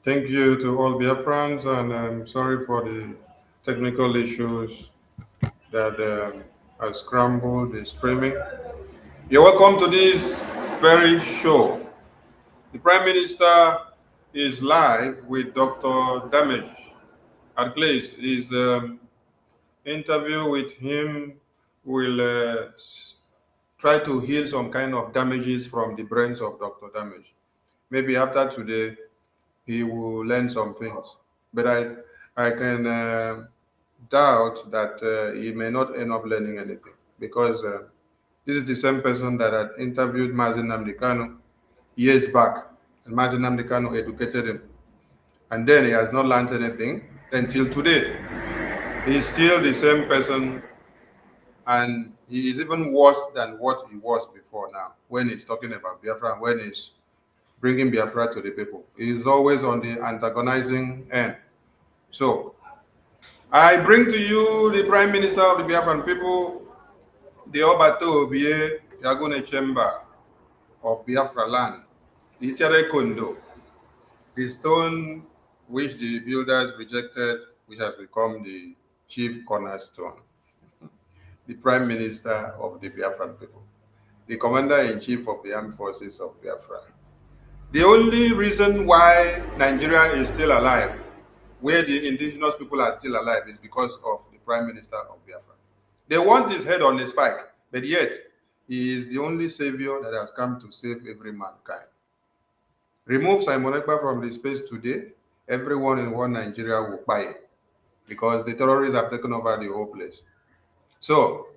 Thank you to all Biafrans, and I'm sorry for the technical issues that has scrambled the streaming. You're welcome to this very show. The Prime Minister is live with Dr. Damage at Glaze. His interview with him will try to heal some kind of damages from the brains of Dr. Damage. Maybe after today, he will learn some things. But I can doubt that he may not end up learning anything because this is the same person that had interviewed Mazen Namdekano years back, and Mazen Namdekano educated him, and then he has not learned anything until today. He's still the same person, and he is even worse than what he was before now. When he's talking about Biafra, when he's bringing Biafra to the people, he's always on the antagonizing end. So I bring to you the Prime Minister of the Biafran people, the Obato Obie Yagone Chamber of Biafra land, the Ichere Kondo, the stone which the builders rejected, which has become the chief cornerstone, the Prime Minister of the Biafran people, the Commander-in-Chief of the Armed Forces of Biafra. The only reason why Nigeria is still alive, where the indigenous people are still alive, is because of the Prime Minister of Biafra. They want his head on a spike, but yet he is the only savior that has come to save every mankind. Remove Simon Ekpa from the space today, everyone in one Nigeria will buy it because the terrorists have taken over the whole place. So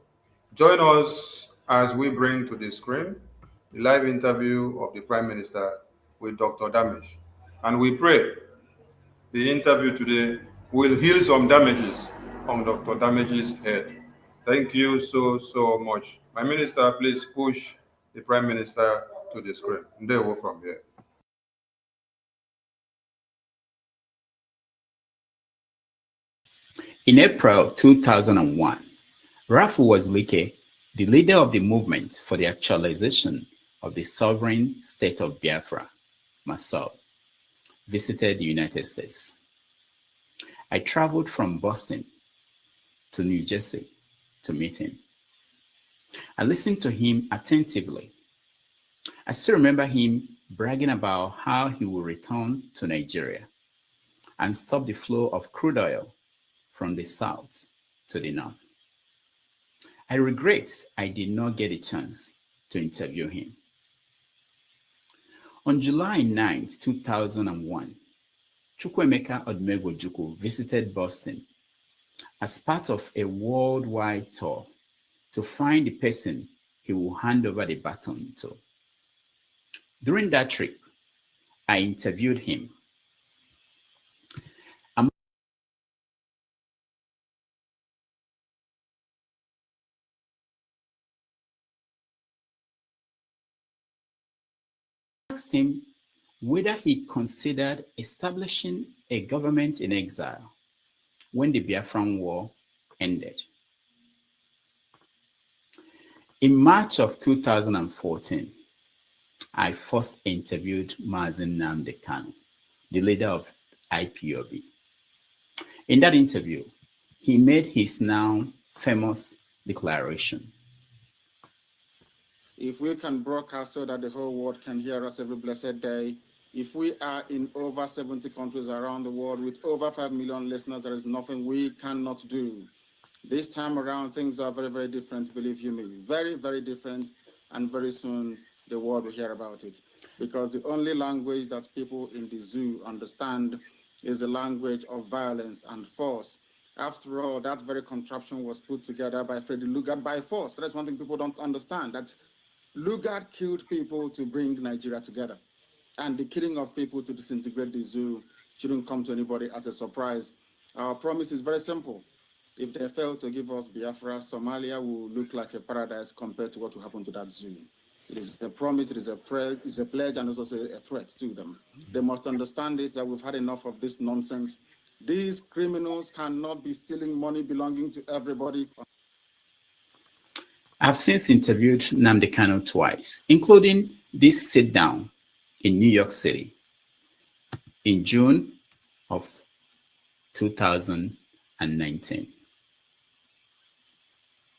join us as we bring to the screen the live interview of the Prime Minister with Dr. Damish. And we pray the interview today will heal some damages on Dr. Damage's head. Thank you so much. My minister, please push the Prime Minister to the screen. And they will from here. In April 2001, Rafu Wazlike, the leader of the movement for the actualization of the sovereign state of Biafra, Massaw, visited the United States. I traveled from Boston to New Jersey to meet him. I listened to him attentively. I still remember him bragging about how he will return to Nigeria and stop the flow of crude oil from the south to the north. I regret I did not get a chance to interview him. On July 9, 2001, Chukwuemeka Odumegwu visited Boston as part of a worldwide tour to find the person he will hand over the baton to. During that trip, I interviewed him. I asked him whether he considered establishing a government in exile when the Biafran War ended. In March of 2014, I first interviewed Mazen Namdekano, the leader of IPOB. In that interview, he made his now famous declaration. If we can broadcast so that the whole world can hear us every blessed day, if we are in over 70 countries around the world with over 5 million listeners, there is nothing we cannot do. This time around, things are very, very different, believe you me. Very, very different, and very soon the world will hear about it. Because the only language that people in the zoo understand is the language of violence and force. After all, that very contraption was put together by Freddy Lugard by force. That's one thing people don't understand, that Lugard killed people to bring Nigeria together. And the killing of people to disintegrate the zoo shouldn't come to anybody as a surprise. Our promise is very simple. If they fail to give us Biafra, Somalia will look like a paradise compared to what will happen to that zoo. It is a promise, it is a pledge, and it's also a threat to them. They must understand this, that we've had enough of this nonsense. These criminals cannot be stealing money belonging to everybody. I've since interviewed Nnamdi Kanu twice, including this sit-down in New York City. in June of 2019.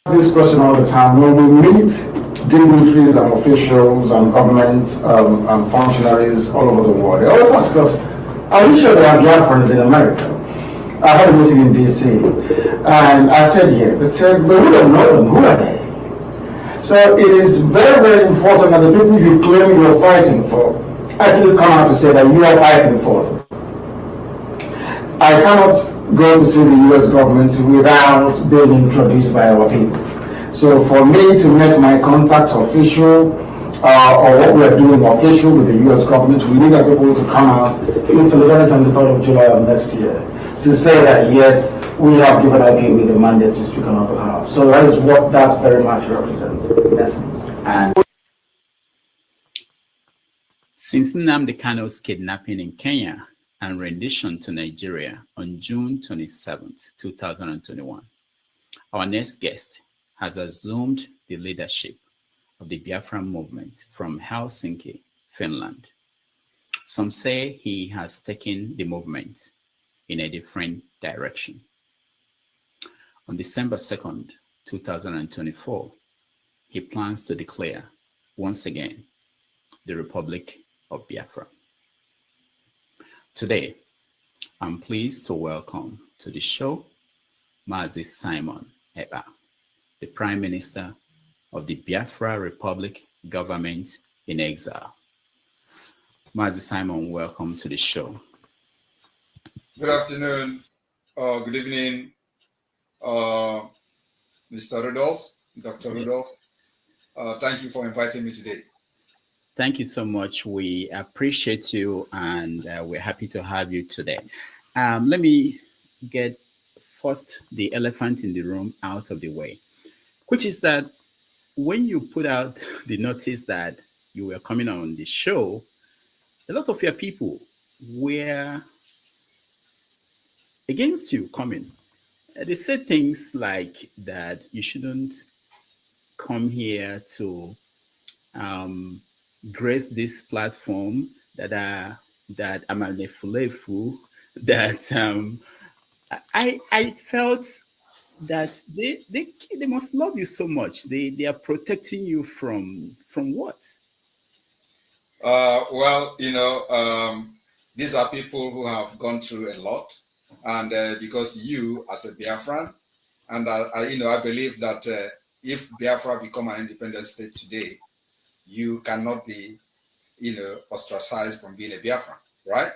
This question all the time. When we meet dignitaries and officials and government and functionaries all over the world, they always ask us, are you sure there are Biafrans in America? I had a meeting in DC and I said yes. They said, but we don't know them. Who are they? So it is very, very important that the people you claim you're fighting for actually come out to say that you are fighting for them. I cannot go to see the US government without being introduced by our people. So for me to make my contact official or what we're doing official with the US government, we need our people to come out in solidarity on the 3rd of July of next year to say that yes, we have given IPOB the mandate to speak on our behalf. So that is what that very much represents in essence. And since Nnamdi Kanu's kidnapping in Kenya and rendition to Nigeria on June 27th, 2021, our next guest has assumed the leadership of the Biafran movement from Helsinki, Finland. Some say he has taken the movement in a different direction. On December 2nd, 2024, he plans to declare once again the Republic of Biafra. Today, I'm pleased to welcome to the show Mazi Simon Ekpa, the Prime Minister of the Biafra Republic government in exile. Mazi Simon, welcome to the show. Good afternoon, good evening, Mr. Rudolph, Dr. Rudolph. Thank you for inviting me today. Thank you so much. We appreciate you and we're happy to have you today. Let me get first the elephant in the room out of the way, which is that when you put out the notice that you were coming on the show, a lot of your people were against you coming. They said things like that you shouldn't come here to grace this platform, that I'm a nefulefu, that I felt that they must love you so much. They are protecting you from what? Well, these are people who have gone through a lot, and because you, as a Biafran, and I believe that if Biafra become an independent state today, you cannot be, ostracized from being a Biafran, right?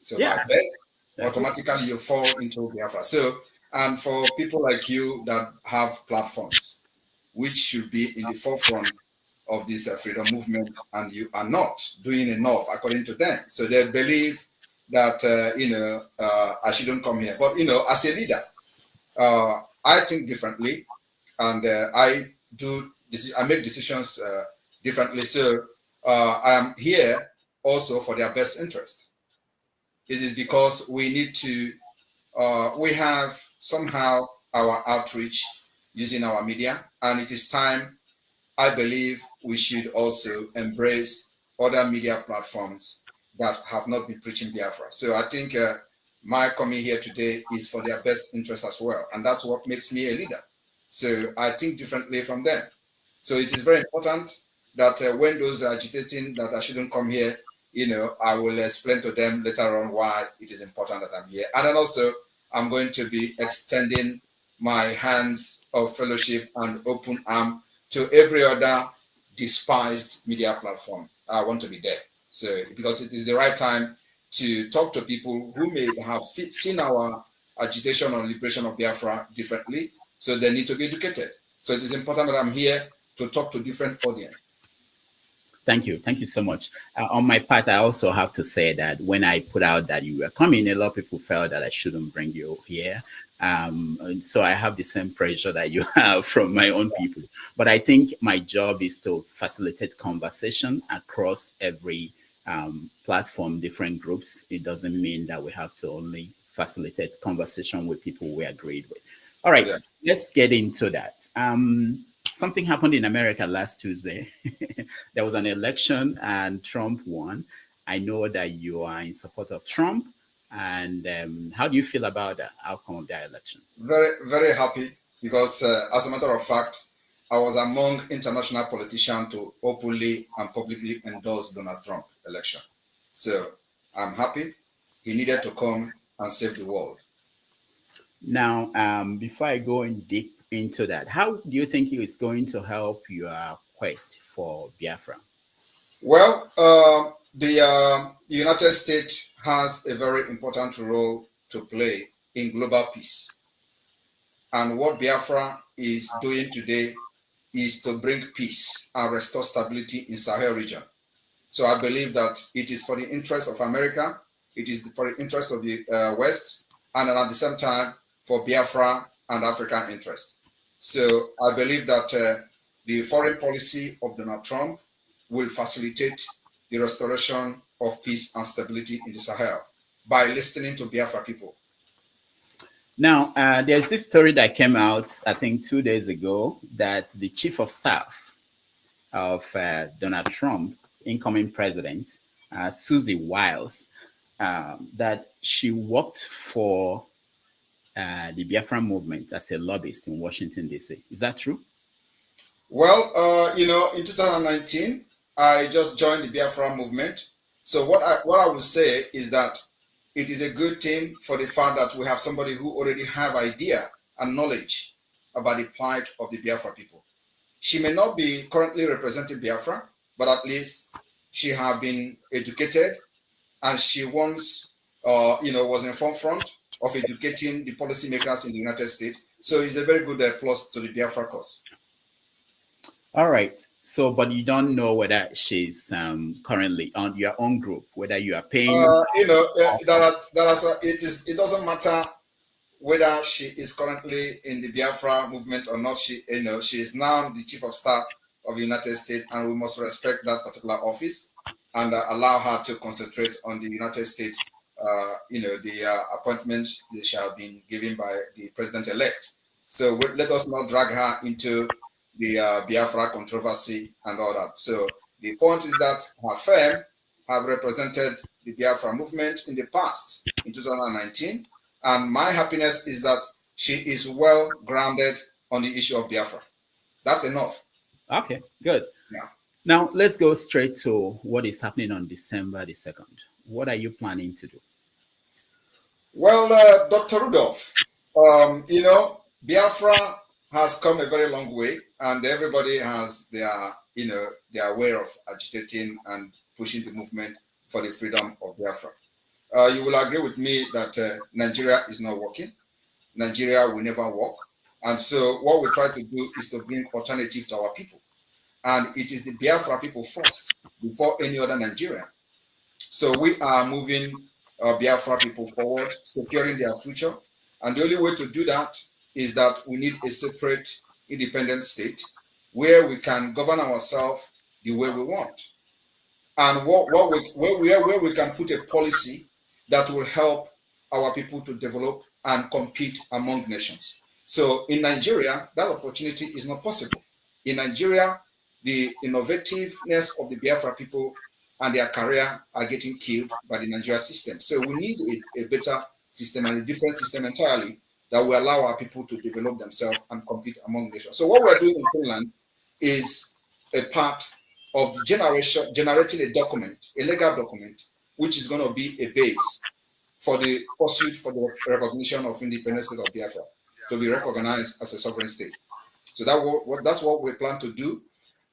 So Yeah. by then, automatically you fall into Biafra. So, and for people like you that have platforms, which should be in the forefront of this freedom movement, and you are not doing enough according to them. So they believe that, I shouldn't come here. But, as a leader, I think differently, and I make decisions differently. So I am here also for their best interest. It is because we need to, we have somehow our outreach using our media, and it is time, I believe, we should also embrace other media platforms that have not been preaching Biafra. So I think my coming here today is for their best interest as well, and that's what makes me a leader. So I think differently from them. So it is very important that when those are agitating that I shouldn't come here, I will explain to them later on why it is important that I'm here. And then also, I'm going to be extending my hands of fellowship and open arm to every other despised media platform. I want to be there. So, because it is the right time to talk to people who may have seen our agitation on liberation of Biafra differently, so they need to be educated. So it is important that I'm here to talk to different audience. Thank you. Thank you so much. On my part, I also have to say that when I put out that you were coming, a lot of people felt that I shouldn't bring you here. So I have the same pressure that you have from my own people. But I think my job is to facilitate conversation across every platform, different groups. It doesn't mean that we have to only facilitate conversation with people we agreed with. All right, let's get into that. Something happened in America last Tuesday. There was an election and Trump won. I know that you are in support of Trump. And how do you feel about the outcome of that election? Very, very happy because, as a matter of fact, I was among international politicians to openly and publicly endorse Donald Trump election. So I'm happy. He needed to come and save the world. Now, before I go in deep into that, how do you think it's going to help your quest for Biafra? Well, the United States has a very important role to play in global peace. And what Biafra is doing today is to bring peace and restore stability in Sahel region. So I believe that it is for the interest of America, it is for the interest of the West, and at the same time for Biafra and African interest. So I believe that the foreign policy of Donald Trump will facilitate the restoration of peace and stability in the Sahel by listening to Biafra people. Now, there's this story that came out, I think, 2 days ago, that the chief of staff of Donald Trump, incoming president, Susie Wiles, that she worked for the Biafra movement as a lobbyist in Washington, D.C. Is that true? Well, in 2019, I just joined the Biafra movement. So what I would say is that it is a good thing for the fact that we have somebody who already have idea and knowledge about the plight of the Biafra people. She may not be currently representing Biafra, but at least she have been educated, and she once, was in forefront of educating the policymakers in the United States. So it's a very good plus to the Biafra cause. All right. So, but you don't know whether she's currently on your own group, whether you are paying. It doesn't matter whether she is currently in the Biafra movement or not. She is now the chief of staff of the United States, and we must respect that particular office and allow her to concentrate on the United States. The appointments that shall be given by the president-elect. So let us not drag her into the Biafra controversy and all that. So the point is that her firm have represented the Biafra movement in the past, in 2019, and my happiness is that she is well grounded on the issue of Biafra. That's enough. Okay, good. Yeah. Now let's go straight to what is happening on December the 2nd. What are you planning to do? Well, Dr. Rudolph, Biafra has come a very long way, and everybody has their way of agitating and pushing the movement for the freedom of Biafra. You will agree with me that Nigeria is not working. Nigeria will never work. And so what we try to do is to bring alternative to our people. And it is the Biafra people first, before any other Nigerian. So we are moving Biafra people forward, securing their future. And the only way to do that is that we need a separate, independent state where we can govern ourselves the way we want. And where we can put a policy that will help our people to develop and compete among nations. So in Nigeria, that opportunity is not possible. In Nigeria, the innovativeness of the Biafra people and their career are getting killed by the Nigeria system. So we need a better system and a different system entirely that will allow our people to develop themselves and compete among nations. So what we're doing in Finland is a part of generating a document, a legal document, which is going to be a base for the pursuit for the recognition of independent state of Biafra to be recognized as a sovereign state. So that's what we plan to do.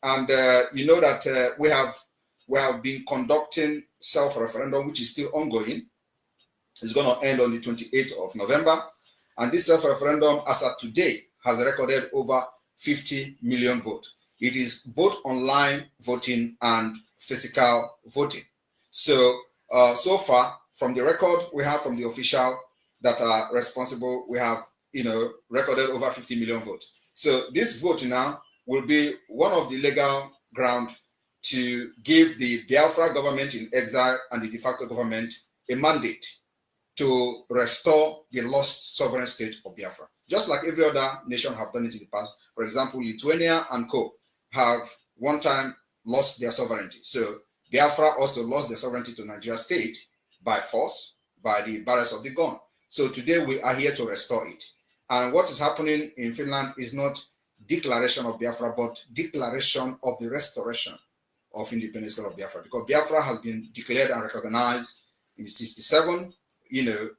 And you know that we have been conducting self-referendum, which is still ongoing. It's going to end on the 28th of November. And this self-referendum, as of today, has recorded over 50 million votes. It is both online voting and physical voting. So, so far, from the record we have from the official that are responsible, we have, recorded over 50 million votes. So this vote now will be one of the legal ground to give the Biafra government in exile and the de facto government a mandate to restore the lost sovereign state of Biafra. Just like every other nation have done it in the past. For example, Lithuania and co have one time lost their sovereignty. So Biafra also lost the sovereignty to Nigeria state by force, by the barrels of the gun. So today we are here to restore it. And what is happening in Finland is not declaration of Biafra, but declaration of the restoration of independence of Biafra, because Biafra has been declared and recognized in 67,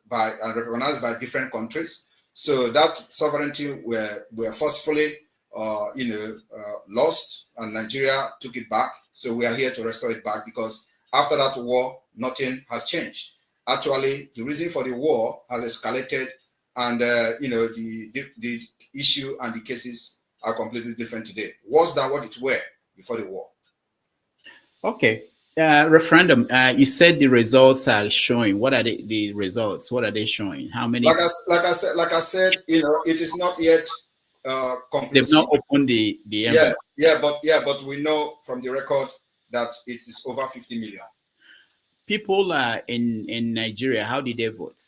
by and recognized by different countries. So that sovereignty were forcefully, lost, and Nigeria took it back. So we are here to restore it back, because after that war, nothing has changed. Actually, the reason for the war has escalated, and the issue and the cases are completely different today, worse than what it were before the war. Okay. Referendum. You said the results are showing. What are the results? What are they showing? How many? Like I said, it is not yet conclusive. They've not opened the envelope. But we know from the record that it is over 50 million. People in Nigeria, how did they vote?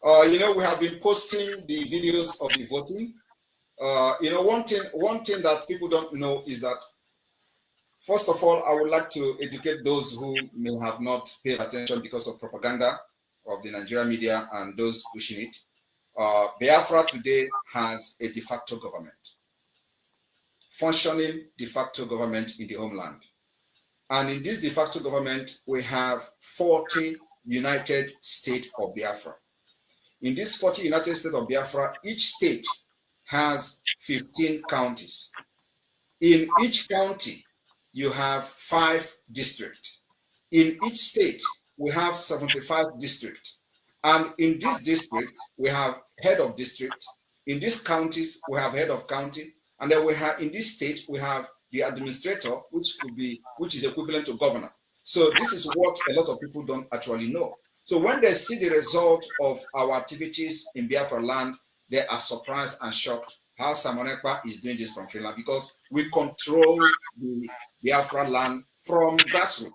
We have been posting the videos of the voting. One thing that people don't know is that, first of all, I would like to educate those who may have not paid attention because of propaganda of the Nigerian media and those pushing it. Biafra today has a de facto government, functioning de facto government in the homeland. And in this de facto government, we have 40 United States of Biafra. In this 40 United States of Biafra, each state has 15 counties. In each county, you have 5 districts. In each state, we have 75 districts. And in this district, we have head of district. In these counties, we have head of county. And then we have, in this state, we have the administrator, which is equivalent to governor. So this is what a lot of people don't actually know. So when they see the result of our activities in Biafra land, they are surprised and shocked how Samonekpa is doing this from Finland, because we control the Biafra land from grassroots.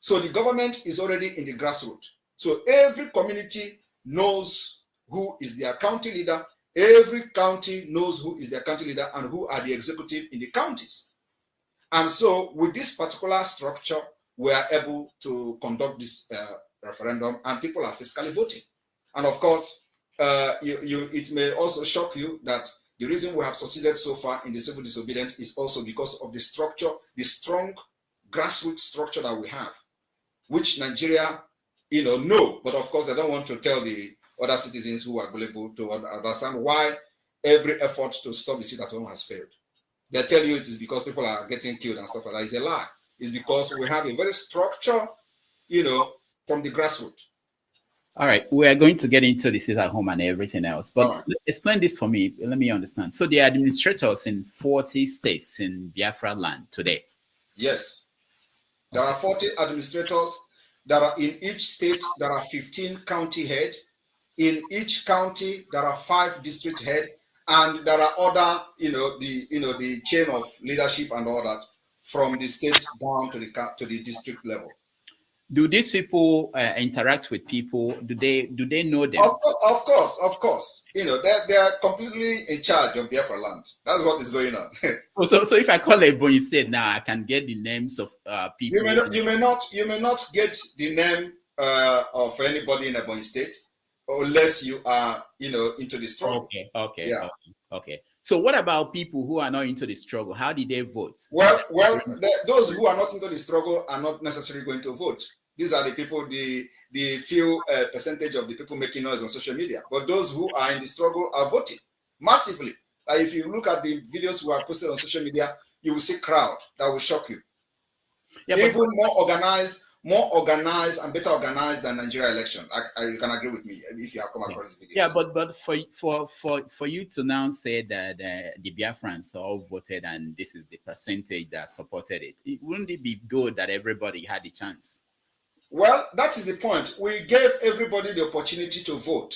So the government is already in the grassroots. So every community knows who is their county leader. Every county knows who is their county leader and who are the executive in the counties. And so with this particular structure, we are able to conduct this referendum, and people are fiscally voting. And of course, it may also shock you that the reason we have succeeded so far in the civil disobedience is also because of the structure, the strong grassroots structure that we have, which Nigeria, know, but of course they don't want to tell the other citizens who are available to understand why every effort to stop the sit at home has failed. They tell you it is because people are getting killed and stuff like that. It's a lie. It's because we have a very structure, from the grassroots. All right, we are going to get into the sit at home and everything else, but explain this for me. Let me understand. So the administrators in 40 states in Biafra land today. Yes, there are 40 administrators that are in each state. There are 15 county head. In each county, there are 5 district head, and there are other, the chain of leadership and all that from the state down to the district level. Do these people interact with people? Do they know them? Of course. They are completely in charge of Biafra land. That's what is going on. So if I call Ebonyi State now, I can get the names of people. You may not get the name of anybody in Ebonyi State unless you are into the struggle. Okay. So what about people who are not into the struggle? How did they vote? Well, those who are not into the struggle are not necessarily going to vote. These are the people, the few percentage of the people making noise on social media. But those who are in the struggle are voting massively. Like if you look at the videos we are posted on social media, you will see crowd that will shock you. Yeah, even more organized and better organized than Nigeria election. You can agree with me if you have come across the videos. Yeah, but for you to now say that the Biafrans all voted and this is the percentage that supported it, wouldn't it be good that everybody had a chance? Well, that is the point. We gave everybody the opportunity to vote,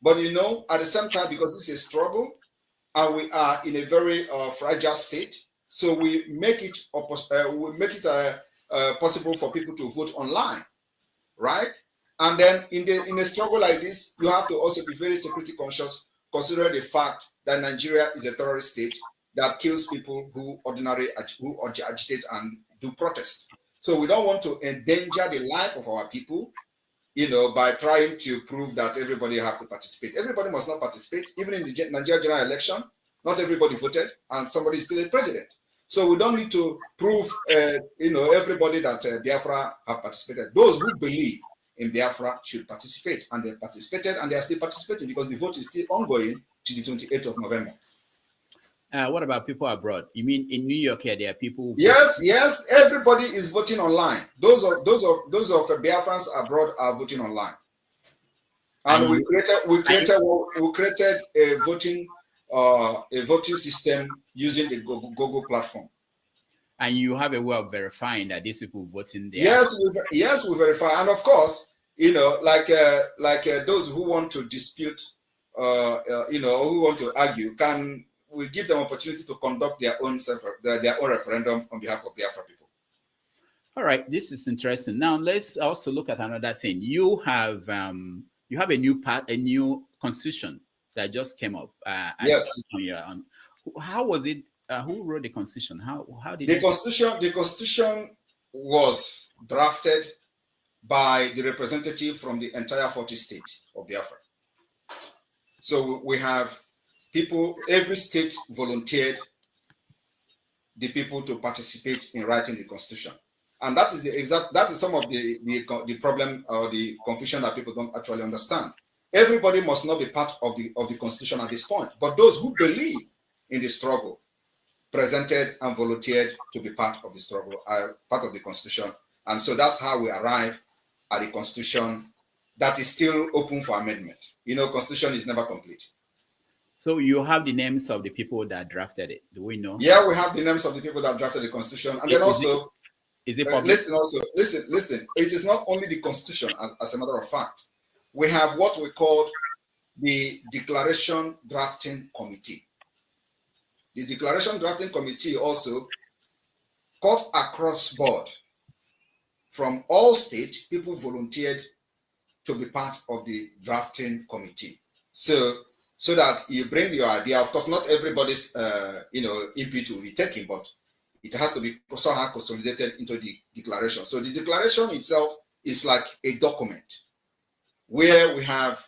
but at the same time, because this is a struggle and we are in a very fragile state, so we make it possible for people to vote online, right? And then in a struggle like this, you have to also be very security conscious, considering the fact that Nigeria is a terrorist state that kills people who agitate and do protest. So we don't want to endanger the life of our people, by trying to prove that everybody have to participate. Everybody must not participate. Even in the Nigeria general election, not everybody voted, and somebody is still a president. So we don't need to prove, everybody that Biafra have participated. Those who believe in Biafra should participate, and they participated, and they are still participating because the vote is still ongoing to the 28th of November. What about people abroad? You mean in New York here, there are people? Yes. Everybody is voting online. Those of Biafrans abroad are voting online. And we created a voting system using the Google platform. And you have a way of verifying that these people voting there. Yes, we verify. And of course, like those who want to dispute, who want to argue, we give them opportunity to conduct their own referendum on behalf of Biafra people. All right, this is interesting. Now let's also look at another thing. You have a new constitution that just came up. Yes. How was it? Who wrote the constitution? How did the constitution was drafted by the representative from the entire 40 states of Biafra. So we have people, every state volunteered the people to participate in writing the constitution. And that is some of the problem or the confusion that people don't actually understand. Everybody must not be part of the constitution at this point, but those who believe in the struggle presented and volunteered to be part of the struggle, part of the constitution. And so that's how we arrive at the constitution that is still open for amendment. Constitution is never complete. So you have the names of the people that drafted it. Do we know? Yeah, we have the names of the people that drafted the constitution. And then also, is it public? Listen. It is not only the constitution, as a matter of fact. We have what we call the Declaration Drafting Committee. The Declaration Drafting Committee also cut across board from all states. People volunteered to be part of the drafting committee. So that you bring your idea. Of course, not everybody's input will be taken, but it has to be somehow consolidated into the declaration. So the declaration itself is like a document where we have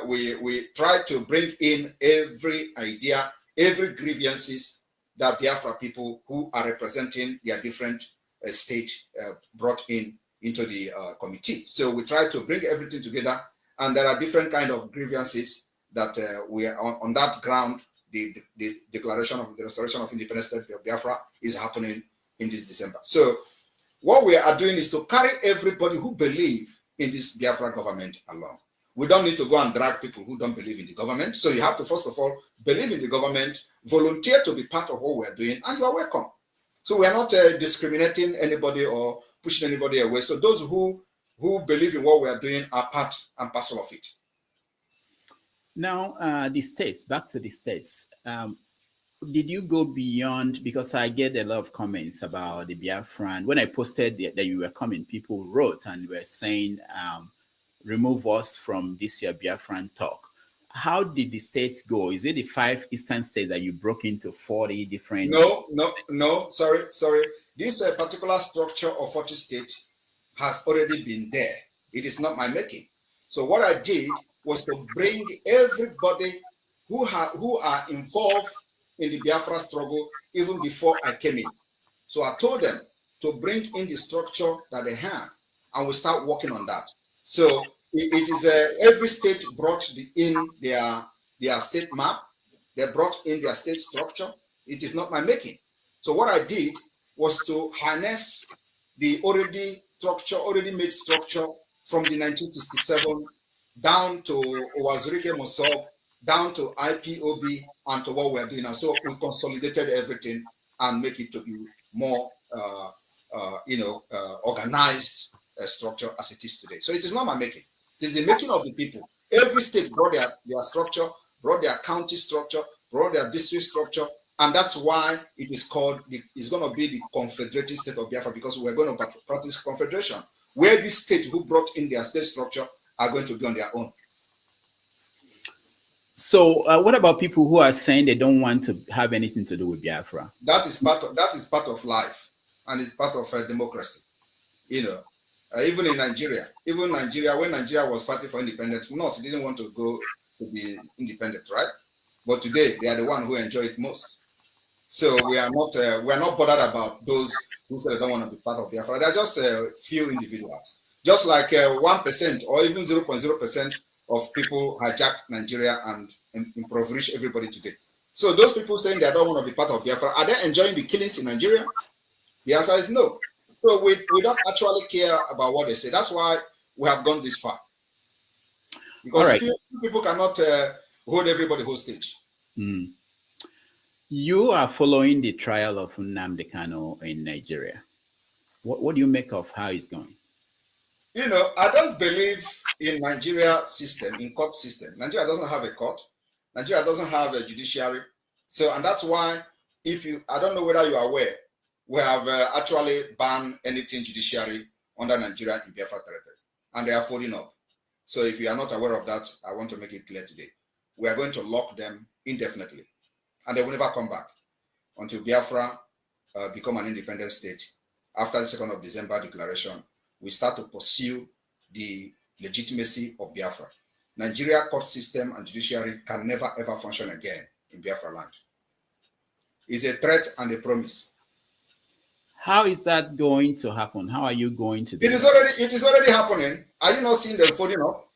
we try to bring in every idea, every grievances that Biafra people who are representing their different states brought into the committee. So we try to bring everything together, and there are different kind of grievances that we are on that ground. The declaration of the restoration of independence state of Biafra is happening in this December. So what we are doing is to carry everybody who believe in this Biafra government along. We don't need to go and drag people who don't believe in the government. So you have to, first of all, believe in the government, volunteer to be part of what we're doing, and you are welcome. So we are not discriminating anybody or pushing anybody away. So those who believe in what we are doing are part and parcel of it. Now, the states, back to the states. Did you go beyond, because I get a lot of comments about the Biafran. When I posted that you were coming, people wrote and were saying, remove us from this year Biafran talk. How did the states go? Is it the 5 eastern states that you broke into 40 different? No, sorry. This particular structure of 40 states has already been there. It is not my making. So what I did was to bring everybody who are involved in the Biafra struggle even before I came in. So I told them to bring in the structure that they have, and we start working on that. So it is every state brought in their state map. They brought in their state structure. It is not my making. So what I did was to harness the already made structure from the 1967 down to Owazurike Mosob, down to IPOB, and to what we're doing now. So we consolidated everything and make it to be more, organized structure as it is today. So it is not my making. It is the making of the people. Every state brought their structure, brought their county structure, brought their district structure, and that's why it is called, it's going to be the Confederated State of Biafra, because we're going to practice confederation, where these states who brought in their state structure are going to be on their own. So what about people who are saying they don't want to have anything to do with Biafra? That is part of life, and it's part of democracy. Even in Nigeria, when Nigeria was fighting for independence, North didn't want to go to be independent, right? But today they are the one who enjoy it most. So we are not bothered about those who say they don't want to be part of Biafra. They are just a few individuals, just like 1% or even 0.0% of people hijack Nigeria and impoverish everybody today. So those people saying they don't want to be part of Biafra, are they enjoying the killings in Nigeria? The answer is no. So we don't actually care about what they say. That's why we have gone this far. Because few people cannot hold everybody hostage. Mm. You are following the trial of Nnamdi Kanu in Nigeria. What do you make of how it's going? I don't believe in Nigeria system, in court system. Nigeria doesn't have a court. Nigeria doesn't have a judiciary. So, and that's why I don't know whether you are aware, we have actually banned anything judiciary under Nigeria in Biafra territory, and they are folding up. So if you are not aware of that, I want to make it clear today. We are going to lock them indefinitely, and they will never come back until Biafra become an independent state. After the 2nd of December declaration, we start to pursue the legitimacy of Biafra. Nigeria court system and judiciary can never ever function again in Biafra land. It's a threat and a promise. How is that going to happen? How are you going to do it? It is already happening. Are you not seeing them folding up?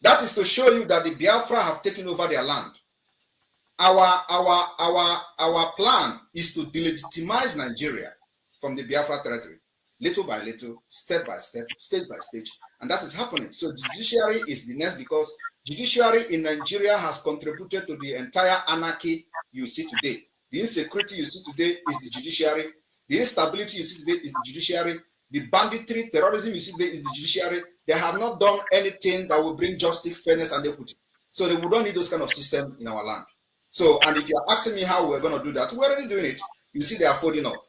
That is to show you that the Biafra have taken over their land. Our plan is to delegitimize Nigeria from the Biafra territory, little by little, step by step, stage by stage, and that is happening. So judiciary is the next, because judiciary in Nigeria has contributed to the entire anarchy you see today. The insecurity you see today is the judiciary. The instability you see today is the judiciary. The banditry, terrorism you see today is the judiciary. They have not done anything that will bring justice, fairness, and equity. So we don't need those kind of system in our land. So, and if you're asking me how we're going to do that, we're already doing it. You see, they are folding up.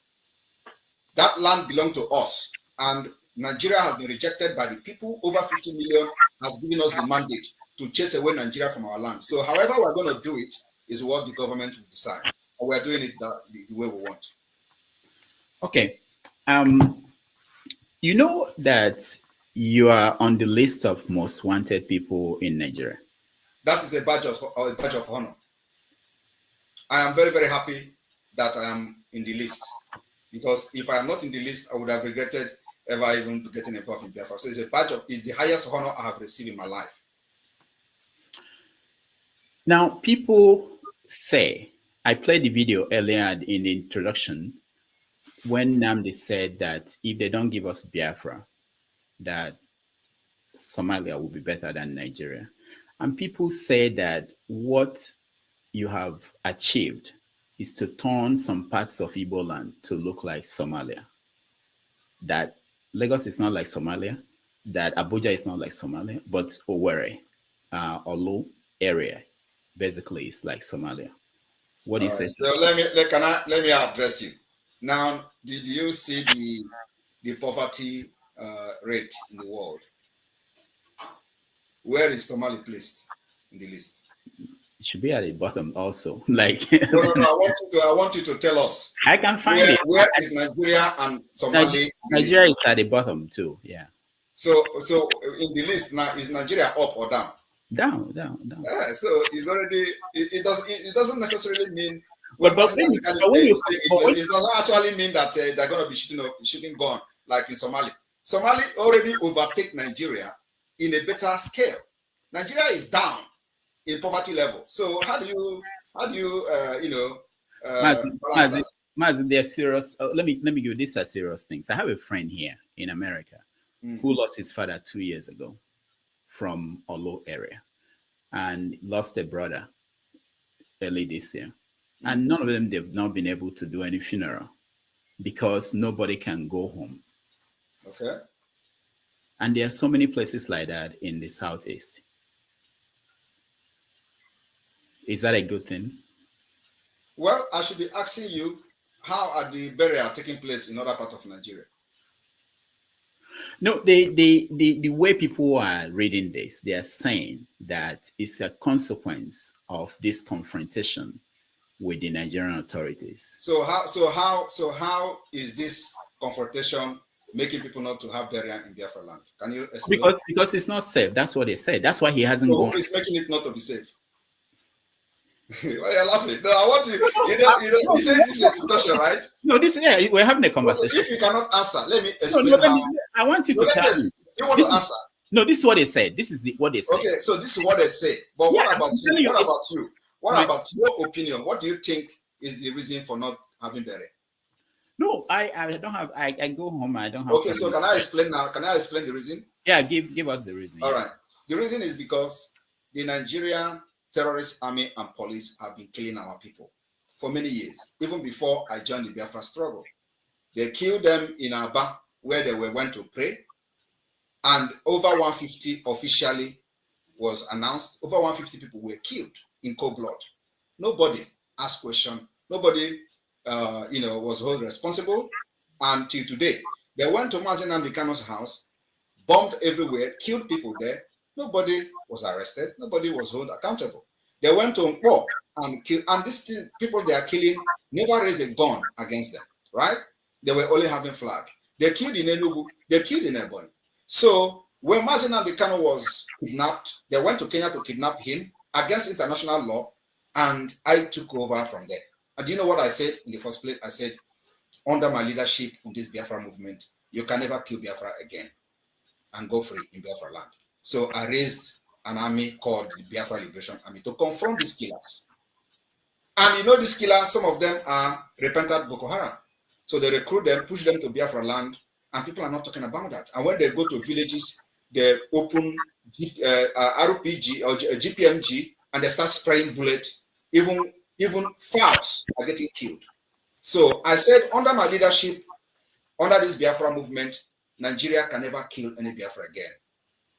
That land belongs to us. And Nigeria has been rejected by the people. Over 50 million has given us the mandate to chase away Nigeria from our land. So however we're going to do it is what the government will decide. And we're doing it the way we want. Okay. You know that you are on the list of most wanted people in Nigeria. That is a badge of honor. I am very, very happy that I am in the list, because if I am not in the list, I would have regretted ever even getting involved in Biafra. So it's the highest honor I have received in my life. Now, people say, I played the video earlier in the introduction when Nnamdi said that if they don't give us Biafra, that Somalia will be better than Nigeria. And people say that what you have achieved is to turn some parts of Igbo land to look like Somalia. That Lagos is not like Somalia, that Abuja is not like Somalia, but Owerri, Olu area, basically is like Somalia. What do you say? So let me address you. Now, did you see the poverty rate in the world? Where is Somali placed in the list? It should be at the bottom also. Like no, I want you to tell us. I can find it. Where is Nigeria and Somali? Nigeria is at the bottom too. Yeah. So in the list now, is Nigeria up or down? Down. Yeah, so it's already it doesn't necessarily mean. But when you, it doesn't actually mean that they're going to be shooting gun like in Somalia. Somalia already overtake Nigeria in a better scale. Nigeria is down in poverty level. So how do you Maz, they're serious. Let me give you this as serious things. I have a friend here in America who lost his father 2 years ago from Olo area, and lost a brother early this year. And none of them, they've not been able to do any funeral because nobody can go home. Okay. And there are so many places like that in the Southeast. Is that a good thing? Well, I should be asking you, how are the burial taking place in other parts of Nigeria? No, the way people are reading this, they are saying that it's a consequence of this confrontation with the Nigerian authorities. So how is this confrontation making people not to have burial in Biafra land? Can you explain? Because it's not safe. That's what they said. That's why he hasn't So gone. who is making it not to be safe? Why are you laughing? No, I want to. You say this is a discussion, right? No, we're having a So conversation. if you cannot answer, let me No, explain how. I want you to tell me. You want to answer? No, this is what they said. This is what they said. Okay, so this is what they say. But Yeah, what about I'm you? telling you, What about you? What Right. about your opinion? What do you think is the reason for not having burial? No, I don't have. I go home. I don't have. Okay, so can I explain now? Can I explain the reason? Yeah, give us the reason. All yeah. right. The reason is because the Nigerian terrorist army and police have been killing our people for many years, even before I joined the Biafra struggle. They killed them in Aba, where they went to pray, and over 150 officially was announced. Over 150 people were killed in cold blood. Nobody asked question. Nobody, was held responsible until today. They went to Mazi Nnamdi Kanu's house, bombed everywhere, killed people there. Nobody was arrested. Nobody was held accountable. They went to Nkpo and killed, and these people they are killing never raised a gun against them, right? They were only having flag. They killed in Enugu. They killed in Ebonyi. So when Mazi Nnamdi Kanu was kidnapped, they went to Kenya to kidnap him against international law, and I took over from there. And do you know what I said in the first place? I said, under my leadership in this Biafra movement, you can never kill Biafra again and go free in Biafra land. So I raised an army called the Biafra Liberation Army to confront these killers. And you know, these killers, some of them are repentant Boko Haram. So they recruit them, push them to Biafra land, and people are not talking about that. And when they go to villages, they open RPG or GPMG, and they start spraying bullets. Even fowls are getting killed. So I said, under my leadership, under this Biafra movement, Nigeria can never kill any Biafra again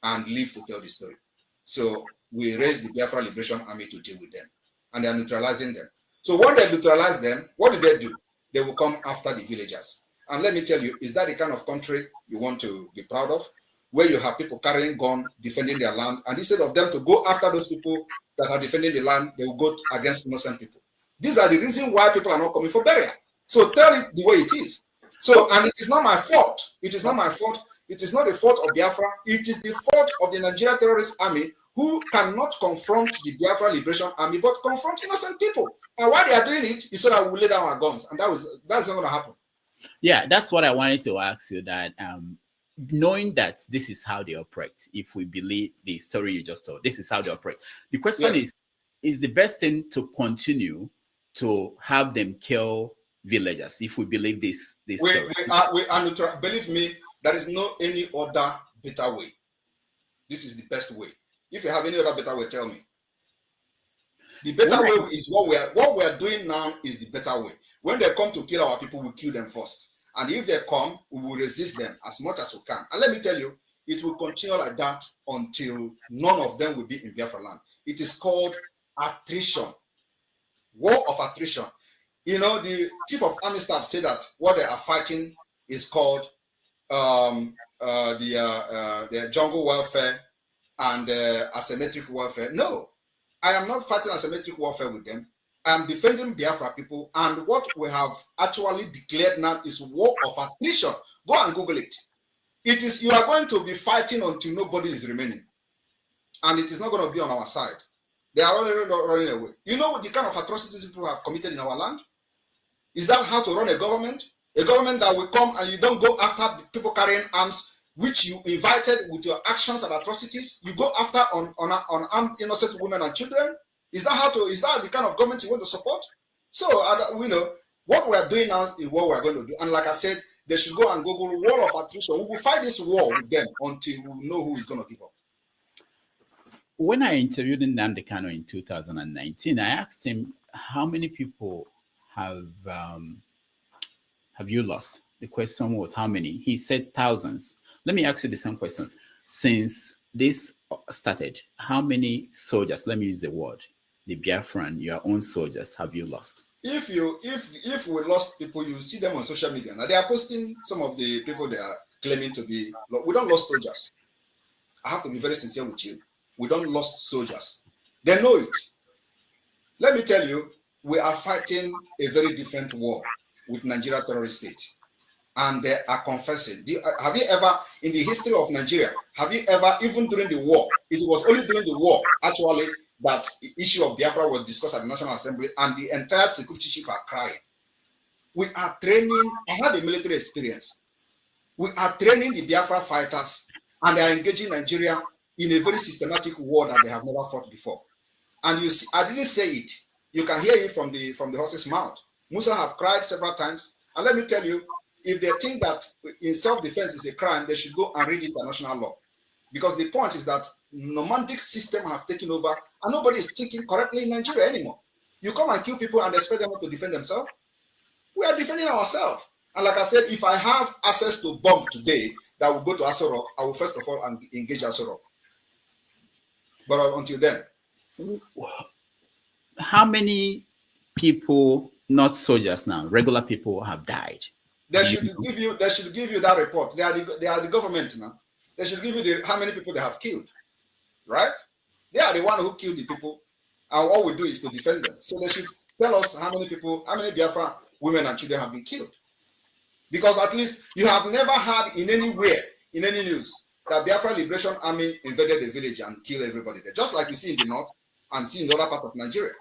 and live to tell the story. So we raised the Biafra Liberation Army to deal with them, and they are neutralizing them. So when they neutralize them, what do? They will come after the villagers. And let me tell you, is that the kind of country you want to be proud of? Where you have people carrying guns, defending their land, and instead of them to go after those people that are defending the land, they will go against innocent people. These are the reasons why people are not coming for burial. So tell it the way it is. So, and it is not my fault. It is not my fault. It is not the fault of Biafra. It is the fault of the Nigerian terrorist army, who cannot confront the Biafra Liberation Army, but confront innocent people. And why they are doing it is so that we lay down our guns. And that's not going to happen. Yeah, that's what I wanted to ask you, that knowing that this is how they operate, if we believe the story you just told, this is how they operate. The question is the best thing to continue to have them kill villagers if we believe this story? We are neutral. Believe me, there is no any other better way. This is the best way. If you have any other better way, tell me. The better way is what we are doing now is the better way. When they come to kill our people, we kill them first. And if they come, we will resist them as much as we can. And let me tell you, it will continue like that until none of them will be in Biafra land. It is called attrition. War of attrition. You know, the chief of army staff said that what they are fighting is called the jungle warfare and asymmetric warfare. No, I am not fighting asymmetric warfare with them. I am defending Biafra people, and what we have actually declared now is war of attrition. Go and Google it. It is, you are going to be fighting until nobody is remaining, and it is not going to be on our side. They are already running away. You know the kind of atrocities people have committed in our land? Is that how to run a government? A government that will come and you don't go after people carrying arms, which you invited with your actions and atrocities. You go after on armed innocent women and children. Is that the kind of government you want to support? So we know what we are doing now is what we are going to do. And like I said, they should go and Google war of attrition. We will fight this war with them until we know who is going to give up. When I interviewed Nnamdi Kanu in 2019, I asked him, how many people have you lost? The question was how many? He said thousands. Let me ask you the same question. Since this started, how many soldiers, let me use the word, the Biafran, your own soldiers, have you lost? If we lost people, you see them on social media. Now they are posting some of the people they are claiming to be. We don't lost soldiers. I have to be very sincere with you. We don't lost soldiers. They know it. Let me tell you, we are fighting a very different war with Nigeria terrorist state. and they are confessing. Have you ever, in the history of Nigeria, have you ever, even during the war, it was only during the war, actually, that the issue of Biafra was discussed at the National Assembly, and the entire security chief are crying. We are training, I have a military experience. We are training the Biafra fighters, and they are engaging Nigeria in a very systematic war that they have never fought before. And you see, I didn't say it. You can hear it from the horse's mouth. Musa have cried several times. And let me tell you, if they think that in self-defense is a crime, they should go and read international law. Because the point is that nomadic system have taken over, and nobody is thinking correctly in Nigeria anymore. You come and kill people and expect them to defend themselves. We are defending ourselves. And like I said, if I have access to bomb today that will go to Aso Rock, I will first of all engage Aso Rock. But until then. How many people, not soldiers now, regular people have died? They should give you that report. They are the government now. They should give you how many people they have killed. Right? They are the one who killed the people. And all we do is to defend them. So they should tell us how many Biafra women and children have been killed. Because at least you have never heard in any news, that Biafra Liberation Army invaded the village and killed everybody there. Just like you see in the north and see in the other part of Nigeria.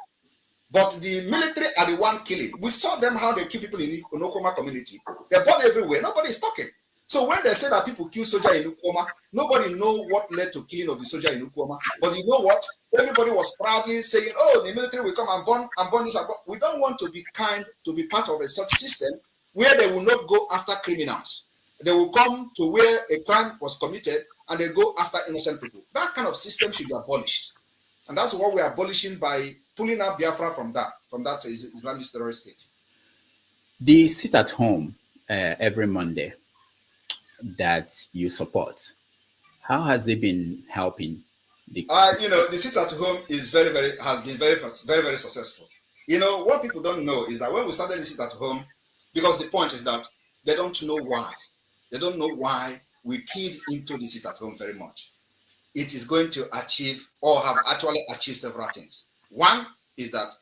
But the military are the one killing. We saw them how they kill people in the Onokoma community. They're born everywhere. Nobody is talking. So when they say that people kill soldier in Ukoma, nobody know what led to killing of the soldier in Ukoma. But you know what? Everybody was proudly saying, oh, the military will come and burn this. We don't want to be part of a such system where they will not go after criminals. They will come to where a crime was committed and they go after innocent people. That kind of system should be abolished. And that's what we are abolishing by pulling out Biafra from that Islamic terrorist state. The sit at home every Monday that you support, how has it been helping? The sit at home is has been very successful. What people don't know is that when we started the sit at home, because the point is that they don't know why. They don't know why we keyed into the sit at home very much. It is going to achieve or have actually achieved several things. One is that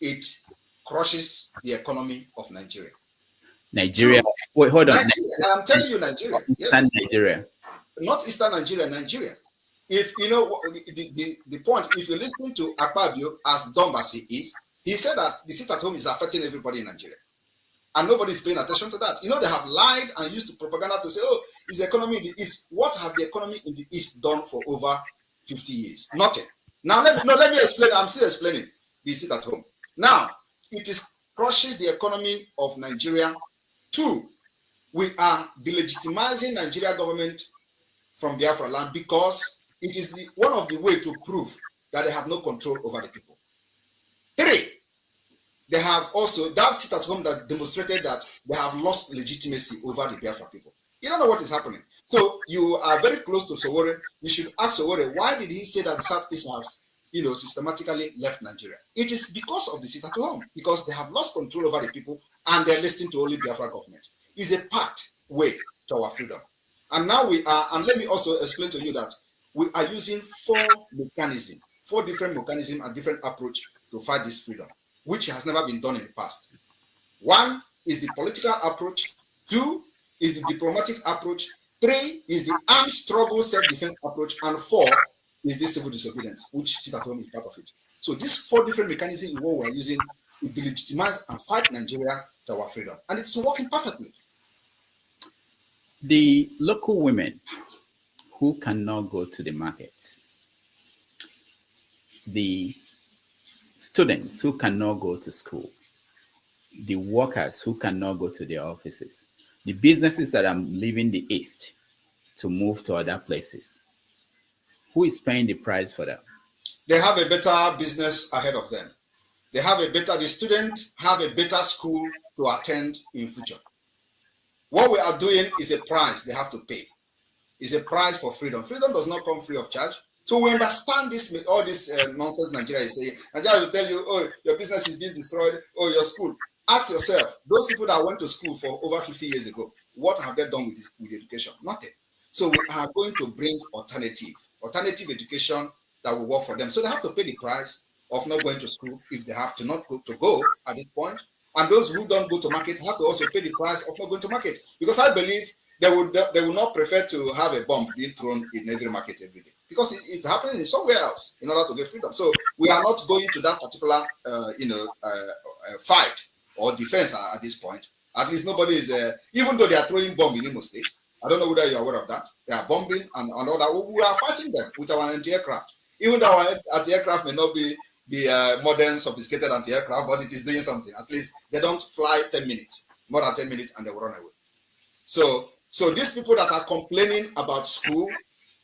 it crushes the economy of Nigeria. Nigeria. Wait, hold on. Nigeria, I'm telling you, Nigeria. Yes. Nigeria. Not Eastern Nigeria, Nigeria. If you know the point, if you listen to Akpabio as dumb as he is, he said that the sit at home is affecting everybody in Nigeria. And nobody's paying attention to that. They have lied and used propaganda to say, oh, is the economy in the East. What have the economy in the East done for over 50 years? Nothing. Now, let me explain. I'm still explaining the sit at home. Now, it crushes the economy of Nigeria. Two, we are delegitimizing Nigeria government from Biafra land because it is one of the ways to prove that they have no control over the people. Three, they have also that sit at home that demonstrated that they have lost legitimacy over the Biafra people. You don't know what is happening. So you are very close to Sowore. You should ask Sowore, why did he say that the Southeast has, systematically left Nigeria? It is because of the sit at home, because they have lost control over the people and they're listening to only Biafra government. It's a pathway to our freedom. And now we are, and let me also explain to you that we are using four different mechanisms and different approach to fight this freedom, which has never been done in the past. One is the political approach. Two is the diplomatic approach. Three is the armed struggle self-defense approach. And four is the civil disobedience, which sit at home is part of it. So these four different mechanisms what we're using to delegitimize and fight Nigeria to our freedom. And it's working perfectly. The local women who cannot go to the market, the students who cannot go to school, the workers who cannot go to their offices, the businesses that are leaving the East to move to other places, who is paying the price for that? They have a better business ahead of them. The students have a better school to attend in future. What we are doing is a price they have to pay. It's a price for freedom. Freedom does not come free of charge. So we understand all this nonsense Nigeria is saying. Nigeria will tell you, oh, your business is being destroyed, oh, your school. Ask yourself, those people that went to school for over 50 years ago, what have they done with education? Nothing. So we are going to bring alternative education that will work for them. So they have to pay the price of not going to school if they have to not go at this point. And those who don't go to market have to also pay the price of not going to market. Because I believe they would not prefer to have a bomb being thrown in every market every day. Because it's happening in somewhere else in order to get freedom. So we are not going to that particular, fight or defense at this point. At least nobody is, even though they are throwing bomb in Imo State. I don't know whether you're aware of that. They are bombing and all that. We are fighting them with our anti-aircraft. Even though our anti-aircraft may not be the modern, sophisticated anti-aircraft, but it is doing something. At least they don't fly 10 minutes, more than 10 minutes, and they will run away. So these people that are complaining about school,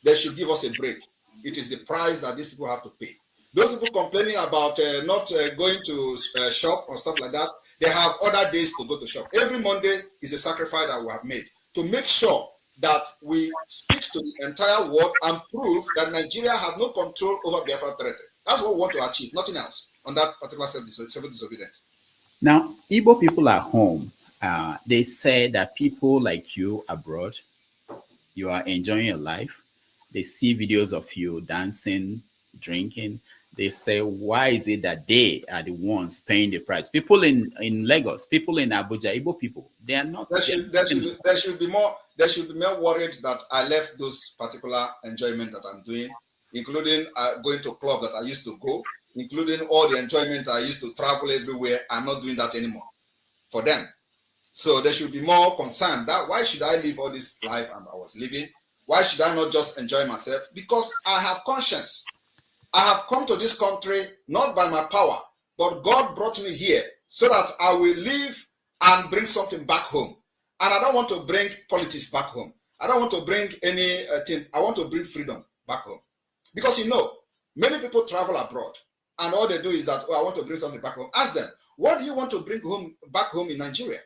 they should give us a break. It is the price that these people have to pay. Those people complaining about not going to shop or stuff like that, they have other days to go to shop. Every Monday is a sacrifice that we have made to make sure that we speak to the entire world and prove that Nigeria have no control over Biafra territory. That's what we want to achieve, nothing else on that particular civil disobedience. Now, Igbo people at home, they say that people like you abroad, you are enjoying your life. They see videos of you dancing, drinking. They say, why is it that they are the ones paying the price? People in Lagos, people in Abuja, Igbo people, they are not. There should be more worried that I left those particular enjoyment that I'm doing, including going to club that I used to go, including all the enjoyment I used to travel everywhere. I'm not doing that anymore for them. So they should be more concerned that why should I live all this life I was living? Why should I not just enjoy myself? Because I have conscience. I have come to this country not by my power, but God brought me here so that I will live and bring something back home. And I don't want to bring politics back home. I don't want to bring anything. I want to bring freedom back home. Because many people travel abroad and all they do is that, I want to bring something back home. Ask them, what do you want to bring back home in Nigeria?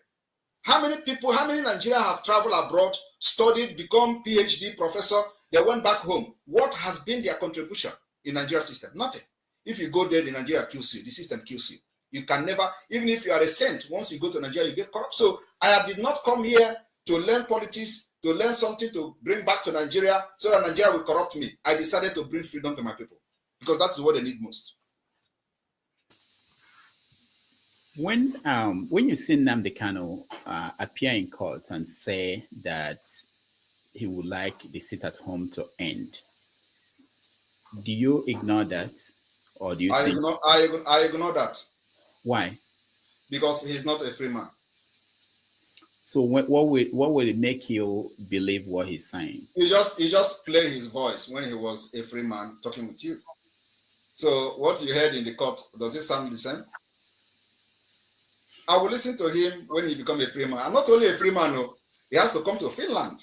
How many Nigerians have traveled abroad, studied, become PhD professor, they went back home? What has been their contribution in Nigeria system? Nothing. If you go there, the Nigeria kills you. The system kills you. You can never, even if you are a saint, once you go to Nigeria, you get corrupt. So I did not come here to learn politics, to learn something to bring back to Nigeria so that Nigeria will corrupt me. I decided to bring freedom to my people because that's what they need most. When you see Nnamdi Kanu appear in court and say that he would like the sit at home to end, do you ignore that, or do you? I ignore that. Why? Because he's not a free man. So what will it make you believe what he's saying? He just played his voice when he was a free man talking with you. So what you heard in the court, does it sound the same? I will listen to him when he becomes a free man. I'm not only a free man, no, he has to come to Finland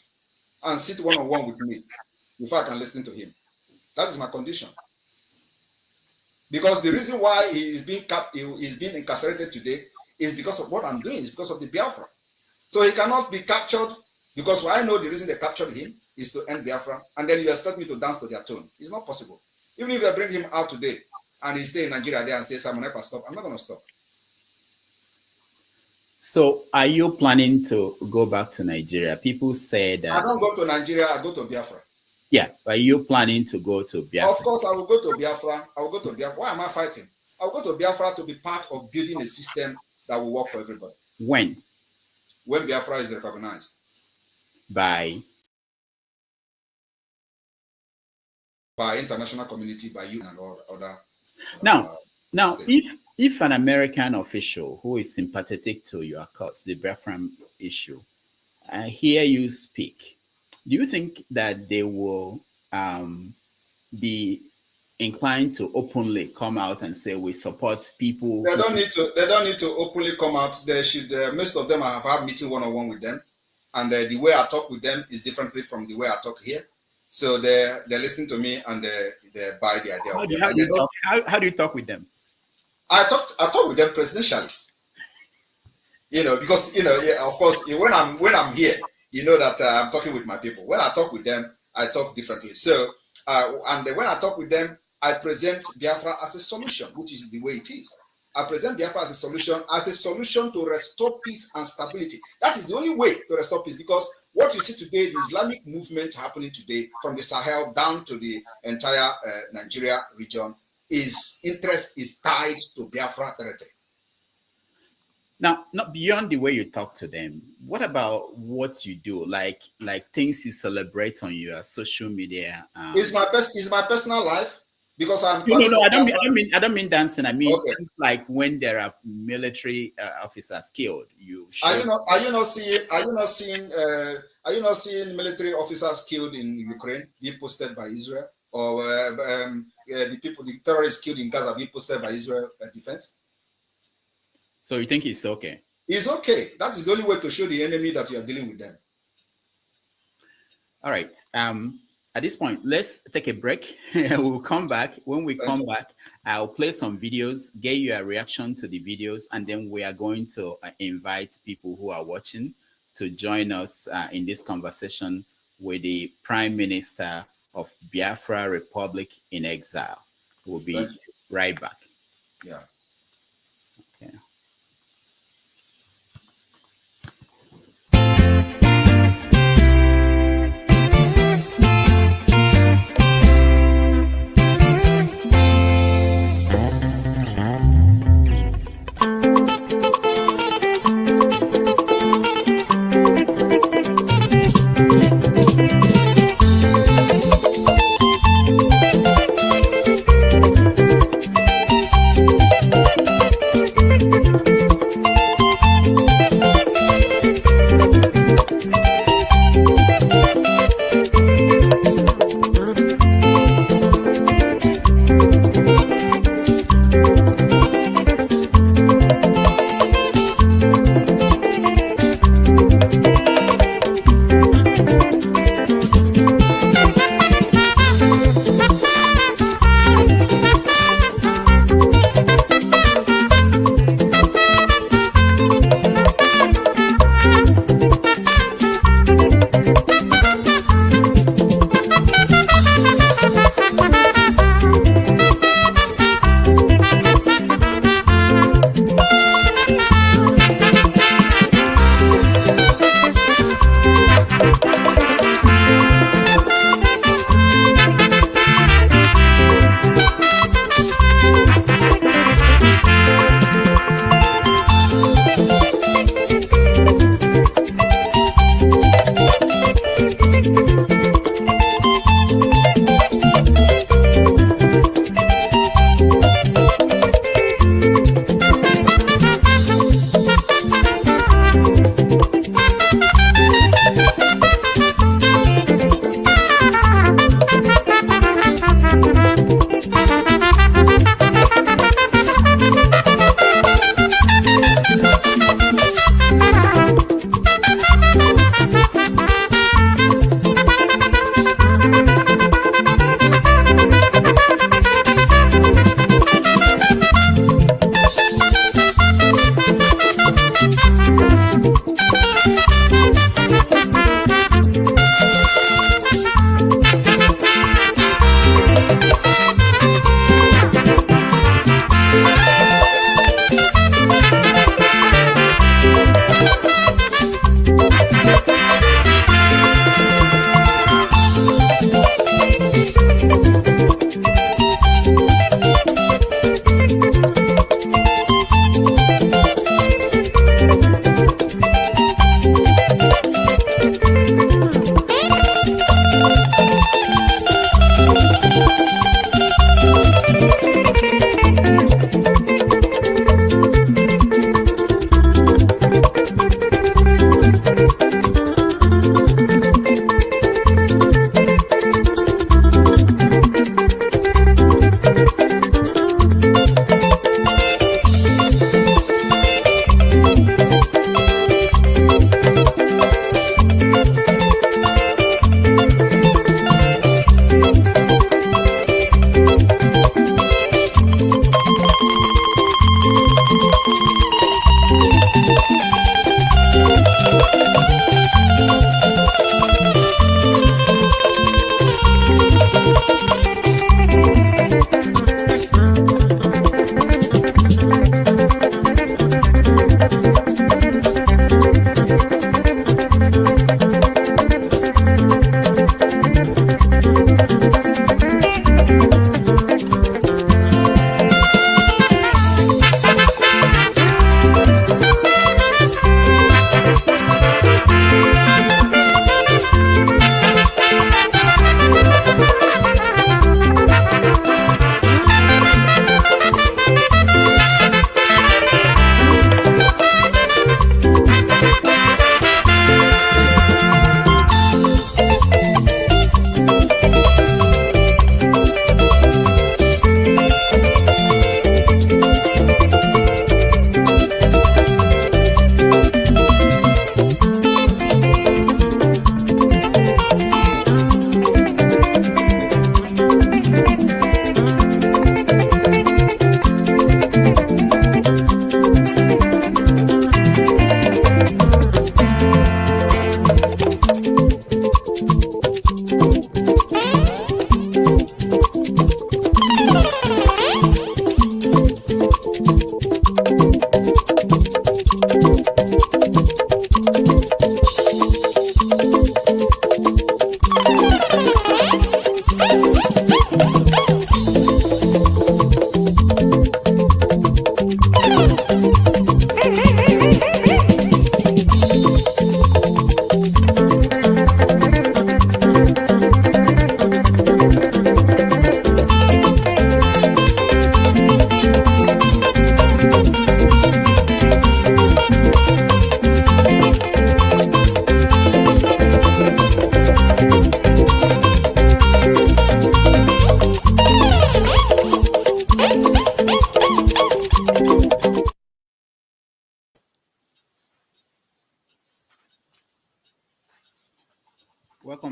and sit one-on-one with me before I can listen to him. That is my condition. Because the reason why he is being incarcerated today is because of what I'm doing. It's because of the Biafra. So he cannot be captured because I know the reason they captured him is to end Biafra, and then you expect me to dance to their tune. It's not possible. Even if they bring him out today and he stay in Nigeria there and say, Simon Ekpa, stop, I'm not going to stop. So are you planning to go back to Nigeria? People say that... I don't go to Nigeria, I go to Biafra. Yeah, are you planning to go to Biafra? Of course, I will go to Biafra. I will go to Biafra. Why am I fighting? I will go to Biafra to be part of building a system that will work for everybody. When? When Biafra is recognized. By international community, by you and all other. Now, if an American official who is sympathetic to your cause, the Biafran issue, hear you speak, do you think that they will be inclined to openly come out and say we support people? They don't need to openly come out. They should. Most of them have had meeting one-on-one with them, and the way I talk with them is differently from the way I talk here. So they listen to me and they buy the idea. How do you talk with them? I talk with them presidentially. Because of course, when I'm here, that I'm talking with my people. When I talk with them, I talk differently. So, and when I talk with them, I present Biafra as a solution, which is the way it is. I present Biafra as a solution to restore peace and stability. That is the only way to restore peace, because what you see today, the Islamic movement happening today from the Sahel down to the entire Nigeria region, interest is tied to Biafra territory. Now, not beyond the way you talk to them, what about what you do? Like things you celebrate on your social media. It's my personal life because I'm No, no, fighting no. for I don't mean dancing. I mean Okay. things like when there are military officers killed. You Are show. you not are you not seeing military officers killed in Ukraine being posted by Israel, or the terrorists killed in Gaza being posted by Israel defense? So you think it's okay? It's okay. That is the only way to show the enemy that you are dealing with them. All right. At this point, let's take a break. We'll come back. When we come back, I'll play some videos, get you a reaction to the videos, and then we are going to invite people who are watching to join us in this conversation with the Prime Minister of Biafra Republic in exile. We'll be right back. Yeah. Okay.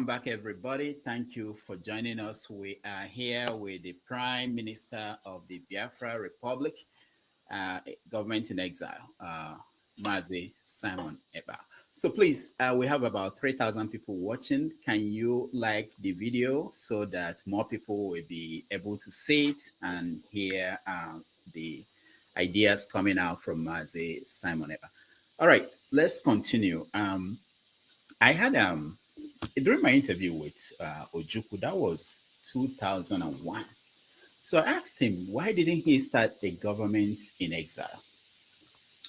Welcome back, everybody. Thank you for joining us. We are here with the Prime Minister of the Biafra Republic, government in exile, Mazi Simon Eba. So please, we have about 3,000 people watching. Can you like the video so that more people will be able to see it and hear the ideas coming out from Mazi Simon Eba? All right, let's continue. I had during my interview with Ojukwu, that was 2001. So I asked him, why didn't he start a government in exile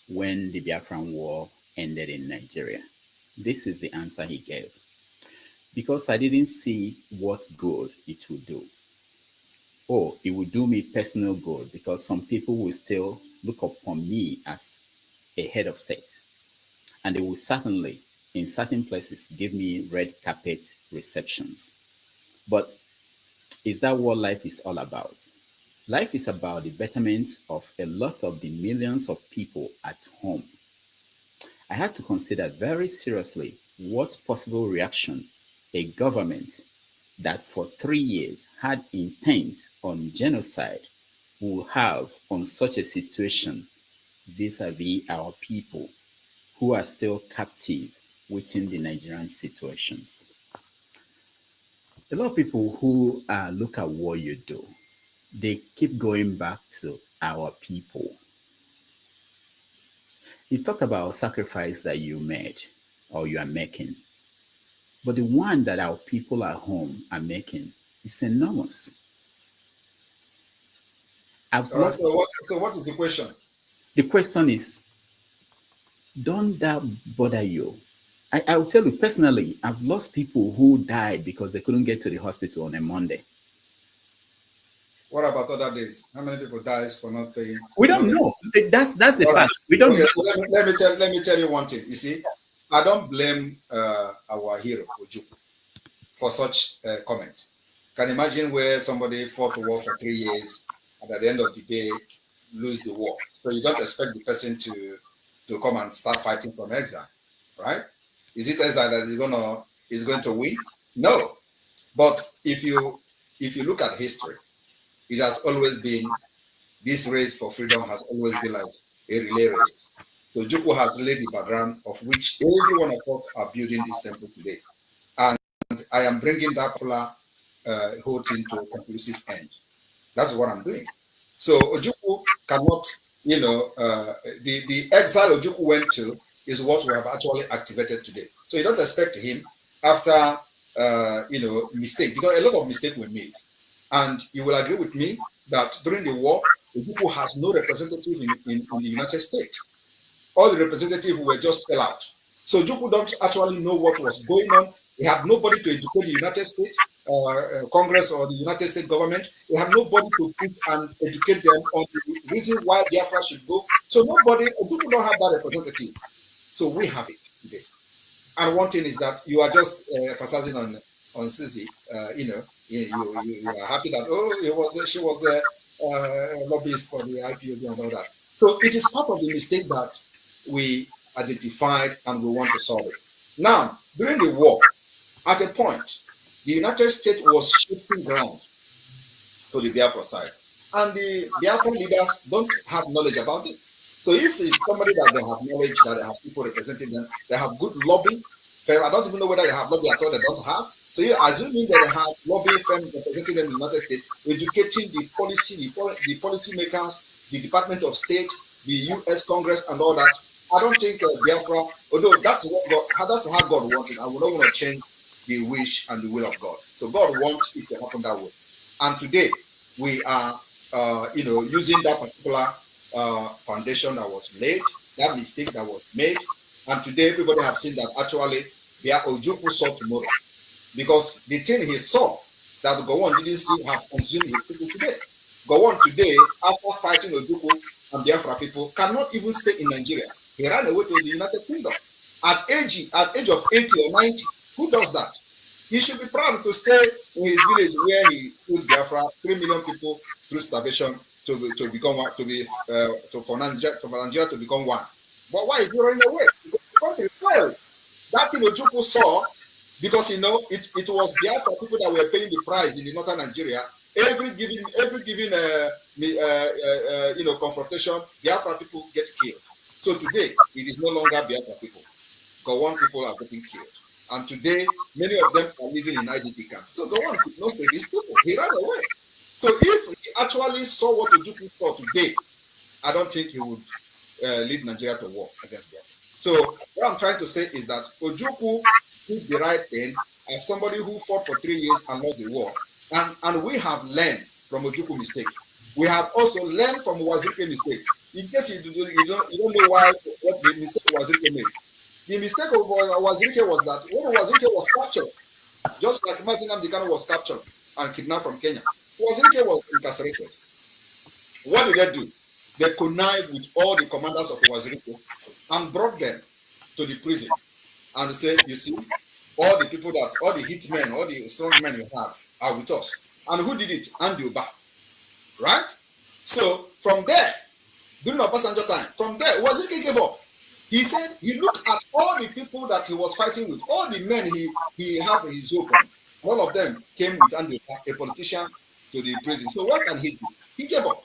when the Biafran War ended in Nigeria? This is the answer he gave. Because I didn't see what good it would do. Or it would do me personal good because some people will still look upon me as a head of state. And they will certainly, in certain places, give me red carpet receptions. But is that what life is all about? Life is about the betterment of a lot of the millions of people at home. I had to consider very seriously what possible reaction a government that for 3 years had intent on genocide will have on such a situation vis-a-vis our people who are still captive within the Nigerian situation. A lot of people who look at what you do, they keep going back to our people. You talk about sacrifice that you made or you are making, but the one that our people at home are making is enormous. I've All right. lost. So what is the question? The question is, don't that bother you? I'll tell you personally, I've lost people who died because they couldn't get to the hospital on a Monday. What about other days? How many people dies for not paying? We don't know. That's a fact. We don't Okay, know. so let me tell you one thing. You see, I don't blame our hero Ojukwu for such a comment. Can imagine where somebody fought the war for 3 years and at the end of the day lose the war. So you don't expect the person to come and start fighting from exile, right? Is it exile that is going to win? No. But if you look at history, it has always been, this race for freedom has always been like a relay race. So Ojukwu has laid the background of which every one of us are building this temple today. And I am bringing that particular whole thing to a conclusive end. That's what I'm doing. So Ojukwu cannot, the exile Ojukwu went to is what we have actually activated today. So you don't expect him after, mistake, because a lot of mistakes were made. And you will agree with me that during the war, Ojukwu has no representative in the United States. All the representatives were just sell out. So Ojukwu don't actually know what was going on. He had nobody to educate the United States Congress or the United States government. They have nobody to put and educate them on the reason why Biafra should go. So Ojukwu don't have that representative. So we have it today. And one thing is that you are just emphasizing on Susie. You are happy that she was a lobbyist for the IPOB and all that. So it is part of the mistake that we identified and we want to solve it. Now, during the war, at a point, the United States was shifting ground to the Biafra side. And the Biafra leaders don't have knowledge about it. So if it's somebody that they have knowledge, that they have people representing them, they have good lobby. I don't even know whether they have lobby at all, they don't have. So you're assuming that they have lobby firms representing them in the United States, educating the policy makers, the Department of State, the US Congress, and all that. I don't think Biafra, although that's how God wanted, I would not want to change the wish and the will of God. So God wants it to happen that way. And today we are, using that particular foundation that was laid, that mistake that was made, and today everybody have seen that actually Ojukwu saw tomorrow, because the thing he saw that Gowon didn't see have consumed his people today. Gowon today, after fighting Ojukwu and Biafra people, cannot even stay in Nigeria. He ran away to the United Kingdom at age of 80 or 90. Who does that? He should be proud to stay in his village where he stood Biafra, 3 million people through starvation for Nigeria to become one. But why is he running away? Because the country failed. That thing Ojukwu saw because it was Biafra people that were paying the price in the northern Nigeria. Every given confrontation, Biafra people get killed. So today it is no longer Biafra people. Gowon people are getting killed, and today many of them are living in IDP camps. So Gowon could not save his people. He ran away. So if he actually saw what Ojukwu saw today, I don't think he would lead Nigeria to war against Biafra. So what I'm trying to say is that Ojukwu did the right thing as somebody who fought for 3 years and lost the war. And we have learned from Ojukwu mistake. We have also learned from Wazirike mistake. In case you don't know what the mistake Wazirike made. The mistake of Wazirike was that when Wazirike was captured, just like Mazi Nnamdi Kanu was captured and kidnapped from Kenya, Wazirike was incarcerated. What did they do? They connived with all the commanders of Wazirike and brought them to the prison and said, you see, all the hitmen, all the strong men you have are with us. And who did it? Andy Uba. Right? So from there, during Obasanjo time, from there, Wazirike gave up. He said he looked at all the people that he was fighting with, all the men he had his hope on. All of them came with Andy Uba, a politician, to the prison. So what can he do? He gave up.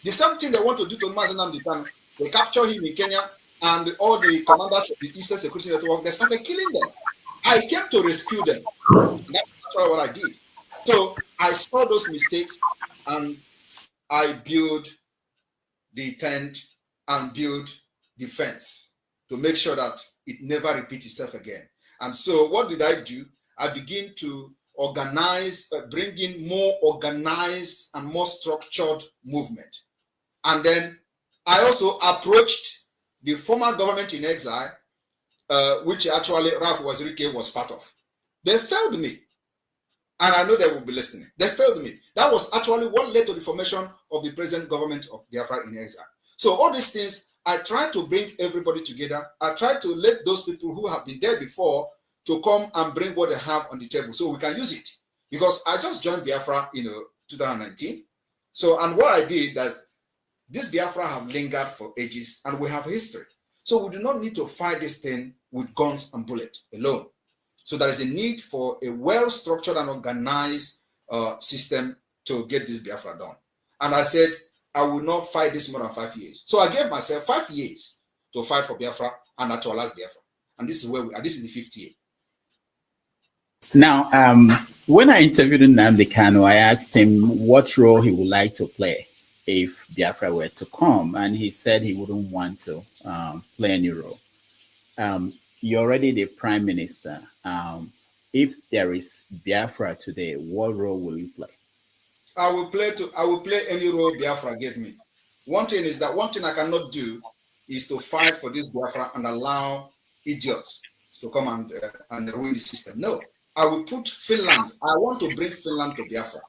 The same thing they want to do to Mazi Nnamdi Kanu. They capture him in Kenya, and all the commanders of the Eastern Security Network, they started killing them. I came to rescue them. That's actually what I did. So I saw those mistakes, and I built the tent and built the fence to make sure that it never repeats itself again. And so what did I do? I began to organize, bring in more organized and more structured movement. And then I also approached the former government in exile, which actually Ralph Wazirike was part of. They failed me. And I know they will be listening. They failed me. That was actually what led to the formation of the present government of Biafra in exile. So all these things, I try to bring everybody together. I try to let those people who have been there before to come and bring what they have on the table so we can use it. Because I just joined Biafra in 2019. So, and what I did is, this Biafra have lingered for ages and we have history. So we do not need to fight this thing with guns and bullets alone. So there is a need for a well-structured and organized system to get this Biafra done. And I said, I will not fight this more than 5 years. So I gave myself 5 years to fight for Biafra and actualize Biafra. And this is where we are. This is the 5th year. Now, when I interviewed Nnamdi Kanu, I asked him what role he would like to play if Biafra were to come, and he said he wouldn't want to play any role. You're already the prime minister. If there is Biafra today, what role will you play? I will play any role Biafra gave me. One thing I cannot do is to fight for this Biafra and allow idiots to come and ruin the system. No, I will put Finland. I want to bring Finland to Biafra,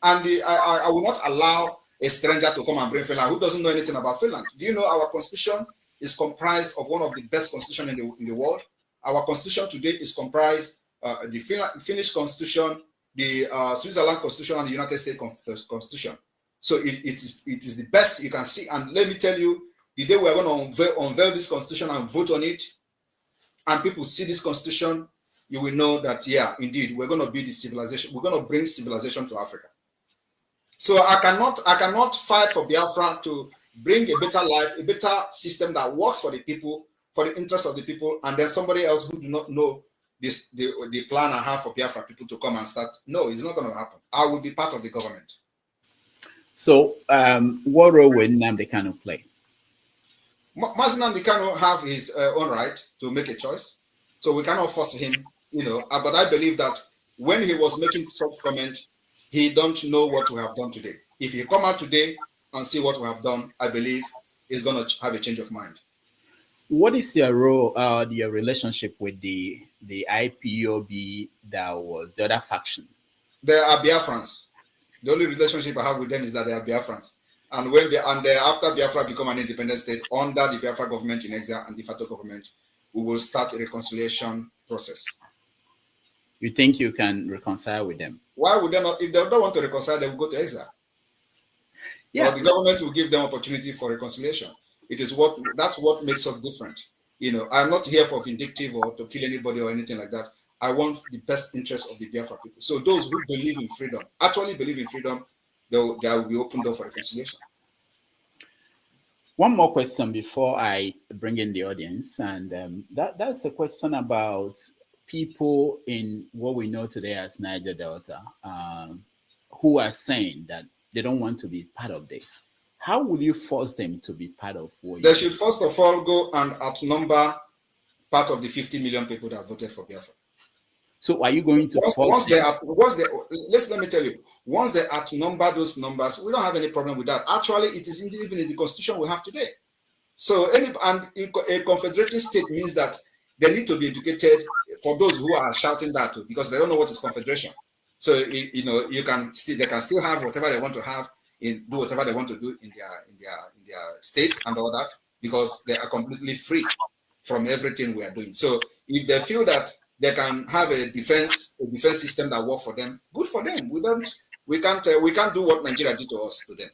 and I will not allow a stranger to come and bring Finland who doesn't know anything about Finland. Do you know our constitution is comprised of one of the best constitutions in the world? Our constitution today is comprised the Finnish constitution, the Switzerland constitution, and the United States constitution. So it is the best you can see. And let me tell you, the day we are going to unveil this constitution and vote on it, and people see this constitution, you will know that, yeah, indeed, we're going to be the civilization. We're going to bring civilization to Africa. So I cannot fight for Biafra to bring a better life, a better system that works for the people, for the interest of the people, and then somebody else who do not know the plan I have for Biafra people to come and start. No, it's not going to happen. I will be part of the government. So what role will Nnamdi Kanu play? Mazi Nnamdi Kanu have his own right to make a choice. So we cannot force him, but I believe that when he was making such comment, he don't know what we have done today. If he come out today and see what we have done, I believe he's going to have a change of mind. What is your role, your relationship with the IPOB that was the other faction? They are Biafrans. The only relationship I have with them is that they are Biafrans. And after Biafra become an independent state under the Biafra government in exile and the Fato government, we will start a reconciliation process. You think you can reconcile with them? Why would they not? If they don't want to reconcile, they will go to exile. Yeah, well, the government will give them opportunity for reconciliation. That's what makes us different. I'm not here for vindictive or to kill anybody or anything like that. I want the best interest of the Biafra people. So those who believe in freedom, actually believe in freedom, there will be open door for reconciliation. One more question before I bring in the audience, and that's a question about people in what we know today as Niger Delta, who are saying that they don't want to be part of this. How will you force them to be part of what they should first of all go and outnumber part of the 50 million people that voted for Biafra. So are you going to let me tell you, once they outnumber those numbers, we don't have any problem with that. Actually, it is even in the constitution we have today. So a confederating state means that they need to be educated for those who are shouting that too, because they don't know what is confederation. So they can still have whatever they want to have, do whatever they want to do in their state and all that, because they are completely free from everything we are doing. So if they feel that they can have a defense system that works for them, good for them. We can't do what Nigeria did to us to them.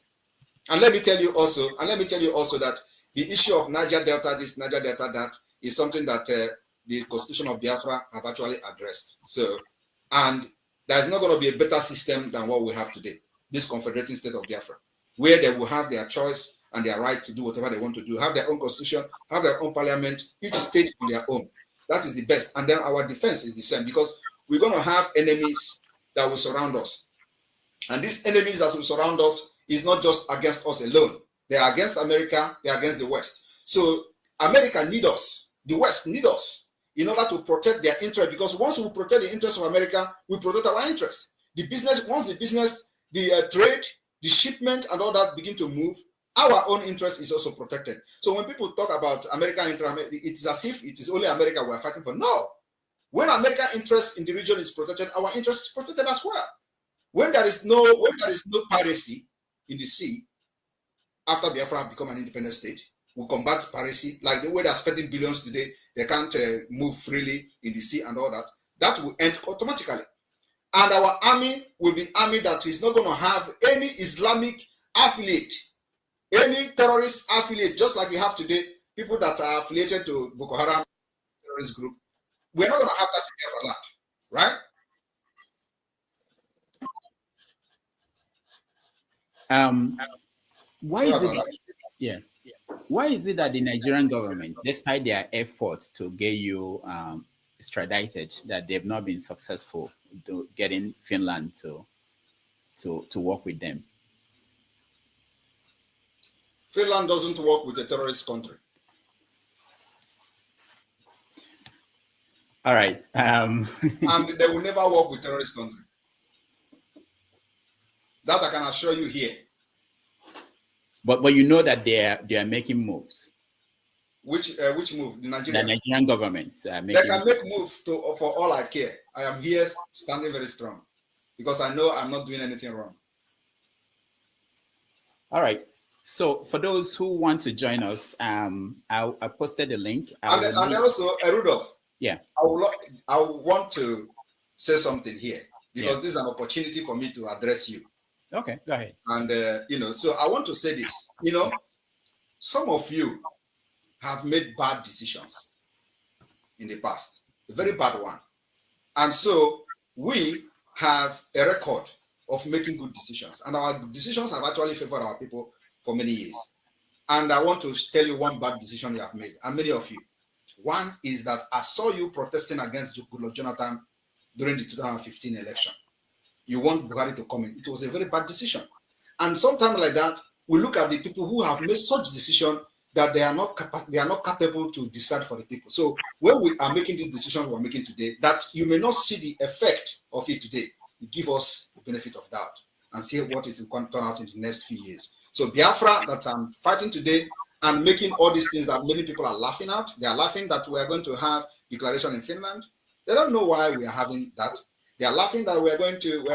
And let me tell you also that the issue of Niger Delta, this Niger Delta, that is something that the Constitution of Biafra have actually addressed. So, and there's not going to be a better system than what we have today, this confederating state of Biafra, where they will have their choice and their right to do whatever they want to do, have their own constitution, have their own parliament, each state on their own. That is the best. And then our defense is the same, because we're going to have enemies that will surround us. And these enemies that will surround us is not just against us alone. They are against America, they are against the West. So America needs us, the West needs us in order to protect their interest, because once we protect the interests of America, we protect our interests. Once the business, the trade, the shipment and all that begin to move, our own interest is also protected. So when people talk about American interest, it is as if it is only America we are fighting for. No. When American interest in the region is protected, our interest is protected as well. When there is no piracy in the sea, after Biafra have become an independent state, we combat piracy, like the way they are spending billions today, they can't move freely in the sea and all that. That will end automatically. And our army will be army that is not going to have any Islamic affiliate, any terrorist affiliate, just like we have today, people that are affiliated to Boko Haram terrorist group. We're not going to have that in Biafra land, right? Why is it that the Nigerian government, despite their efforts to get you extradited, that they've not been successful to getting Finland to work with them? Finland doesn't work with a terrorist country. All right. And they will never work with terrorist country. That I can assure you here. But you know that they are making moves. Which move? The Nigerian governments are making. They can make moves for all I care. I am here standing very strong because I know I'm not doing anything wrong. All right. So for those who want to join us, I posted the link. And also, Rudolph. Yeah. I want to say something here because this is an opportunity for me to address you. Okay, go ahead. And so I want to say this. Some of you have made bad decisions in the past, a very bad one. And so we have a record of making good decisions. And our decisions have actually favored our people for many years. And I want to tell you one bad decision you have made, and many of you. One is that I saw you protesting against Goodluck Jonathan during the 2015 election. You want Buhari to come in. It was a very bad decision. And sometimes like that, we look at the people who have made such decision that they are not capable to decide for the people. So when we are making this decision we're making today, that you may not see the effect of it today, give us the benefit of doubt and see what it will turn out in the next few years. So Biafra that I'm fighting today and making all these things that many people are laughing at, they are laughing that we are going to have declaration in Finland. They don't know why we are having that. They are laughing that we are going to,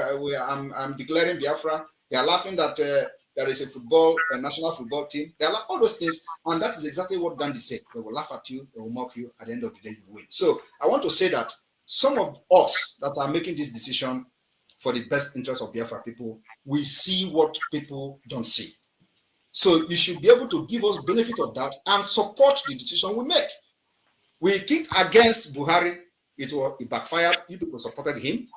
I'm declaring Biafra. They are laughing that there is a national football team. They are all those things. And that is exactly what Gandhi said. They will laugh at you, they will mock you. At the end of the day, you win. So I want to say that some of us that are making this decision for the best interest of Biafra people, we see what people don't see. So you should be able to give us benefit of that and support the decision we make. We kicked against Buhari, it backfired. You people supported him.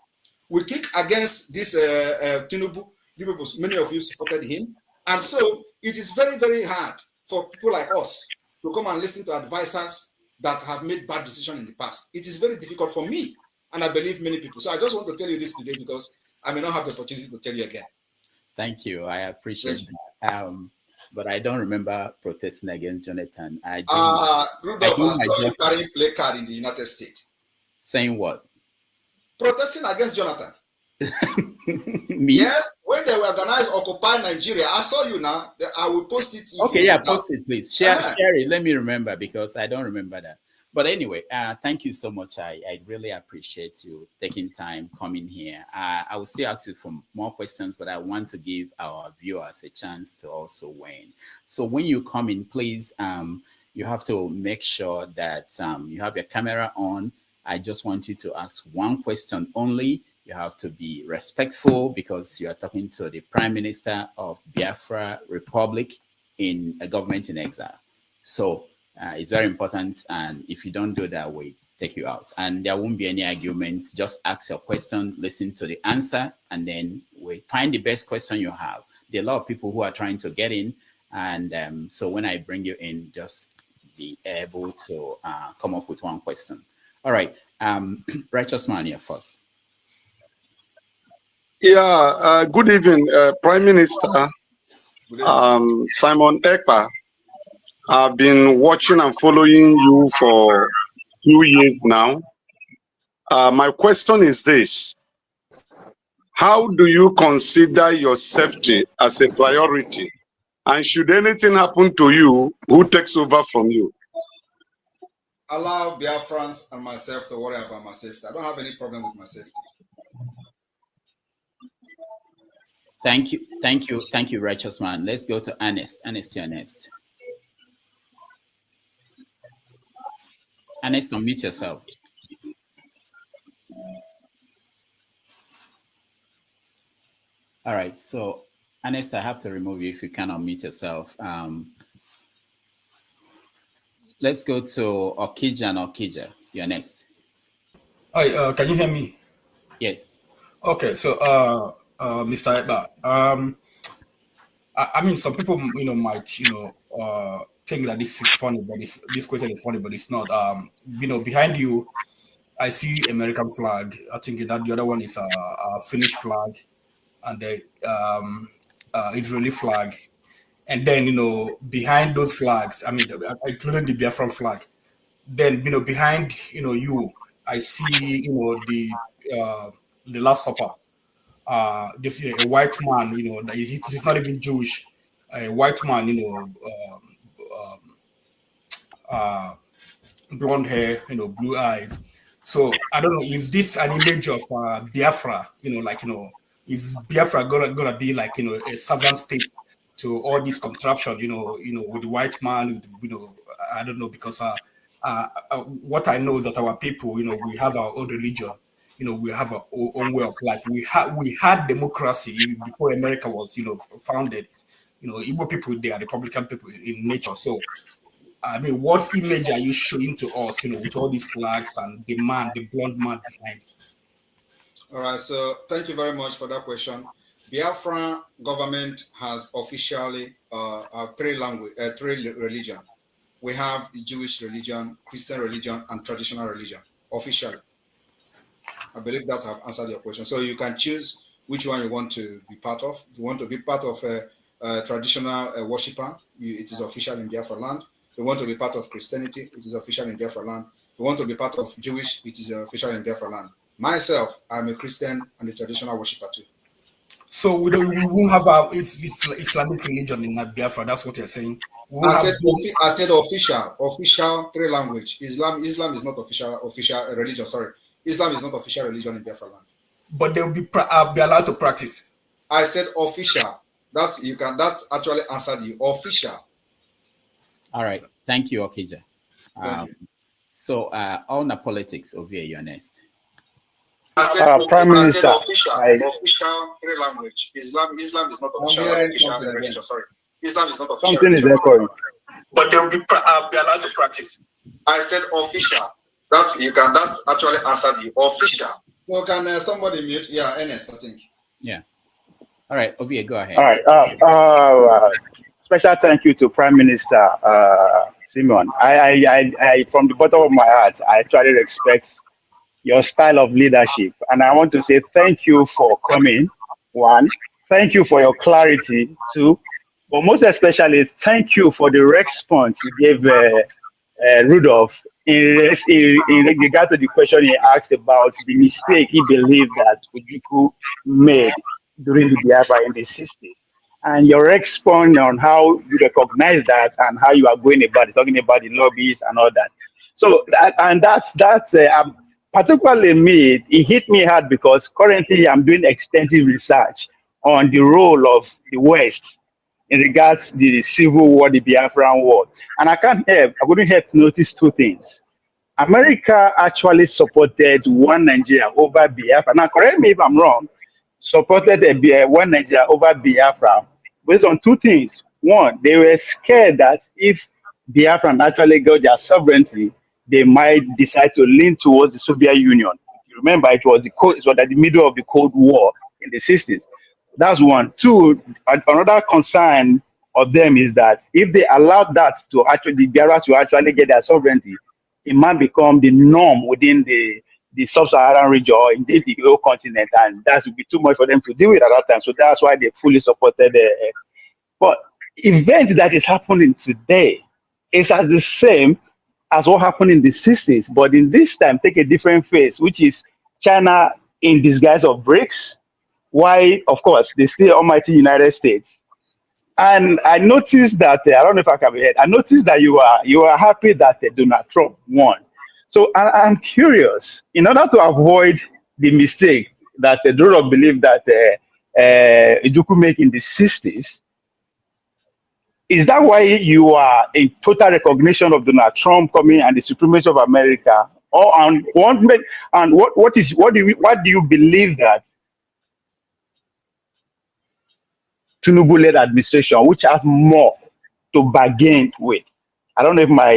We kick against this Tinubu. You people, many of you supported him. And so it is very, very hard for people like us to come and listen to advisors that have made bad decisions in the past. It is very difficult for me, and I believe many people. So I just want to tell you this today because I may not have the opportunity to tell you again. Thank you. I appreciate that. But I don't remember protesting against Jonathan. Rudolph, I saw you carrying play card in the United States. Saying what? Protesting against Jonathan. Me? Yes, when they were organized Occupy Nigeria, I saw you now. I will post it. Okay, yeah, post it, please. Share it. Let me remember because I don't remember that. But anyway, thank you so much. I really appreciate you taking time coming here. I will still ask you for more questions, but I want to give our viewers a chance to also weigh in. So when you come in, please, you have to make sure that you have your camera on. I just want you to ask one question only. You have to be respectful because you are talking to the Prime Minister of Biafra Republic in a government in exile. So it's very important. And if you don't do that, we take you out. And there won't be any arguments. Just ask your question, listen to the answer, and then we find the best question you have. There are a lot of people who are trying to get in. And so when I bring you in, just be able to come up with one question. All right. Righteous Man here first. Yeah, good evening, Prime Minister Simon Ekpa. I've been watching and following you for 2 years now. My question is this. How do you consider your safety as a priority? And should anything happen to you, who takes over from you? Allow Biafrans and myself to worry about my safety. I don't have any problem with my safety. Thank you, Righteous Man. Let's go to Ernest. Ernest, you're next. Ernest, unmute yourself. All right, so Ernest, I have to remove you if you can unmute yourself. Let's go to Okija and Okija. You're next. Hi, can you hear me? Yes. Okay, so Mr. Eba, I mean, some people, might, think that this is funny, but this question is funny, but it's not. Behind you, I see American flag. I think that the other one is a Finnish flag, and the Israeli flag. And then, behind those flags, I mean, including the Biafran flag. Then, behind, you, I see, the Last Supper. This a white man, that he's not even Jewish. A white man, blonde hair, blue eyes. So I don't know, is this an image of Biafra? Is Biafra gonna be like a servant state to all this contraption? With the white man, I don't know, because what I know is that our people, we have our own religion. We have our own way of life. We had democracy before America was, founded. Igbo people, they are Republican people in nature. So, I mean, what image are you showing to us, with all these flags and the blonde man behind? All right. So, thank you very much for that question. Biafra government has officially three religion. We have the Jewish religion, Christian religion, and traditional religion officially. I believe that I've answered your question. So you can choose which one you want to be part of. If you want to be part of a traditional worshiper, it is official in Biafra land. If you want to be part of Christianity, it is official in Biafra land. If you want to be part of Jewish, it is official in Biafra land. Myself, I'm a Christian and a traditional worshiper too. So we won't have Islamic religion in Biafra. That's what you're saying. I said official three language. Islam is not official religion. Sorry. Islam is not official religion in Biafra land. But they'll be allowed to practice. I said official. That actually answered you. Official. All right. Thank you, Okija. So on the politics over here, you're next. Prime Minister. Official three language. Islam is not official religion. Sorry. Islam is not official. Something is echoing. But they'll be allowed to practice. I said official. That you can that actually answer the official. So can somebody mute? Yeah, Ernest, I think. Yeah. All right, Obie, go ahead. All right. Special thank you to Prime Minister Simon. From the bottom of my heart, I actually respect your style of leadership, and I want to say thank you for coming. One, thank you for your clarity. Two, but most especially, thank you for the response you gave Rudolph in regard to the question he asked about the mistake he believed that Ojukwu made during the Biafra in the 60s. And your response on how you recognize that and how you are going about it, talking about the lobbies and all that. So that's particularly me. It hit me hard because currently I'm doing extensive research on the role of the West in regards to the Civil War, the Biafran War. And I couldn't help notice two things. America actually supported one Nigeria over Biafra. Now, correct me if I'm wrong, supported one Nigeria over Biafra based on two things. One, they were scared that if Biafran actually got their sovereignty, they might decide to lean towards the Soviet Union. You remember, it was at the middle of the Cold War in the 60s. That's one. Two, another concern of them is that if they allowed that to actually the Biafra to actually get their sovereignty, it might become the norm within the sub-Saharan region or indeed the whole continent, and that would be too much for them to deal with at that time. So that's why they fully supported. But event that is happening today is as the same as what happened in the 60s, but in this time take a different face, which is China in disguise of BRICS. Why, of course, the still almighty United States. And I noticed that I don't know if I can be heard. I noticed that you are happy that Donald Trump won. So I'm curious. In order to avoid the mistake that Donald believed that Ojukwu make in the 60s, is that why you are in total recognition of Donald Trump coming and the supremacy of America? Or what do you believe that Tinubu-led administration, which has more to bargain with? I don't know if my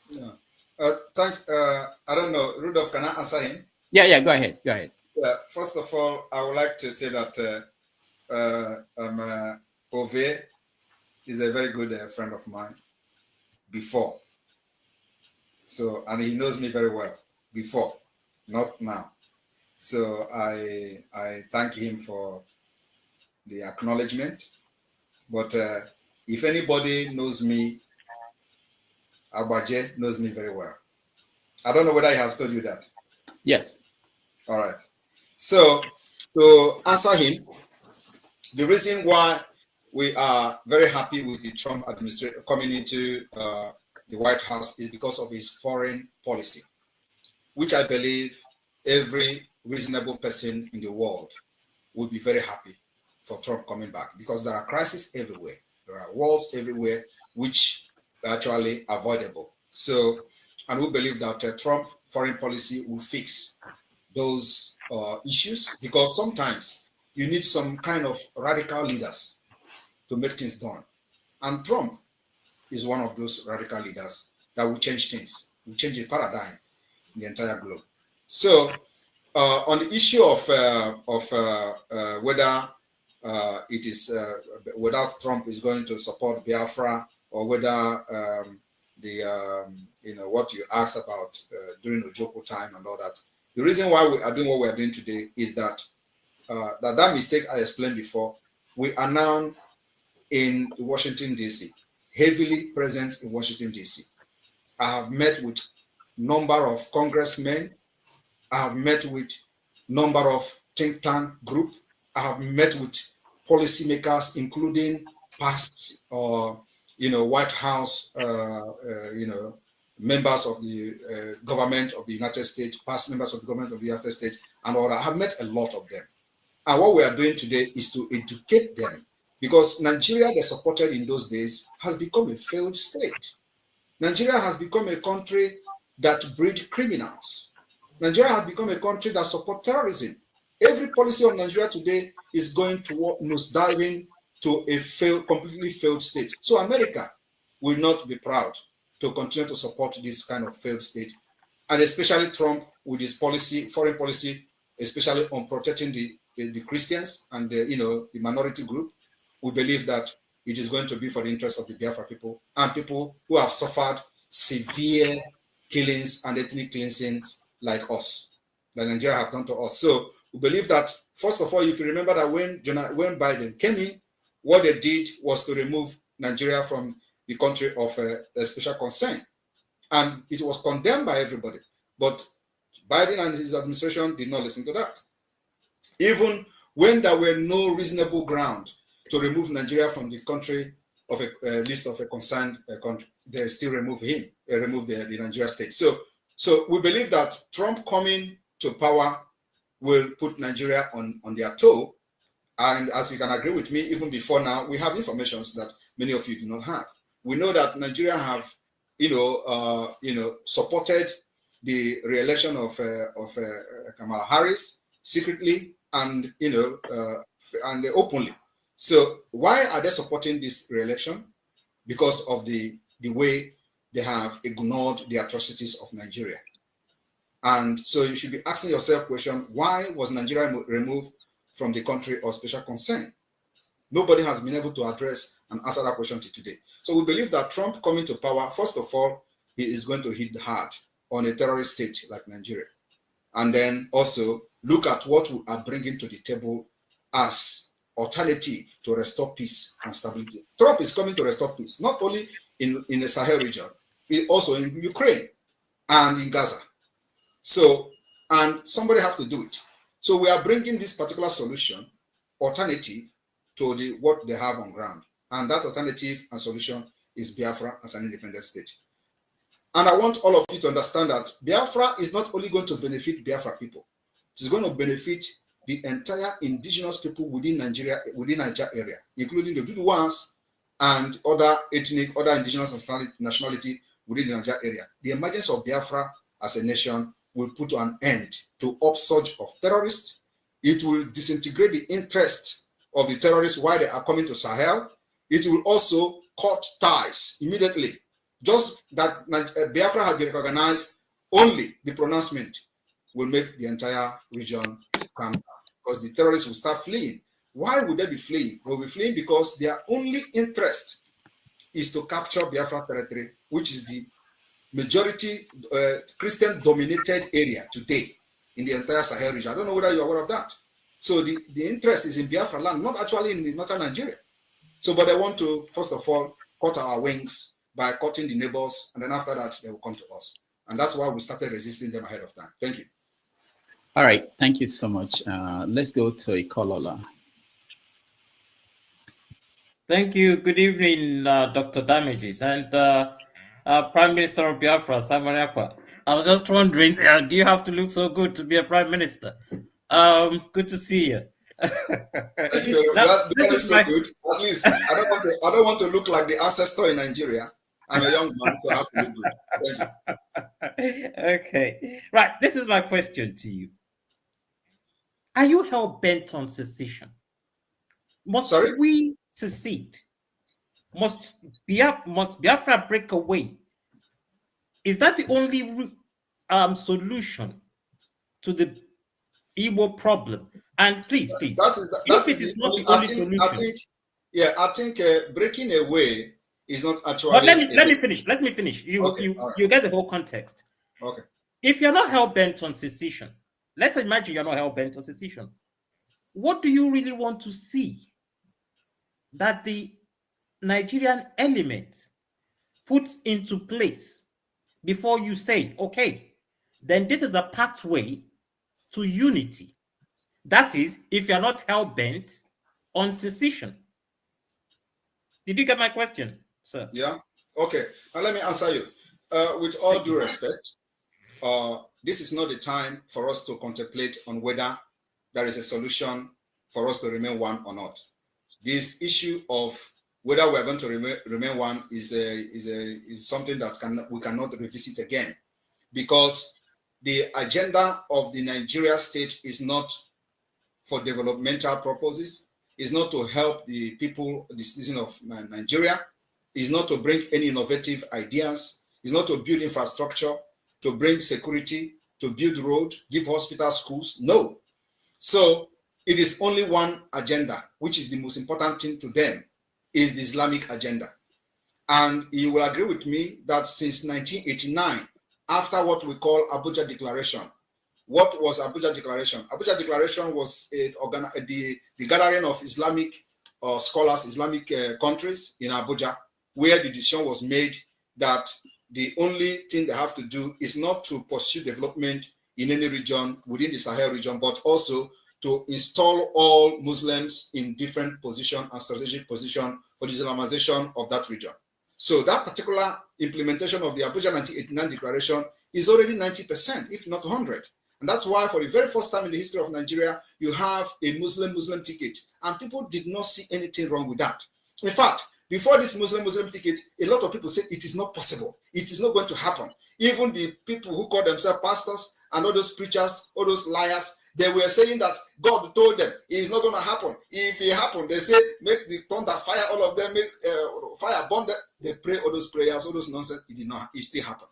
Yeah. I don't know. Rudolph, can I answer him? Yeah, go ahead. First of all, I would like to say that Ove is a very good friend of mine before. So, and he knows me very well before, not now. So I thank him for the acknowledgement. But if anybody knows me, Agbaje knows me very well. I don't know whether he has told you that. Yes. All right. So to answer him, the reason why we are very happy with the Trump administration coming into the White House is because of his foreign policy, which I believe every reasonable person in the world would be very happy for Trump coming back, because there are crises everywhere. There are wars everywhere, which are actually avoidable. So, and we believe that Trump foreign policy will fix those issues, because sometimes you need some kind of radical leaders to make things done. And Trump is one of those radical leaders that will change things, will change the paradigm in the entire globe. So on the issue of whether it is whether Trump is going to support Biafra, or whether what you asked about during Ojukwu time and all that, the reason why we are doing what we are doing today is that that mistake I explained before, we are now in Washington, D.C., heavily present in Washington, D.C. I have met with number of congressmen. I have met with number of think tank group. I have met with policymakers, including past White House, members of the government of the United States, past members of the government of the United States, and all that. I have met a lot of them. And what we are doing today is to educate them, because Nigeria, they supported in those days, has become a failed state. Nigeria has become a country that breeds criminals. Nigeria has become a country that supports terrorism. Every policy of Nigeria today is going toward nosediving to a completely failed state. So America will not be proud to continue to support this kind of failed state, and especially Trump with his policy, foreign policy, especially on protecting the Christians and the minority group. We believe that it is going to be for the interest of the Biafra people and people who have suffered severe killings and ethnic cleansings like us, that Nigeria have done to us. So we believe that, first of all, if you remember that when Biden came in, what they did was to remove Nigeria from the country of a special concern. And it was condemned by everybody. But Biden and his administration did not listen to that. Even when there were no reasonable ground to remove Nigeria from the country of a list of a concerned country, they still remove him, remove the Nigeria state. So we believe that Trump coming to power will put Nigeria on their toe. And as you can agree with me, even before now, we have information that many of you do not have. We know that Nigeria have, supported the re-election of Kamala Harris secretly and and openly. So why are they supporting this re-election? Because of the way they have ignored the atrocities of Nigeria. And so you should be asking yourself question, why was Nigeria removed from the country of special concern? Nobody has been able to address and answer that question till today. So we believe that Trump coming to power, first of all, he is going to hit hard on a terrorist state like Nigeria. And then also look at what we are bringing to the table as alternative to restore peace and stability. Trump is coming to restore peace, not only in the Sahel region, also in Ukraine and in Gaza. So, and somebody has to do it. So we are bringing this particular solution, alternative to what they have on ground. And that alternative and solution is Biafra as an independent state. And I want all of you to understand that Biafra is not only going to benefit Biafra people, it is going to benefit the entire indigenous people within Nigeria area, including the Duduwas and other indigenous nationality within the Nigeria area. The emergence of Biafra as a nation will put an end to upsurge of terrorists. It will disintegrate the interest of the terrorists while they are coming to Sahel. It will also cut ties immediately. Just that Biafra has been recognized, only the pronouncement will make the entire region calm down, because the terrorists will start fleeing. Why would they be fleeing? They will be fleeing because their only interest is to capture Biafra territory, which is the majority Christian-dominated area today in the entire Sahel region. I don't know whether you're aware of that. So the interest is in Biafra land, not actually in northern Nigeria. So, but they want to, first of all, cut our wings by cutting the neighbors, and then after that, they will come to us. And that's why we started resisting them ahead of time. Thank you. All right, thank you so much. Let's go to Ikolola. Thank you. Good evening, Dr. Damages and Prime Minister of Biafra, Simon Ekpa. I was just wondering, do you have to look so good to be a Prime Minister? Good to see you. Thank you. That is so good. At least I don't want to look like the ancestor in Nigeria. I'm a young man, so I have to look good. Thank you. Okay. Right. This is my question to you. Are you hell bent on secession? Must we secede? Must Biafra break away? Is that the only solution to the Igbo problem? And please, that is not the only solution. I think breaking away is not actually. But let me finish. Let me finish. You get the whole context. Okay. If you're not hell bent on secession, let's imagine you're not hell bent on secession. What do you really want to see that the Nigerian element puts into place before you say, okay, then this is a pathway to unity? That is, if you're not hell bent on secession. Did you get my question, sir? Yeah. Okay. Now let me answer you. With all due respect, this is not the time for us to contemplate on whether there is a solution for us to remain one or not. This issue of whether we are going to remain one is something that we cannot revisit again, because the agenda of the Nigeria state is not for developmental purposes, is not to help the people, the citizens of Nigeria, is not to bring any innovative ideas, It's not to build infrastructure, to bring security, to build road, give hospitals, schools. No. So it is only one agenda, which is the most important thing to them, is the Islamic agenda. And you will agree with me that since 1989, after what we call Abuja Declaration, what was Abuja Declaration? Abuja Declaration was the gathering of Islamic scholars, Islamic countries in Abuja, where the decision was made that the only thing they have to do is not to pursue development in any region within the Sahel region, but also to install all Muslims in different position and strategic position for the Islamization of that region. So that particular implementation of the Abuja 1989 Declaration is already 90%, if not 100. And that's why for the very first time in the history of Nigeria, you have a Muslim ticket. And people did not see anything wrong with that. In fact, before this Muslim ticket, a lot of people said it is not possible. It is not going to happen. Even the people who call themselves pastors and all those preachers, all those liars, they were saying that God told them it is not going to happen. If it happened, they say, make the thunder fire all of them, make fire burn them. They pray all those prayers, all those nonsense. It did not. It still happened.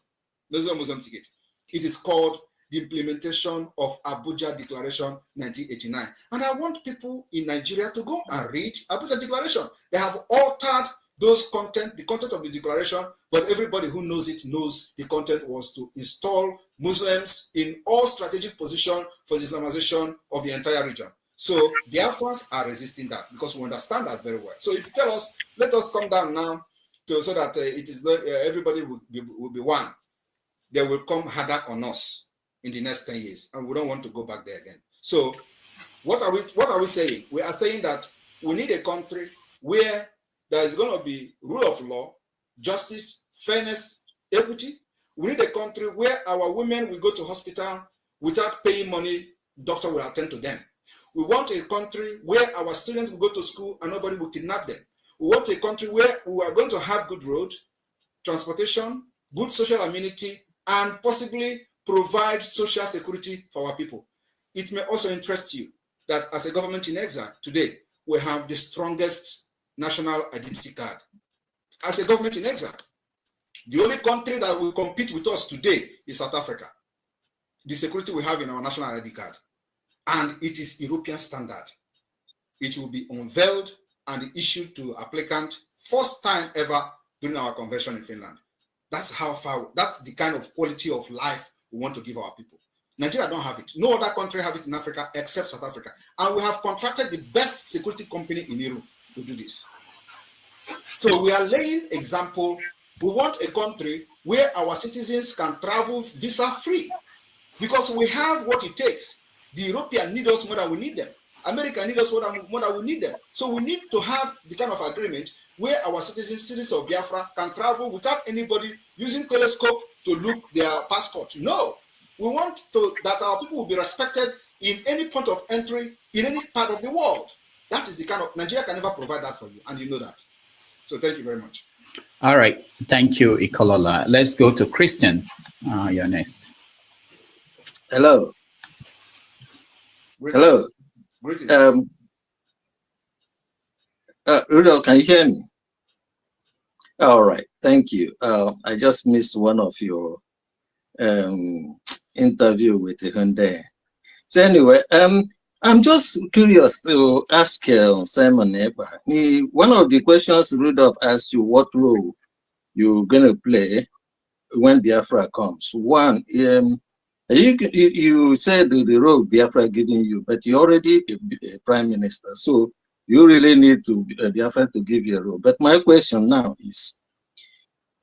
There's no Muslim ticket. It is called the implementation of Abuja Declaration 1989. And I want people in Nigeria to go and read Abuja Declaration. They have altered those content, the content of the declaration, but everybody who knows it knows the content was to install Muslims in all strategic position for the Islamization of the entire region. So Biafrans are resisting that because we understand that very well. So if you tell us, let us come down now so that it is everybody will be one, they will come harder on us in the next 10 years, and we don't want to go back there again. So what are we saying? We are saying that we need a country where there is going to be rule of law, justice, fairness, equity. We need a country where our women will go to hospital without paying money, doctor will attend to them. We want a country where our students will go to school and nobody will kidnap them. We want a country where we are going to have good road, transportation, good social amenity, and possibly provide social security for our people. It may also interest you that as a government in exile today, we have the strongest national identity card. As a government in exile, the only country that will compete with us today is South Africa. The security we have in our national ID card, and it is European standard. It will be unveiled and issued to applicant first time ever during our convention in Finland. That's how far, that's the kind of quality of life we want to give our people. Nigeria don't have it. No other country have it in Africa except South Africa. And we have contracted the best security company in Europe to do this. So we are laying example. We want a country where our citizens can travel visa-free because we have what it takes. The Europeans need us more than we need them. America need us more than we need them. So we need to have the kind of agreement where our citizens of Biafra can travel without anybody using telescope to look their passport. No, we want that our people will be respected in any point of entry in any part of the world. That is the kind of, Nigeria can never provide that for you, and you know that. So thank you very much. All right, thank you, Ikolola. Let's go to Christian. You're next. Hello. Greetings. Hello. Greetings. Rudolph, can you hear me? All right, thank you. I just missed one of your interview with Hyundai. So anyway, I'm just curious to ask Simon Eba. One of the questions Rudolph asked you, what role you're going to play when Biafra comes. One, you said the role Biafra giving you, but you're already a prime minister, so you really need to Biafra to give you a role. But my question now is,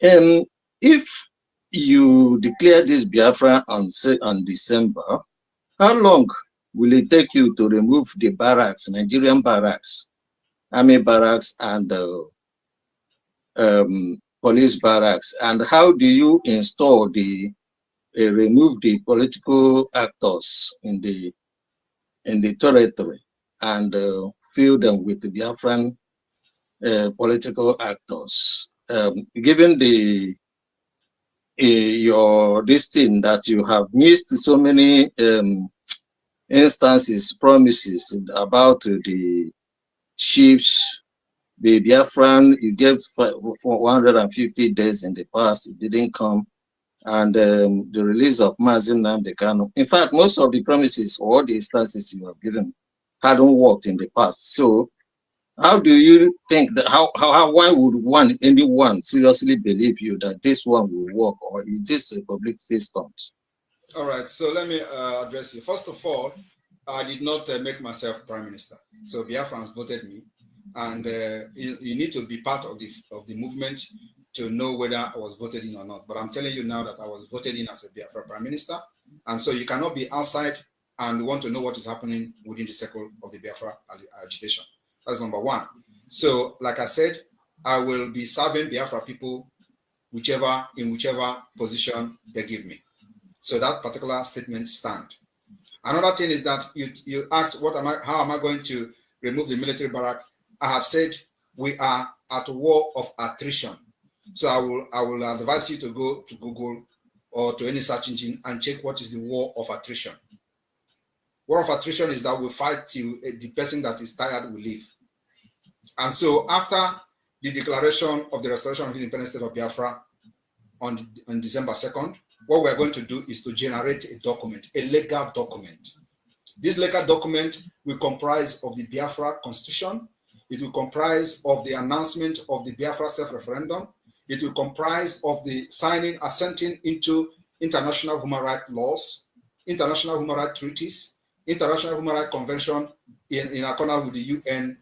if you declare this Biafra on December, how long will it take you to remove the barracks, Nigerian barracks, army barracks, and police barracks? And how do you install remove the political actors in the territory and fill them with the Biafran political actors? Given this thing that you have missed so many instances, promises about the chiefs The Biafran, you gave for 150 days in the past, it didn't come. And the release of Mazin Nnamdi Kanu. In fact, most of the promises or the instances you have given hadn't worked in the past. So how do you think that, why would anyone seriously believe you that this one will work, or is this a publicity stunt? All right, so let me address you. First of all, I did not make myself prime minister. So Biafrans voted me, and you need to be part of the movement to know whether I was voted in or not. But I'm telling you now that I was voted in as a Biafra prime minister, and so you cannot be outside and want to know what is happening within the circle of the Biafra agitation. That's number one. So, like I said, I will be serving Biafra people in whichever position they give me. So that particular statement stands. Another thing is that you asked, how am I going to remove the military barrack? I have said we are at a war of attrition. So I will advise you to go to Google or to any search engine and check what is the war of attrition. War of attrition is that we fight till the person that is tired will leave. And so after the declaration of the restoration of the independent state of Biafra on December 2nd, what we're going to do is to generate a document, a legal document. This legal document will comprise of the Biafra Constitution. It will comprise of the announcement of the Biafra self-referendum. It will comprise of the assenting into international human rights laws, international human rights treaties, international human rights convention in accordance with the UN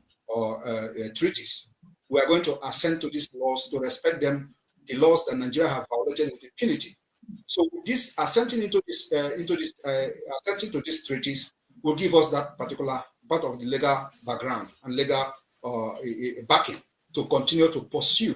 treaties. We are going to assent to these laws, to respect them, the laws that Nigeria have violated with impunity. So this assenting to these treaties will give us that particular part of the legal background and legal backing to continue to pursue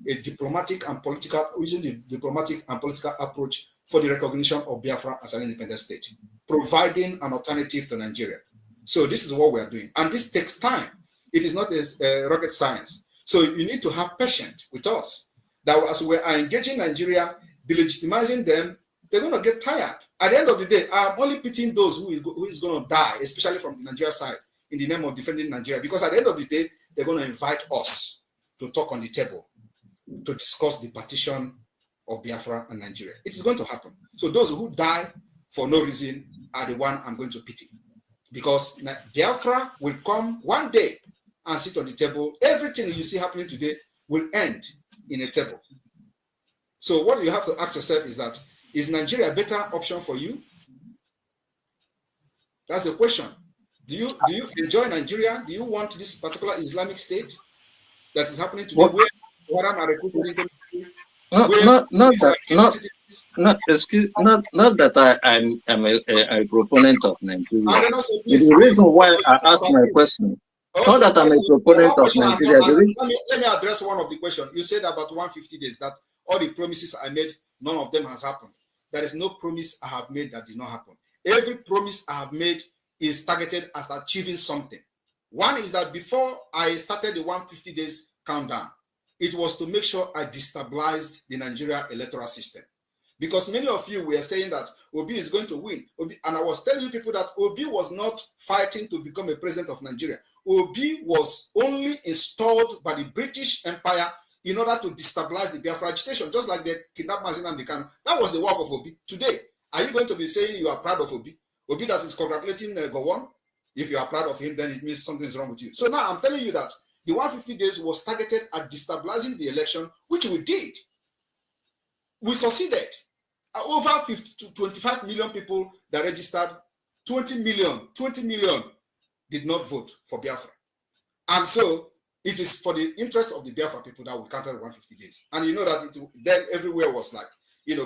a diplomatic and political, using the diplomatic and political approach for the recognition of Biafra as an independent state, providing an alternative to Nigeria. So this is what we are doing. And this takes time. It is not a rocket science. So you need to have patience with us. That as we are engaging Nigeria, delegitimizing them, they're going to get tired. At the end of the day, I'm only pitying those who is going to die, especially from the Nigeria side, in the name of defending Nigeria. Because at the end of the day, they're going to invite us to talk on the table, to discuss the partition of Biafra and Nigeria. It is going to happen. So those who die for no reason are the one I'm going to pity. Because Biafra will come one day and sit on the table. Everything you see happening today will end in a table. So what you have to ask yourself is that, is Nigeria a better option for you? That's the question. Do you enjoy Nigeria? Do you want this particular Islamic state that is happening today? Where I'm recruiting not that I'm a proponent of Nigeria. The reason why I asked my question, not that I'm a proponent of Nigeria. Let me address one of the questions. You said about 150 days, that all the promises I made, none of them has happened. There is no promise I have made that did not happen. Every promise I have made is targeted at achieving something. One is that before I started the 150 days countdown, it was to make sure I destabilized the Nigeria electoral system. Because many of you were saying that Obi is going to win. And I was telling you people that Obi was not fighting to become a president of Nigeria. Obi was only installed by the British Empire in order to destabilize the Biafra agitation, just like they kidnapped Mazin Nnamdi Kanu. That was the work of Obi. Today, are you going to be saying you are proud of Obi? Obi that is congratulating Gowon? If you are proud of him, then it means something is wrong with you. So now I'm telling you that the 150 days was targeted at destabilizing the election, which we did. We succeeded. Over 50 to 25 million people that registered, 20 million did not vote for Biafra. And so it is for the interest of the Biafra people that we counted 150 days. And you know that then everywhere was like,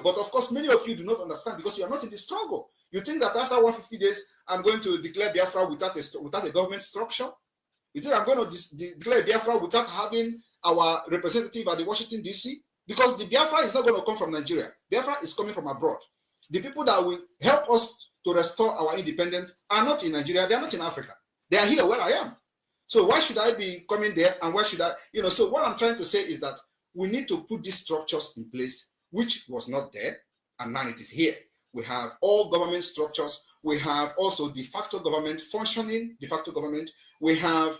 but of course, many of you do not understand because you are not in the struggle. You think that after 150 days, I'm going to declare Biafra without a government structure? You think I'm going to declare Biafra without having our representative at the Washington, D.C.? Because the Biafra is not going to come from Nigeria. Biafra is coming from abroad. The people that will help us to restore our independence are not in Nigeria. They are not in Africa. They are here where I am. So why should I be coming there and why should I, so what I'm trying to say is that we need to put these structures in place, which was not there, and now it is here. We have all government structures. We have also de facto government, functioning de facto government. We have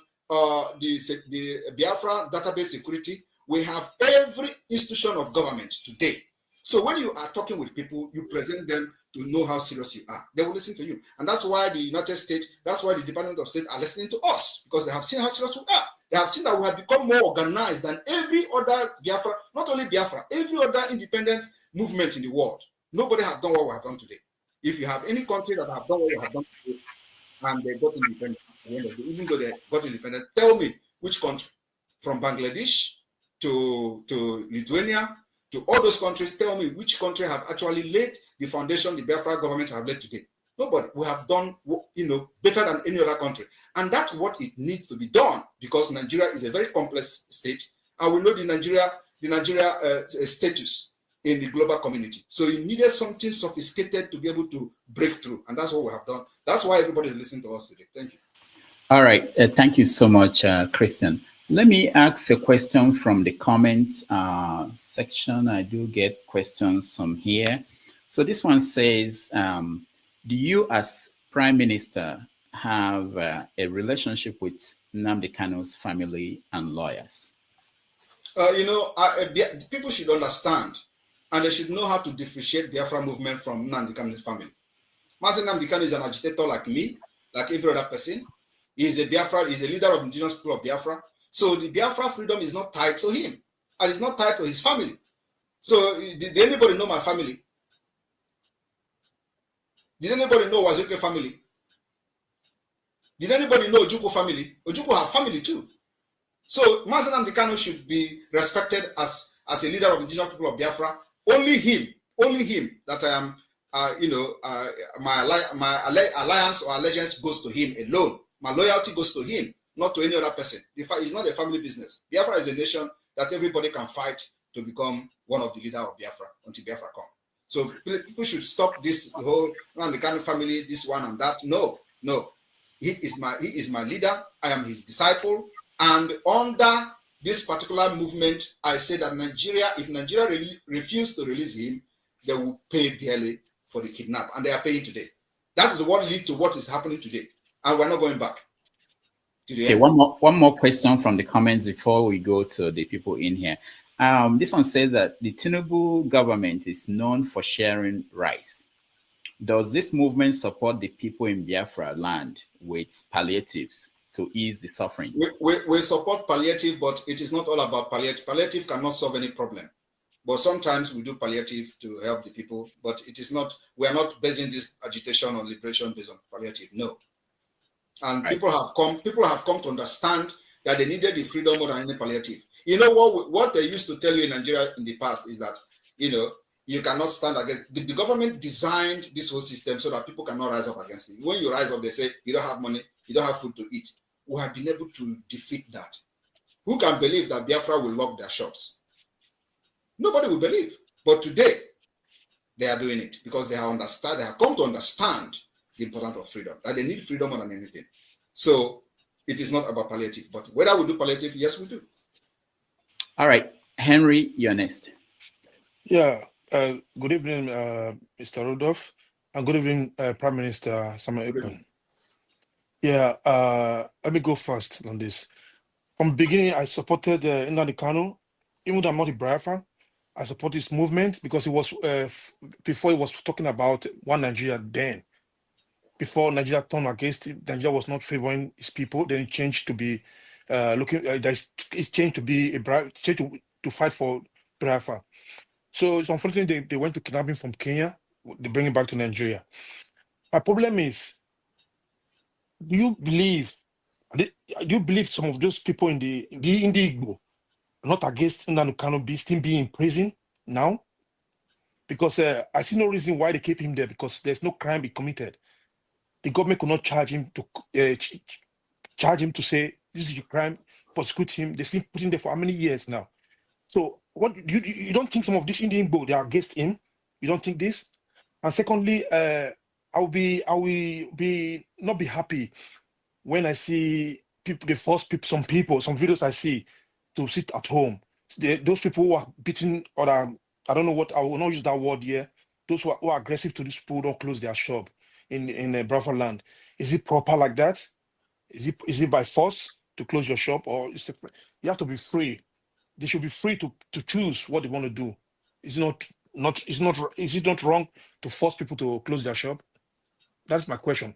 the Biafra database security. We have every institution of government today. So when you are talking with people, you present them to know how serious you are. They will listen to you. And that's why the United States, that's why the Department of State are listening to us, because they have seen how serious we are. They have seen that we have become more organized than every other Biafra, not only Biafra, every other independent movement in the world. Nobody has done what we have done today. If you have any country that have done what we have done today, and they got independent, even though they got independent, tell me which country, from Bangladesh to Lithuania, to all those countries, tell me which country have actually laid the foundation the Biafra government have laid today. Nobody. We have done, better than any other country. And that's what it needs to be done, because Nigeria is a very complex state. And we know the Nigeria status in the global community. So it needed something sophisticated to be able to break through. And that's what we have done. That's why everybody is listening to us today. Thank you. All right. Thank you so much, Christian. Let me ask a question from the comment section. I do get questions from here. So this one says, do you as Prime Minister have a relationship with Nnamdi Kanu's family and lawyers? People should understand, and they should know how to differentiate the Biafra movement from Nnamdi Kanu's family. Mazi Nnamdi Kanu is an agitator like me, like every other person. He's a leader of indigenous people of Biafra. So the Biafra freedom is not tied to him, and it's not tied to his family. So did anybody know my family? Did anybody know Wazuke family? Did anybody know Ojukwu family? Ojukwu have family too. So Mazi Nnamdi Kanu should be respected as a leader of indigenous people of Biafra. Only him that I am, my alliance or allegiance goes to him alone. My loyalty goes to him, not to any other person. It's not a family business. Biafra is a nation that everybody can fight to become one of the leaders of Biafra until Biafra comes. So people should stop this whole Nnamdi Kanu family, this one and that. No. He is my leader. I am his disciple. And under this particular movement, I say that if Nigeria refuse to release him, they will pay dearly for the kidnap. And they are paying today. That is what leads to what is happening today. And we're not going back. Okay, one more question from the comments before we go to the people in here. This one says that the Tinubu government is known for sharing rice. Does this movement support the people in Biafra land with palliatives to ease the suffering? We support palliative, but it is not all about palliative. Palliative cannot solve any problem. But sometimes we do palliative to help the people, but it is not, we are not basing this agitation or liberation based on palliative, no. And right. People have come to understand that they needed the freedom more than any palliative. You know what they used to tell you in Nigeria in the past is that, you cannot stand against, the government designed this whole system so that people cannot rise up against it. When you rise up, they say, you don't have money, you don't have food to eat. We have been able to defeat that. Who can believe that Biafra will lock their shops? Nobody will believe. But today, they are doing it because they have come to understand the importance of freedom, that they need freedom more than anything. So it is not about palliative, but whether we do palliative, yes, we do. All right. Henry, you're next. Yeah. Good evening, Mr. Rudolph, and good evening, Prime Minister Samuel Ekpan. Yeah, let me go first on this. From the beginning, I supported Nnamdi Kanu, even though I'm not a Biafran. I support this movement because it was before he was talking about one Nigeria then. Before Nigeria turned against it, Nigeria was not favoring its people. Then it changed to be it changed to be to fight for Biafra. So it's unfortunate they went to kidnap him from Kenya. They bring him back to Nigeria. My problem is, do you believe some of those people in the Igbo are not against Nnamdi Kanu still being in prison now? Because I see no reason why they keep him there, because there's no crime he committed. The government could not charge him to say this is your crime, prosecute him. They still put him there for how many years now? So what you don't think some of these Indian Igbo they are against him? You don't think this? And secondly, I will not be happy when I see people, they force some videos I see to sit at home. Those people who are beating, or I don't know what, I will not use that word here. Those who are aggressive to these people who don't close their shop in Biafra land. Is it proper like that? Is it by force? to close your shop, or you have to be free. They should be free to choose what they want to do. Is it not wrong to force people to close their shop? That's my question.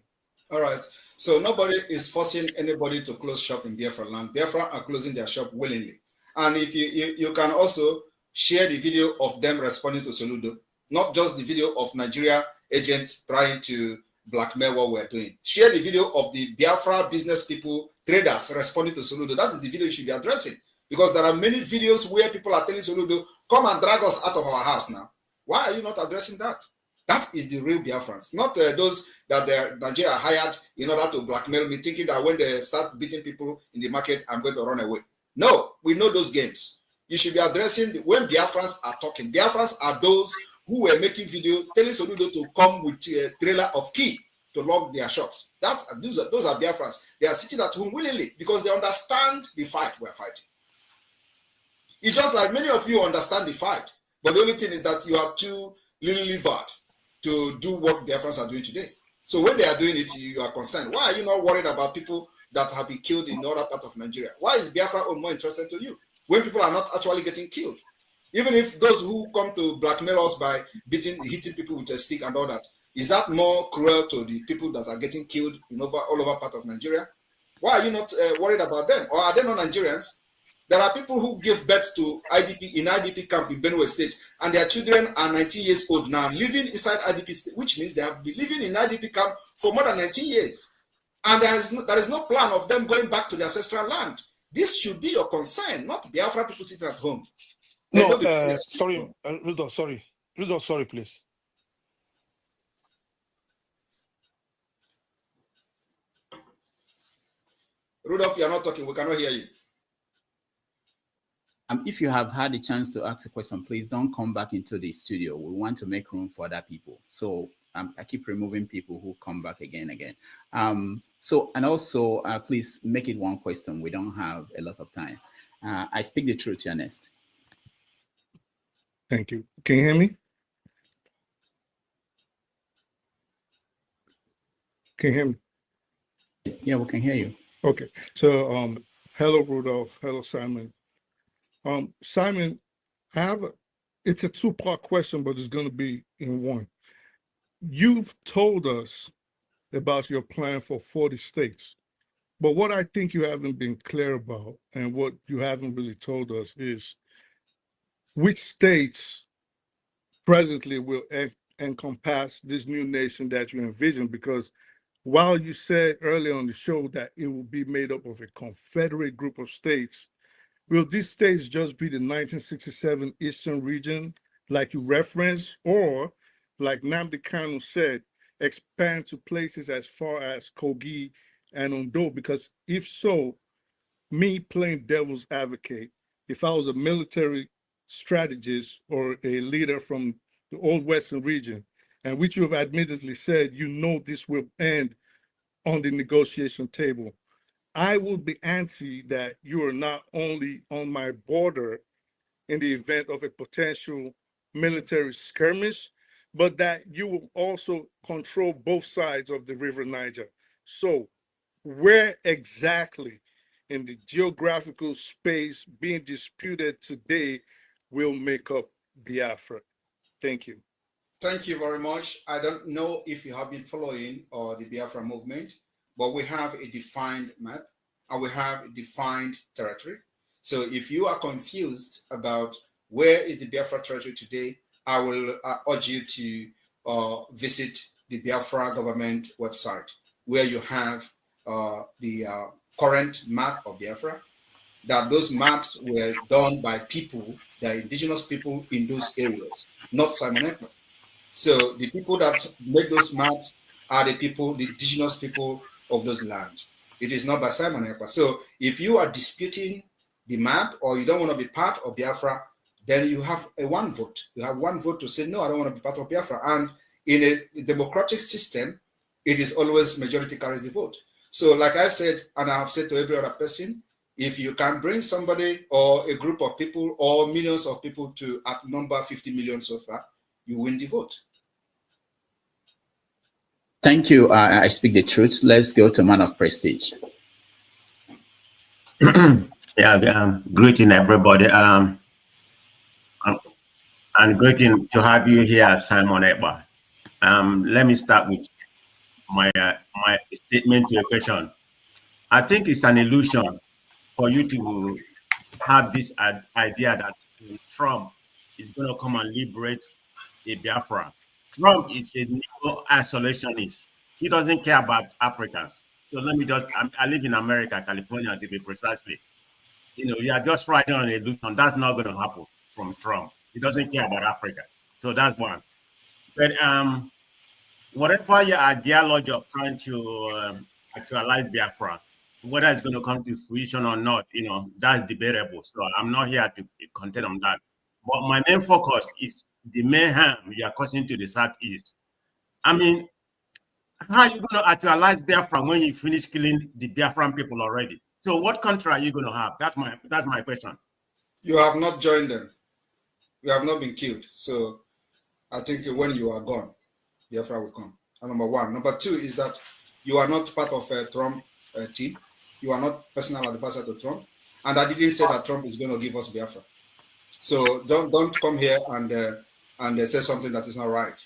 All right. So nobody is forcing anybody to close shop in Biafra land. Biafra are closing their shop willingly. And if you can also share the video of them responding to Soludo, not just the video of Nigeria agent trying to blackmail what we're doing. Share the video of the Biafra business people, traders responding to Soludo. That is the video you should be addressing. Because there are many videos where people are telling Soludo, come and drag us out of our house now. Why are you not addressing that? That is the real Biafrans, not those that Nigeria hired in order to blackmail me, thinking that when they start beating people in the market, I'm going to run away. No, we know those games. You should be addressing when Biafrans are talking. Biafrans are those who were making video telling Soludo to come with a trailer of key to lock their shops. Those are Biafrans. They are sitting at home willingly because they understand the fight we're fighting. It's just like many of you understand the fight, but the only thing is that you are too little-livered to do what Biafrans are doing today. So when they are doing it, you are concerned. Why are you not worried about people that have been killed in other part of Nigeria? Why is Biafra more interested to you when people are not actually getting killed? Even if those who come to blackmail us by hitting people with a stick and all that, is that more cruel to the people that are getting killed all over part of Nigeria? Why are you not worried about them? Or are they not Nigerians? There are people who give birth to IDP in IDP camp in Benue State, and their children are 19 years old now, living inside IDP state, which means they have been living in IDP camp for more than 19 years. And there is no plan of them going back to their ancestral land. This should be your concern, not Biafra people sitting at home. No, sorry, Rudolph, sorry. Rudolph, sorry, please. Rudolph, you're not talking. We cannot hear you. If you have had a chance to ask a question, please don't come back into the studio. We want to make room for other people. So I keep removing people who come back again. Please make it one question. We don't have a lot of time. I speak the truth, Ernest. Thank you. Can you hear me? Can you hear me? Yeah, we can hear you. Okay. So, hello, Rudolph. Hello, Simon. Simon, it's a two-part question, but it's going to be in one. You've told us about your plan for 40 states, but what I think you haven't been clear about and what you haven't really told us is which states presently will encompass this new nation that you envision, because while you said earlier on the show that it will be made up of a confederate group of states, will these states just be the 1967 Eastern region, like you referenced, or, like Nnamdi Kanu said, expand to places as far as Kogi and Ondo? Because if so, me playing devil's advocate, if I was a military strategist or a leader from the old Western region, and which you have admittedly said, this will end on the negotiation table, I will be antsy that you are not only on my border in the event of a potential military skirmish, but that you will also control both sides of the River Niger. So where exactly in the geographical space being disputed today will make up Biafra? Thank you. Thank you very much. I don't know if you have been following the Biafra movement, but we have a defined map and we have a defined territory. So if you are confused about where is the Biafra territory today, I will urge you to visit the Biafra government website, where you have the current map of Biafra. That those maps were done by people, the indigenous people in those areas, not Simon Ekman. So the people that make those maps are the indigenous people of those lands. It is not by Simon Ekpa. So if you are disputing the map or you don't want to be part of Biafra, then you have one vote. You have one vote to say, no, I don't want to be part of Biafra. And in a democratic system, it is always majority carries the vote. So like I said, and I have said to every other person, if you can bring somebody or a group of people or millions of people to outnumber 50 million so far, you win the vote. Thank you. I speak the truth. Let's go to Man of Prestige. Yeah, greeting everybody. Um, and greeting to have you here, Simon Ekba. Let me start with my statement to your question. I think it's an illusion for you to have this idea that Trump is going to come and liberate a Biafra. Trump is a neo-isolationist. He doesn't care about Africans. So let me just, I live in America, California, to be precisely. You are just riding on an illusion. That's not going to happen from Trump. He doesn't care about Africa. So that's one. But whatever your ideology of trying to actualize Biafra, whether it's going to come to fruition or not, that's debatable. So I'm not here to contend on that. But my main focus is the mayhem you are causing to the Southeast. I mean, how are you going to actualize Biafra when you finish killing the Biafran people already? So what country are you going to have? That's my question. You have not joined them. You have not been killed. So I think when you are gone, Biafra will come. And number one. Number two is that you are not part of a Trump team. You are not personal advisor to Trump. And I didn't say that Trump is going to give us Biafra. So don't come here and say something that is not right.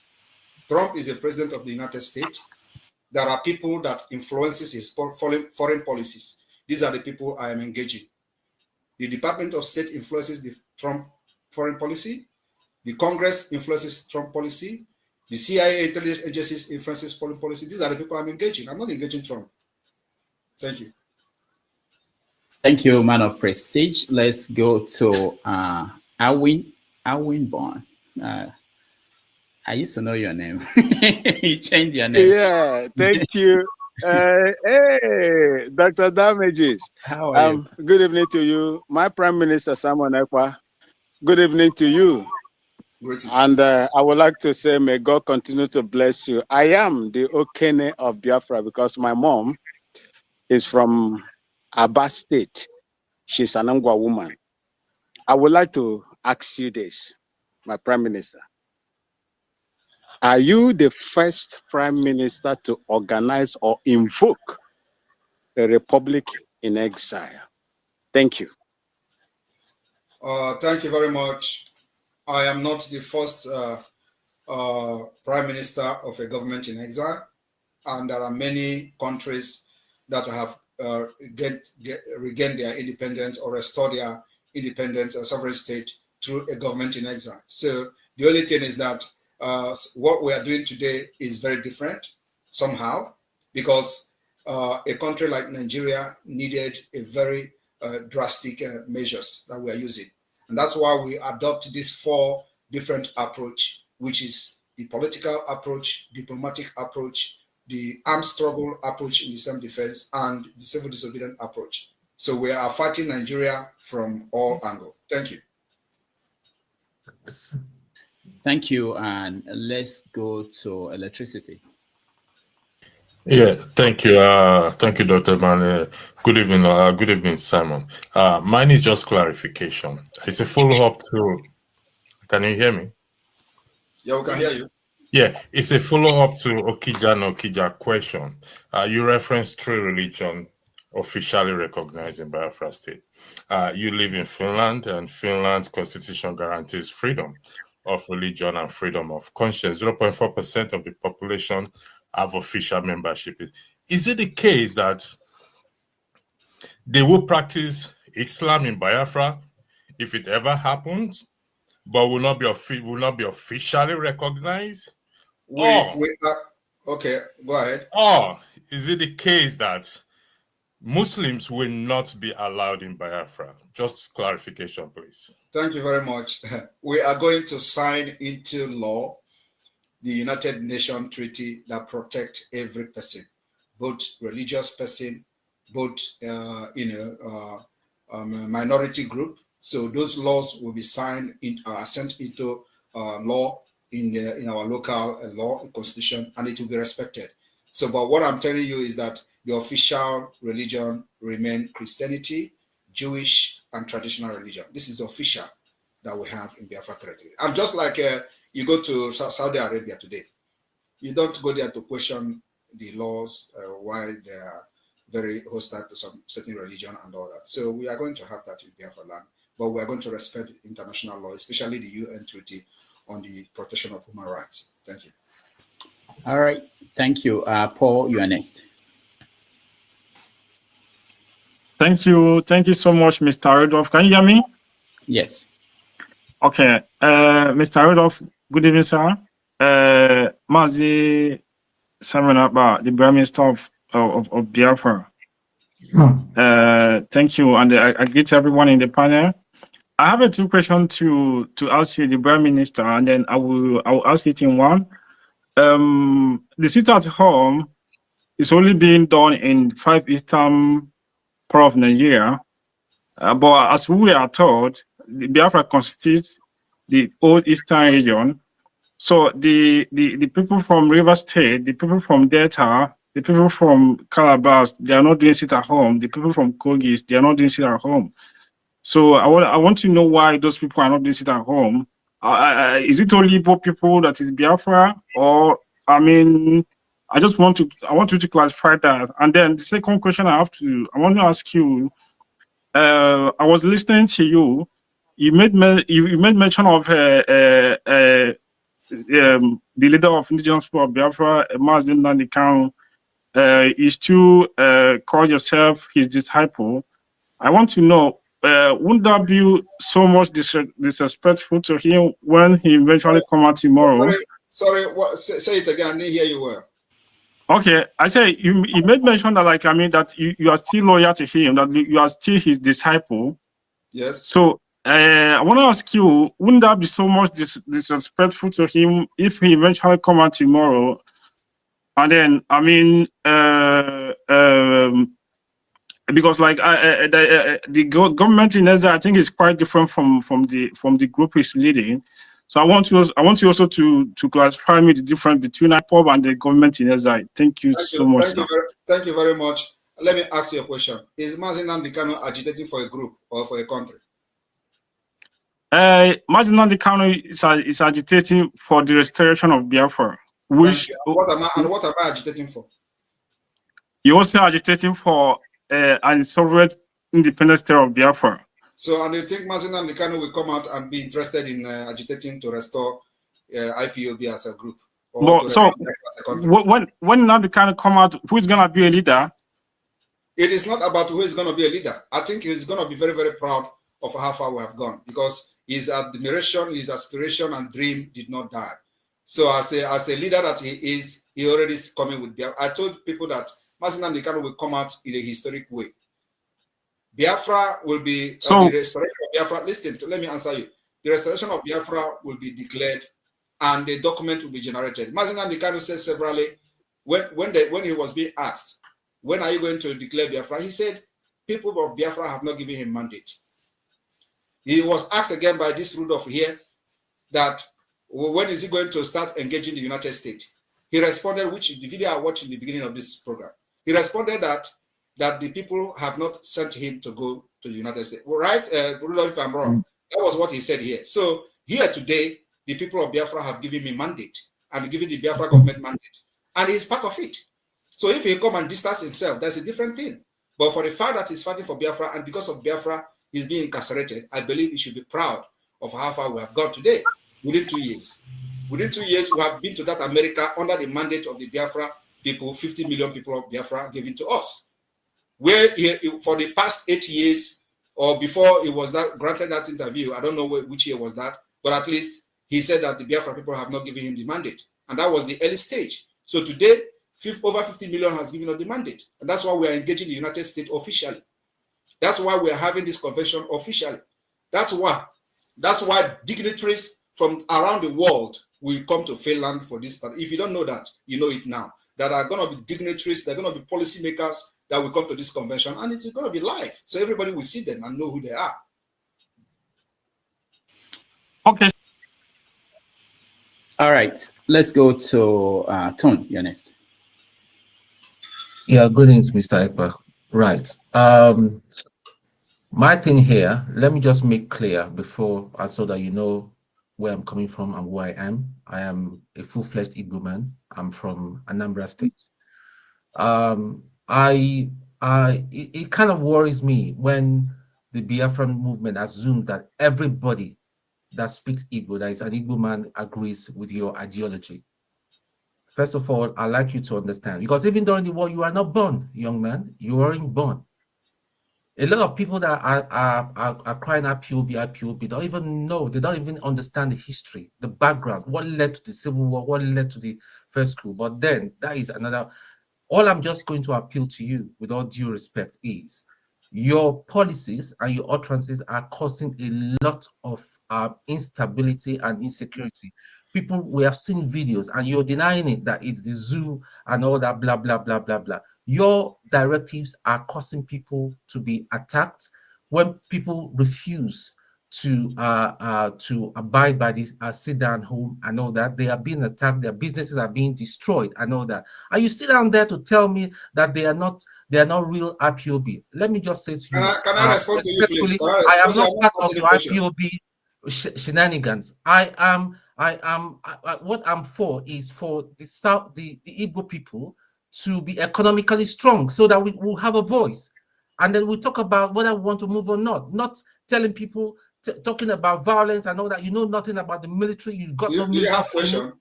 Trump is the president of the United States. There are people that influences his foreign policies. These are the people I am engaging. The Department of State influences the Trump foreign policy. The Congress influences Trump policy. The CIA intelligence agencies influences foreign policy. These are the people I'm engaging. I'm not engaging Trump. Thank you. Thank you, man of prestige. Let's go to Alwin Bond. I used to know your name. You changed your name. Yeah, thank you. Hey, Dr. Damages. How are you? Good evening to you. My Prime Minister, Simon Ekpa. Good evening to you. Greetings. And I would like to say, may God continue to bless you. I am the Okene of Biafra because my mom is from Aba State. She's an Angwa woman. I would like to ask you this, my Prime Minister. Are you the first Prime Minister to organize or invoke a republic in exile? Thank you. Thank you very much. I am not the first Prime Minister of a government in exile, and there are many countries that have regained their independence or restored their independence or sovereign state through a government in exile. So the only thing is that what we are doing today is very different somehow, because a country like Nigeria needed a very drastic measures that we are using. And that's why we adopt this 4 different approach, which is the political approach, diplomatic approach, the armed struggle approach in the self-defense, and the civil disobedience approach. So we are fighting Nigeria from all angles. Thank you. Thank you, and let's go to electricity. Yeah, thank you. Thank you, Dr. Man. Good evening, Simon. Mine is just clarification. It's a follow-up to. Can you hear me? Yeah, we can hear you. Yeah, it's a follow-up to Okija question. You referenced 3 religions officially recognized in Biafra state. You live in Finland, and Finland's constitution guarantees freedom of religion and freedom of conscience. 0.4% of the population have official membership. Is it the case that they will practice Islam in Biafra if it ever happens, but will not be officially recognized? Okay, go ahead. Or is it the case that Muslims will not be allowed in Biafra? Just clarification, please. Thank you very much. We are going to sign into law the United Nations Treaty that protects every person, both religious person, both minority group. So those laws will be signed sent into law in our local law constitution, and it will be respected. So, but what I'm telling you is that the official religion remain Christianity, Jewish, and traditional religion. This is the official that we have in Biafra territory. And just like you go to Saudi Arabia today, you don't go there to question the laws, why very hostile to some certain religion and all that. So we are going to have that in Biafra land, but we are going to respect international law, especially the UN Treaty on the protection of human rights. Thank you. All right. Thank you. Paul, you are next. Thank you. Thank you so much, Mr. Rudolph. Can you hear me? Yes. Okay. Mr. Rudolph, good evening, sir. Mazi Simon Abba, the Prime Minister of Biafra. Thank you. And I greet everyone in the panel. I have two questions to ask you, the Prime Minister, and then I will ask it in one. The sit at home is only being done in 5 eastern part of Nigeria, but as we are told, the Biafra constitutes the old eastern region. So the people from River State, the people from Delta, the people from Calabar, they are not doing sit at home. The people from Kogis, they are not doing sit at home. So I want to know why those people are not doing sit at home. Is it only Igbo people that is Biafra, or I mean, I want you to clarify that. And then the second question I want to ask you. I was listening to you. You made mention of the leader of indigenous people of Biafra, Mazi Nnamdi Kanu, is to call yourself his disciple. I want to know, wouldn't that be so much disrespectful to him when he eventually come out tomorrow? Sorry, what? Say it again. I didn't hear you well. Okay, I say you made mention that that you are still loyal to him, that you are still his disciple. Yes. So I want to ask you, wouldn't that be so much disrespectful to him if he eventually come out tomorrow? And then because the government in Israel, I think, is quite different from the group he's leading. So I want you also to clarify me the difference between IPOB and the government in Israel. Thank you so much. Thank you very much. Let me ask you a question. Is Mazi Nnamdi Kanu agitating for a group or for a country? Mazi Nnamdi Kanu is agitating for the restoration of Biafra. Which what am I agitating for? You're also agitating for an sovereign independent state of Biafra. So, and you think Mazi Nnamdi Kanu will come out and be interested in agitating to restore IPOB as a group? Or so, when Nnamdi Kanu come out, who is going to be a leader? It is not about who is going to be a leader. I think he's going to be very, very proud of how far we have gone, because his admiration, his aspiration and dream did not die. So as a leader that he is, he already is coming with Biafra. I told people that Mazi Nnamdi Kanu will come out in a historic way. Biafra will be the restoration of Biafra. Listen, let me answer you. The restoration of Biafra will be declared, and the document will be generated. Mazi Nnamdi Kanu said severally when he was being asked, when are you going to declare Biafra? He said, people of Biafra have not given him mandate. He was asked again by this Rudolph here that when is he going to start engaging the United States? He responded, which the video I watched in the beginning of this program. He responded that the people have not sent him to go to the United States. Right, Rudolph, if I'm wrong, that was what he said here. So here today, the people of Biafra have given me mandate and given the Biafra government mandate, and he's part of it. So if he come and distance himself, that's a different thing. But for the fact that he's fighting for Biafra, and because of Biafra, he's being incarcerated, I believe he should be proud of how far we have got today within 2 years. Within 2 years, we have been to that America under the mandate of the Biafra people, 50 million people of Biafra given to us. Where for the past 8 years, or before he was granted that interview, I don't know which year was that, but at least he said that the Biafra people have not given him the mandate. And that was the early stage. So today, over 50 million has given us the mandate. And that's why we are engaging the United States officially. That's why we are having this convention officially. That's why dignitaries from around the world will come to Finland for this part. If you don't know that, you know it now. That are going to be dignitaries, they're going to be policymakers that will come to this convention, and it's going to be live. So everybody will see them and know who they are. Okay. All right. Let's go to Tone, you're next. Yeah, good evening, Mr. Ekpa. Right. My thing here, let me just make clear before, so that you know where I'm coming from and who I am. I am a full-fledged Igbo man. I'm from Anambra State. I it kind of worries me when the Biafran movement assumes that everybody that speaks Igbo, that is an Igbo man, agrees with your ideology. First of all, I'd like you to understand, because even during the war, you are not born, young man. You weren't born. A lot of people that are crying IPOB, IPOB, don't even know, they don't even understand the history, the background, what led to the Civil War, what led to the first coup. But then that is another. All I'm just going to appeal to you, with all due respect, is your policies and your utterances are causing a lot of instability and insecurity. People, we have seen videos, and you're denying it that it's the zoo and all that, blah, blah, blah, blah, blah. Your directives are causing people to be attacked when people refuse to abide by this sit down home and all that. They are being attacked, their businesses are being destroyed and all that. And you sit down there to tell me that they are not real IPOB. Let me just say to you, can I respond to you, please? I am not part of your IPOB shenanigans. What I'm for is for the South, the Igbo people to be economically strong so that we will have a voice. And then we talk about whether we want to move or not telling people, talking about violence and all that. You know nothing about the military. You've got no military training.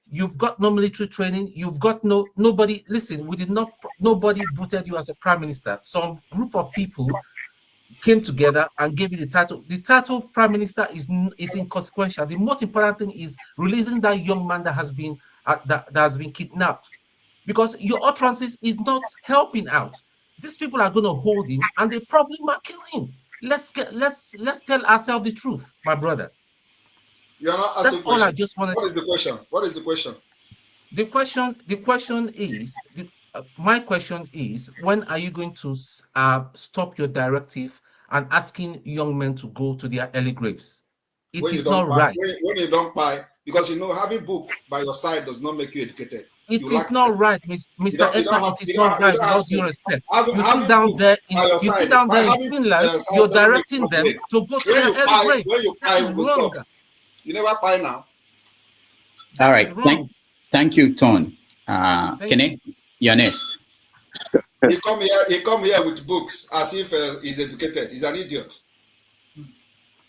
You've got no military training. You've got nobody. Listen, nobody voted you as a prime minister. Some group of people came together and gave you the title. The title of prime minister is inconsequential. The most important thing is releasing that young man that has been kidnapped, because your utterances is not helping out. These people are going to hold him, and they probably might kill him. Let's tell ourselves the truth, my brother. You're not asking. That's all I just wanted. What is the question? What is the question? The question is, my question is, when are you going to stop your directive and asking young men to go to their early graves? It is not right. When you don't buy, because you know having book by your side does not make you educated. It is not right, Mr. Ekpa. It is not right, with all due respect. You sit down there in Finland, you're directing them to go to their early grave. That is wrong. You never buy now. All right. Thank you, Ton. Kene, you're next. He come here with books as if he's educated. He's an idiot.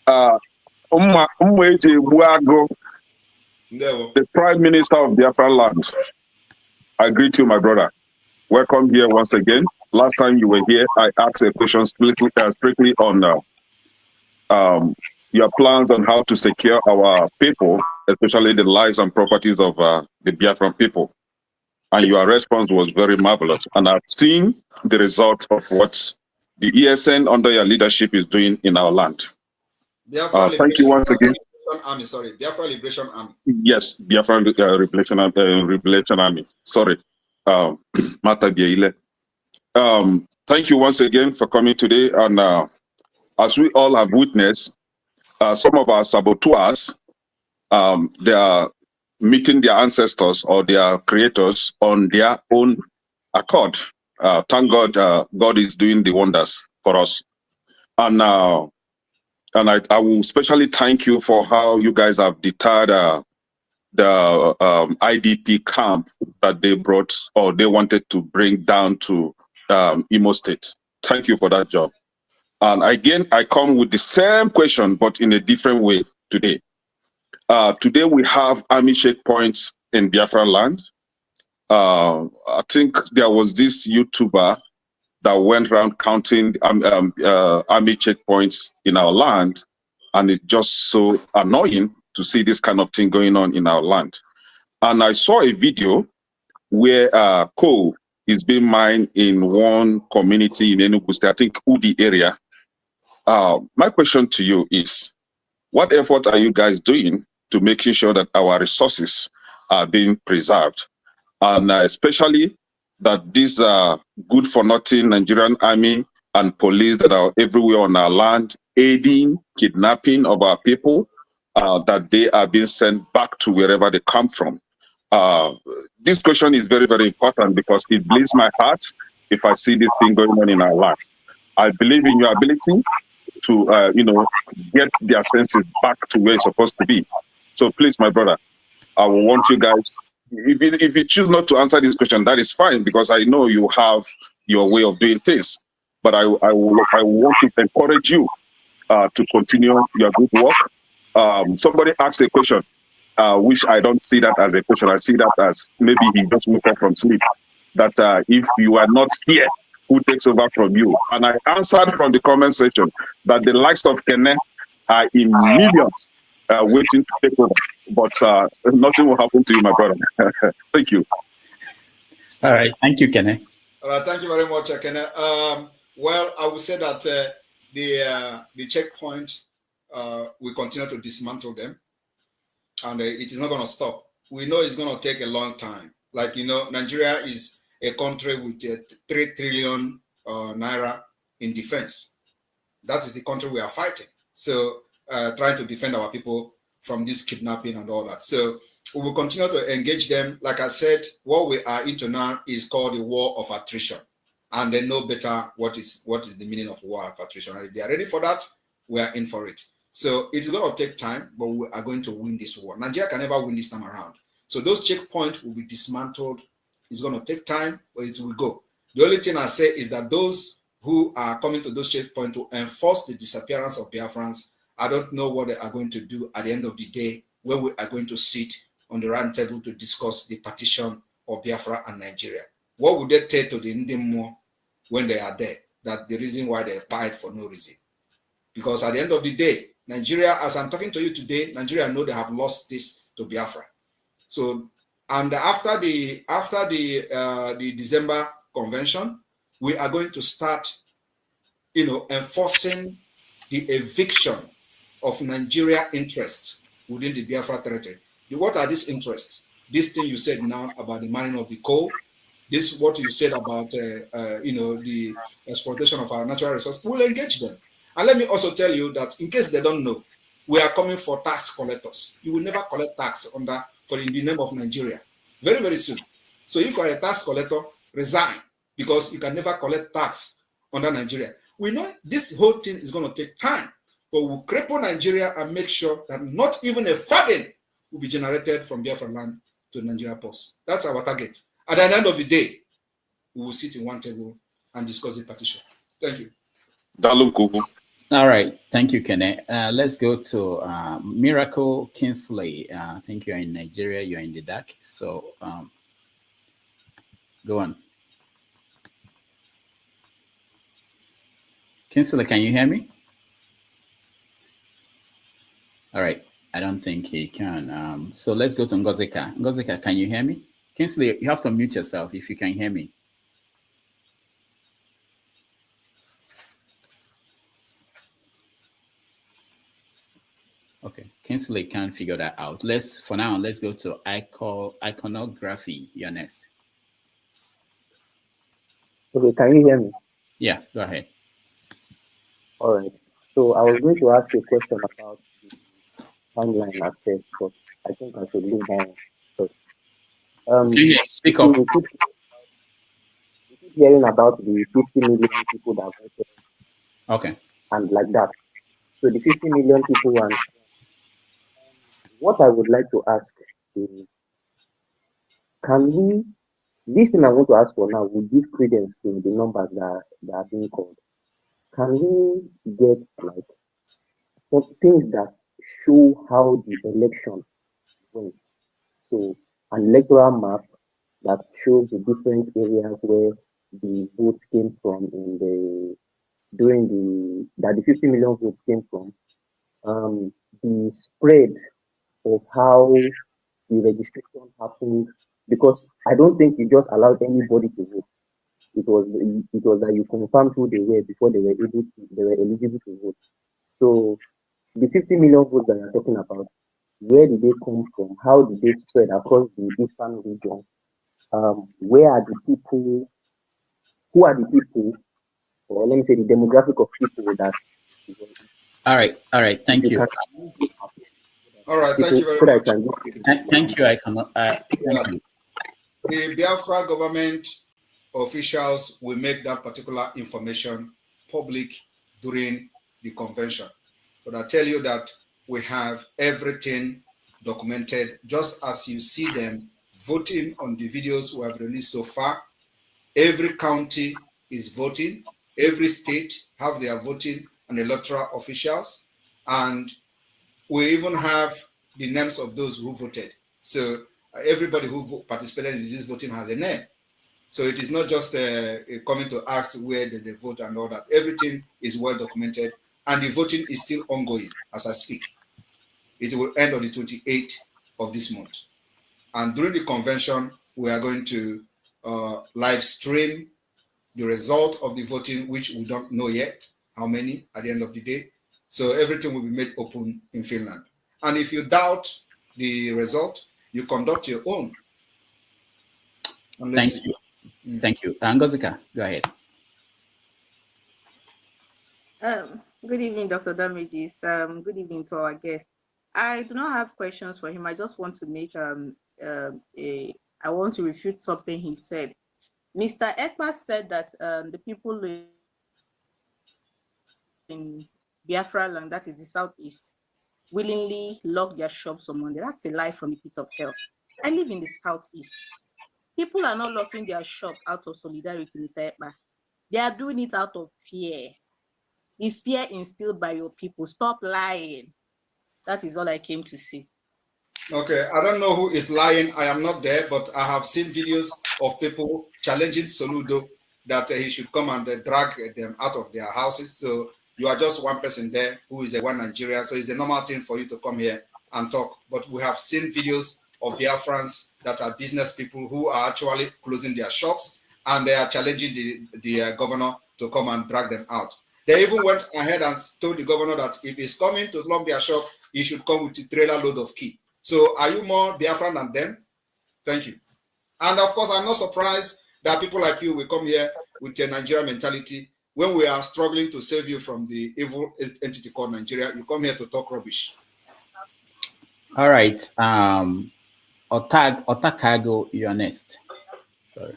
The Prime Minister of Biafra land. I greet you, my brother. Welcome here once again. Last time you were here, I asked a question strictly on your plans on how to secure our people, especially the lives and properties of the Biafran people. And your response was very marvelous. And I've seen the result of what the ESN under your leadership is doing in our land. Thank you once again. Biafra Liberation Army. Yes, Biafra Liberation Army. Sorry. Mata Bieile. Thank you once again for coming today. And as we all have witnessed, some of our saboteurs, they are meeting their ancestors or their creators on their own accord. Thank God, God is doing the wonders for us. And I will especially thank you for how you guys have deterred the IDP camp that they brought or they wanted to bring down to Imo State. Thank you for that job. And again, I come with the same question, but in a different way today. Today we have army checkpoints in Biafra land. I think there was this YouTuber that went around counting army checkpoints in our land, and it's just so annoying to see this kind of thing going on in our land. And I saw a video where coal is being mined in one community in Enugu State, I think Udi area. My question to you is, what effort are you guys doing to making sure that our resources are being preserved? And especially that these good for nothing Nigerian army and police that are everywhere on our land, aiding kidnapping of our people, that they are being sent back to wherever they come from. This question is very, very important because it bleeds my heart if I see this thing going on in our land. I believe in your ability to, get their senses back to where it's supposed to be. So please, my brother, I will want you guys, if you choose not to answer this question, that is fine, because I know you have your way of doing things. But I want to encourage you to continue your good work. Somebody asked a question, which I don't see that as a question. I see that as maybe he just woke up from sleep. That if you are not here, who takes over from you? And I answered from the comment section that the likes of Kenne are in millions waiting to take over. But nothing will happen to you, my brother. Thank you. All right. Thank you, Kenne. All right. Thank you very much, Kenne. Well, I would say that the checkpoint, we continue to dismantle them, and it is not going to stop. We know it's going to take a long time. Like, you know, Nigeria is a country with 3 trillion naira in defense. That is the country we are fighting. So trying to defend our people from this kidnapping and all that. So we will continue to engage them. Like I said, what we are into now is called the war of attrition. And they know better what is the meaning of war of attrition. And if they are ready for that, we are in for it. So it's going to take time, but we are going to win this war. Nigeria can never win this time around. So those checkpoints will be dismantled. It's going to take time, but it will go. The only thing I say is that those who are coming to those checkpoints to enforce the disappearance of Biafrans, I don't know what they are going to do at the end of the day when we are going to sit on the round table to discuss the partition of Biafra and Nigeria. What would they tell to the Indian more when they are there? That the reason why they fight for no reason. Because at the end of the day, Nigeria, as I'm talking to you today, Nigeria know they have lost this to Biafra. So, and after the December convention, we are going to start, enforcing the eviction of Nigeria interests within the Biafra territory. What are these interests? This thing you said now about the mining of the coal, this what you said about the exploitation of our natural resources. We'll engage them. And let me also tell you that in case they don't know, we are coming for tax collectors. You will never collect tax in the name of Nigeria. Very, very soon. So if you are a tax collector, resign, because you can never collect tax under Nigeria. We know this whole thing is going to take time, but we'll cripple Nigeria and make sure that not even a farthing will be generated from Biafra land to Nigeria post. That's our target. At the end of the day, we will sit in one table and discuss the partition. Thank you. All right. Thank you, Kenne. Let's go to Miracle Kingsley. I think you're in Nigeria. You're in the dark. So go on. Kingsley, can you hear me? All right. I don't think he can. So let's go to Ngozika. Ngozika, can you hear me? Kingsley, you have to mute yourself if you can hear me. Okay, Kingsley can't figure that out. For now, let's go to iconography. You're next. Okay, can you hear me? Yeah, go ahead. All right. So I was going to ask you a question about the timeline aspect, but I think I should leave that first. Speak up. We keep hearing about the 50 million people that voted. Okay. And like that. So the 50 million people, and what I would like to ask is, this thing I want to ask for now will give credence to the numbers that are being called. Can we get like some things that show how the election went? So an electoral map that shows the different areas where the votes came from that the 50 million votes came from, the spread of how the registration happened, because I don't think you just allowed anybody to vote. It was that you confirmed who they were before they were eligible to vote. So the 50 million votes that you're talking about, where did they come from? How did they spread across the eastern region? Where are the people? Who are the people? Or let me say the demographic of people that. All right. Thank you. All right. Thank you very much. Thank you. Thank you. The Biafra government officials will make that particular information public during the convention. But I tell you that we have everything documented, just as you see them voting on the videos we have released so far. Every county is voting. Every state have their voting and electoral officials, and we even have the names of those who voted. So everybody who participated in this voting has a name. So it is not just coming to ask where they vote and all that. Everything is well documented, and the voting is still ongoing as I speak. It will end on the 28th of this month. And during the convention, we are going to live stream the result of the voting, which we don't know yet how many at the end of the day. So everything will be made open in Finland. And if you doubt the result, you conduct your own. Thank you. Thank you. Ngozika, go ahead. Good evening, Dr. Damages. Good evening to our guest. I do not have questions for him. I just want to make I want to refute something he said. Mr. Ekpa said that the people in Biafra land, that is the southeast, willingly lock their shops on Monday. That's a lie from the pit of hell. I live in the southeast. People are not locking their shops out of solidarity, Mr. Ekpa. They are doing it out of fear. The fear instilled by your people. Stop lying. That is all I came to see. Okay, I don't know who is lying. I am not there, but I have seen videos of people challenging Soludo that he should come and drag them out of their houses. So you are just one person there who is a one Nigeria. So it's a normal thing for you to come here and talk. But we have seen videos of Biafrans that are business people who are actually closing their shops, and they are challenging the governor to come and drag them out. They even went ahead and told the governor that if he's coming to lock their shop, he should come with a trailer load of key. So are you more Biafran than them? Thank you. And of course, I'm not surprised that people like you will come here with a Nigerian mentality. When we are struggling to save you from the evil entity called Nigeria, you come here to talk rubbish. All right. Otakago, you're next. Sorry.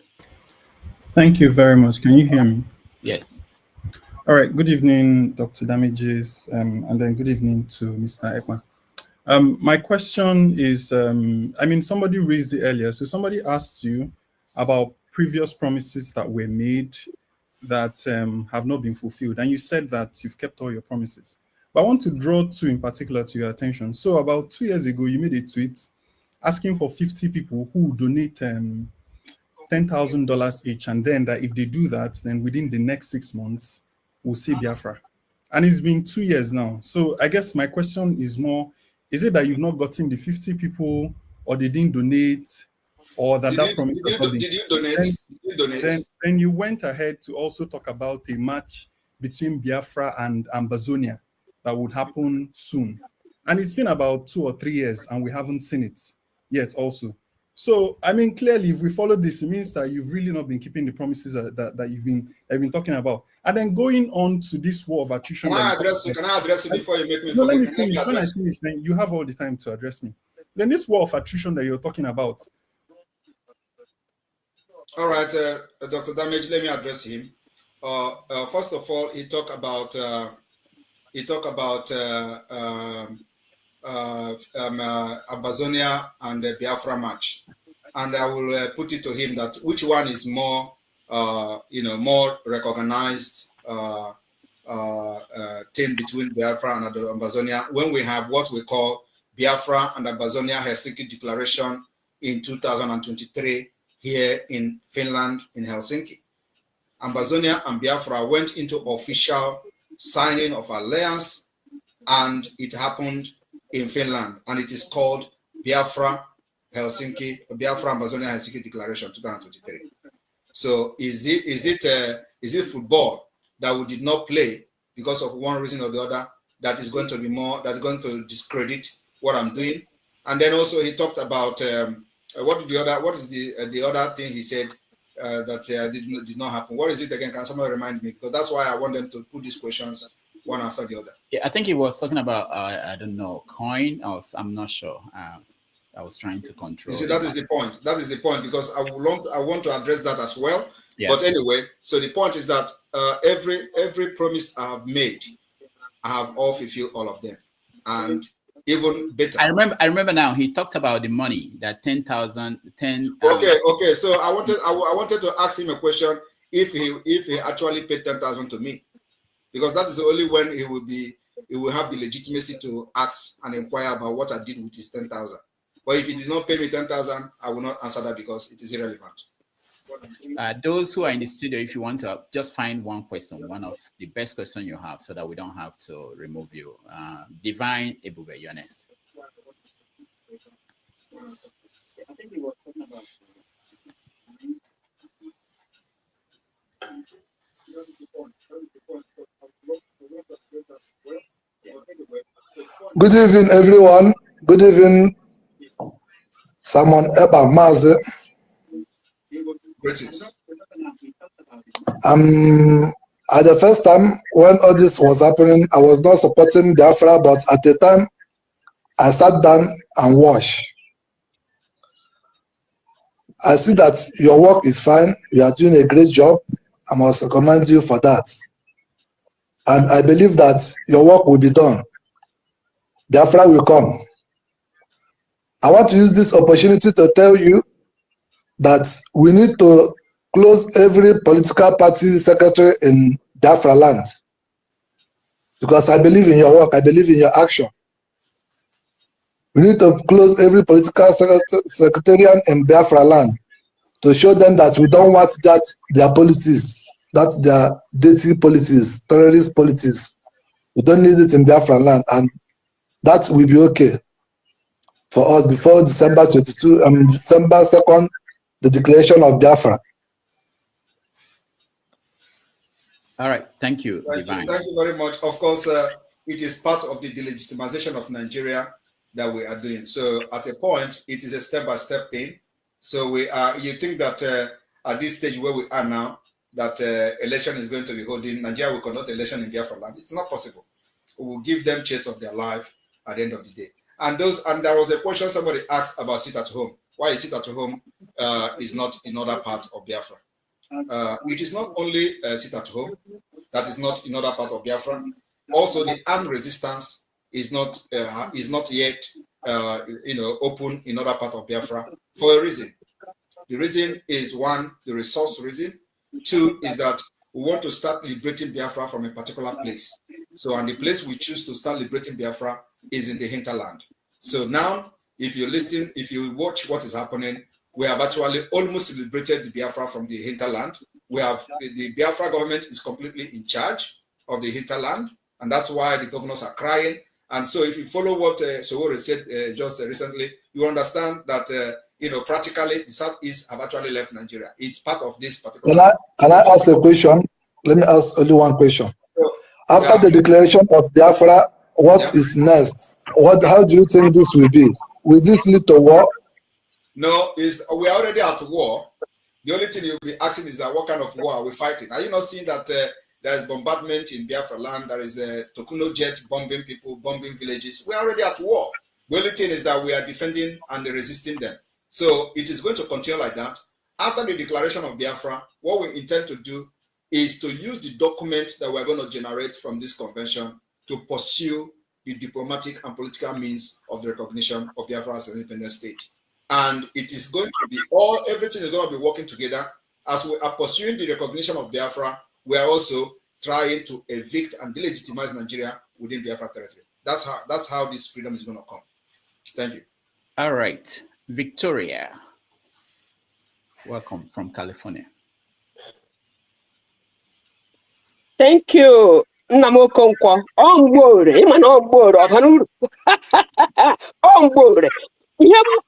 Thank you very much. Can you hear me? Yes. All right. Good evening, Dr. Damages, and then good evening to Mr. Ekman. My question is, I mean, somebody raised it earlier. So somebody asked you about previous promises that were made that have not been fulfilled. And you said that you've kept all your promises. But I want to draw two in particular to your attention. So about 2 years ago, you made a tweet asking for 50 people who donate $10,000 each. And then that if they do that, then within the next 6 months, we'll see Biafra. And it's been 2 years now. So I guess my question is more, is it that you've not gotten the 50 people, or they didn't donate, or that promise has not been? Did you donate? Then you went ahead to also talk about a match between Biafra and Ambazonia that would happen soon. And it's been about 2 or 3 years and we haven't seen it yet also. So, I mean, clearly, if we follow this, it means that you've really not been keeping the promises that you've been talking about. And then going on to this war of attrition. Can I address it before you make me No, let forget? me finish. When I finish, then you have all the time to address me. Then this war of attrition that you're talking about. All right, Dr. Damage, let me address him. First of all, he talked about Amazonia and the Biafra match, and I will put it to him that which one is more, more recognized thing between Biafra and Amazonia, when we have what we call Biafra and Amazonia Helsinki Declaration in 2023 here in Finland, in Helsinki. Amazonia and Biafra went into official signing of alliance, and it happened in Finland, and it is called Biafra Amazonia Helsinki Declaration 2023. So is it football that we did not play because of one reason or the other that is going to be more, that is going to discredit what I'm doing? And then also he talked about what is the other thing he said that did not happen? What is it again? Can somebody remind me? Because that's why I want them to put these questions one after the other. Yeah, I think he was talking about I don't know, coin, or I'm not sure. I was trying to control. You see, that is the point. That is the point, because I want to address that as well. Yeah. But anyway, so the point is that every promise I have made, I have all fulfilled all of them, and even better. I remember now. He talked about the money, that 10,000. Okay. So I wanted to ask him a question. if he actually paid 10,000 to me, because that is only when he will have the legitimacy to ask and inquire about what I did with his 10,000. But if he did not pay me 10,000, I will not answer that because it is irrelevant. Those who are in the studio, if you want to just find one question, one of the best questions you have, so that we don't have to remove you. Divine Ebube, you're next. Good evening, everyone. Good evening, Simon Eba Maze. Greetings. At the first time when all this was happening, I was not supporting Biafra, but at the time, I sat down and watched. I see that your work is fine. You are doing a great job. I must commend you for that. And I believe that your work will be done. Biafra will come. I want to use this opportunity to tell you that we need to close every political party secretary in Biafra land. Because I believe in your work, I believe in your action. We need to close every political secretariat in Biafra land to show them that we don't want that their policies, that's their dirty policies, terrorist policies. We don't need it in Biafra land, and that will be okay for us before December 22, December 2nd, the declaration of Biafra. All right, thank you, Divine. Thank you very much. Of course, it is part of the delegitimization of Nigeria that we are doing. So at a point, it is a step-by-step thing. So we are. You think that at this stage where we are now, that election is going to be holding, Nigeria will conduct election in Biafra land? It's not possible. We will give them chase of their life at the end of the day. And there was a question somebody asked about sit at home. Why is sit at home is not in other part of Biafra? It is not only sit at home that is not in other part of Biafra. Also, the armed resistance is not yet open in other part of Biafra for a reason. The reason is one, the resource reason. Two is that we want to start liberating Biafra from a particular place. So, and the place we choose to start liberating Biafra is in the hinterland. So now, if you watch what is happening, we have actually almost liberated the Biafra from the hinterland. We have the Biafra government is completely in charge of the hinterland, and that's why the governors are crying. And so, if you follow what Sowore said just recently, you understand that practically the Southeast have actually left Nigeria. It's part of this particular. Can I ask a question? Let me ask only one question. After the declaration of Biafra, what is next? How do you think this will be? Will this lead to war? No, we are already at war. The only thing you'll be asking is that what kind of war are we fighting? Are you not seeing that there is bombardment in Biafra land? There is a Tokuno jet bombing people, bombing villages. We are already at war. The only thing is that we are defending and resisting them. So it is going to continue like that. After the declaration of Biafra, what we intend to do is to use the documents that we're going to generate from this convention to pursue the diplomatic and political means of the recognition of Biafra as an independent state. And it is going to be everything is going to be working together. As we are pursuing the recognition of Biafra, we are also trying to evict and delegitimize Nigeria within Biafra territory. That's how this freedom is going to come. Thank you. All right. Victoria, welcome from California. Thank you. Namokonkwa. On board. On board.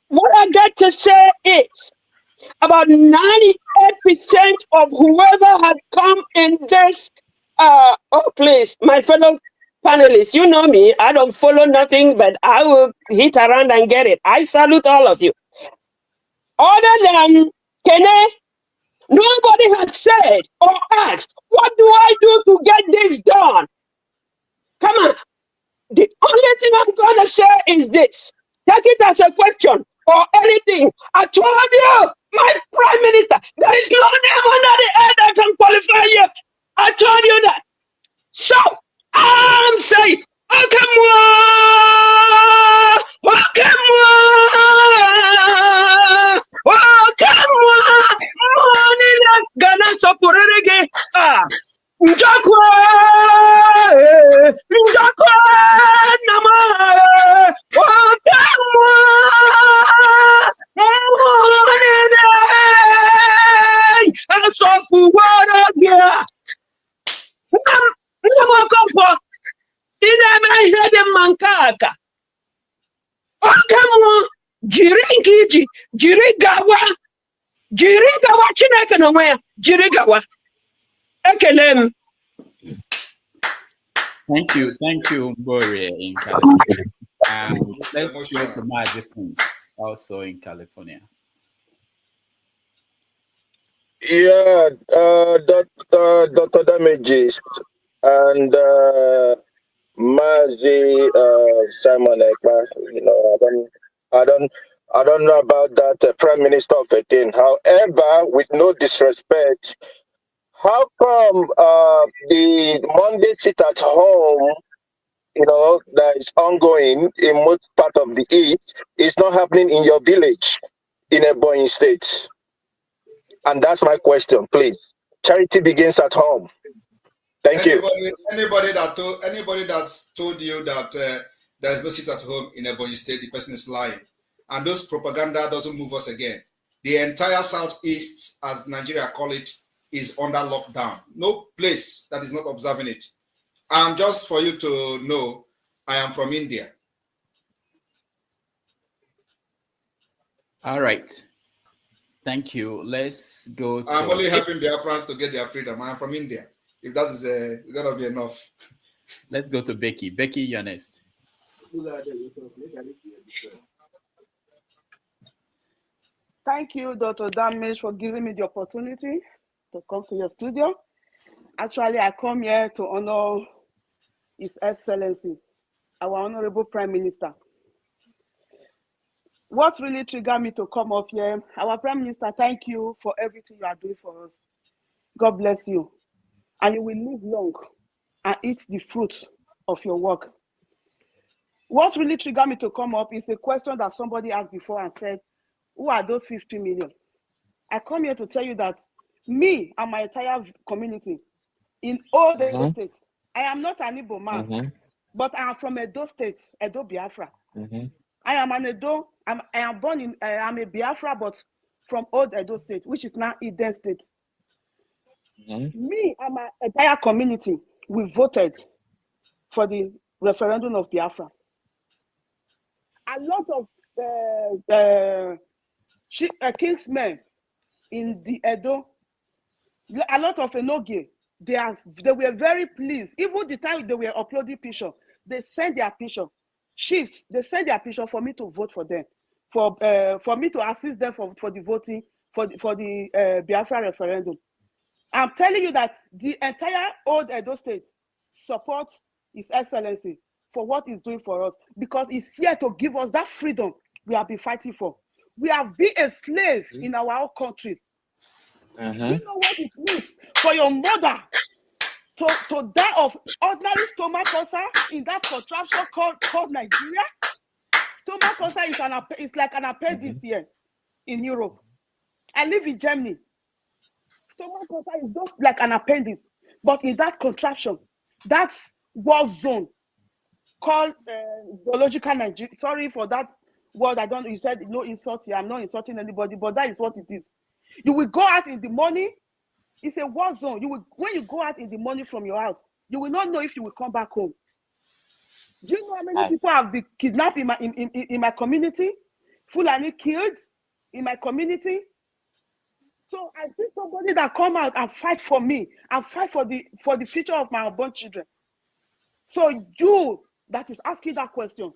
What I got to say is about 98% of whoever has come in this please, my fellow panelists, you know me, I don't follow nothing, but I will hit around and get it. I salute all of you. Other than Kene, nobody has said or asked, what do I do to get this done? Come on. The only thing I'm going to say is this. Take it as a question or anything. I told you, my prime minister, there is no name under the earth that can qualify you. I told you that. So, I'm saying, Ghana supported Oge jiri nke iji jiri gawa Chineke n'onwe ya jiri gawa. Ekele m. Thank you, Mbori in California. Let's go to Mazi Prince, also in California. Yeah, Dr. Damages and Mazi Simon Ekpa, you know, I don't know about that Prime Minister of a thing. However, with no disrespect, how come the Monday sit at home, you know, that is ongoing in most part of the East is not happening in your village in Ebonyi State? And that's my question, please. Charity begins at home. Thank you. Anybody that's told you that there's no sit at home in Ebonyi State, the person is lying. And those propaganda doesn't move us again. The entire Southeast, as Nigeria call it, is under lockdown. No place that is not observing it. And just for you to know, I am from India. All right. Thank you. Let's go to... I'm only helping Biafrans to get their freedom. I'm from India. If that is gonna be enough. Let's go to Becky. Becky, you're next. Thank you, Dr. Damage, for giving me the opportunity to come to your studio. Actually, I come here to honor His Excellency, our Honorable Prime Minister. What really triggered me to come up here, our Prime Minister, thank you for everything you are doing for us. God bless you. And you will live long and eat the fruits of your work. What really triggered me to come up is a question that somebody asked before and said, who are those 50 million? I come here to tell you that me and my entire community in all the Edo states, I am not an Igbo man, but I am from Edo State, Edo Biafra. I am an Edo, I am born in, I am a Biafra, but from old Edo State, which is now Eden State. Me and my entire community, we voted for the referendum of Biafra. A lot of kingsmen in the Edo, a lot of Enoge, they were very pleased. Even the time they were uploading picture, they sent their picture. Chiefs, they sent their picture for me to vote for them, for me to assist them for the voting for the Biafra referendum. I'm telling you that the entire old Edo State supports His Excellency for what he's doing for us, because he's here to give us that freedom we have been fighting for. We have been a slave in our own country. Do you know what it means for your mother to die of ordinary stomach ulcer in that contraption called Nigeria? Stomach ulcer is like an appendix here in Europe. I live in Germany. Stomach ulcer is just like an appendix, but in that contraption, that war zone called biological Nigeria. Sorry for that word. I don't know. You said no insult here. I'm not insulting anybody, but that is what it is. You will go out in the morning. It's a war zone. When you go out in the morning from your house, you will not know if you will come back home. Do you know how many people have been kidnapped in my community? Fulani killed in my community. So I see somebody that come out and fight for me and fight for the future of my unborn children. So you that is asking that question,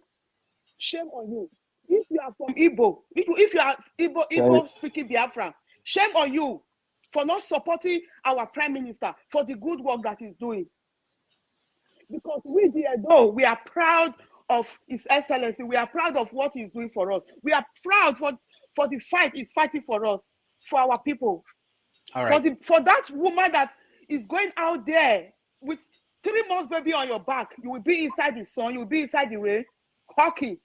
shame on you. If you are from Igbo, if you are Igbo speaking Biafra, shame on you for not supporting our Prime Minister for the good work that he's doing. Because we we are proud of His Excellency. We are proud of what he's doing for us. We are proud for the fight he's fighting for us, for our people. All right. For that woman that is going out there with 3 months baby on your back, you will be inside the sun, you will be inside the rain, hawking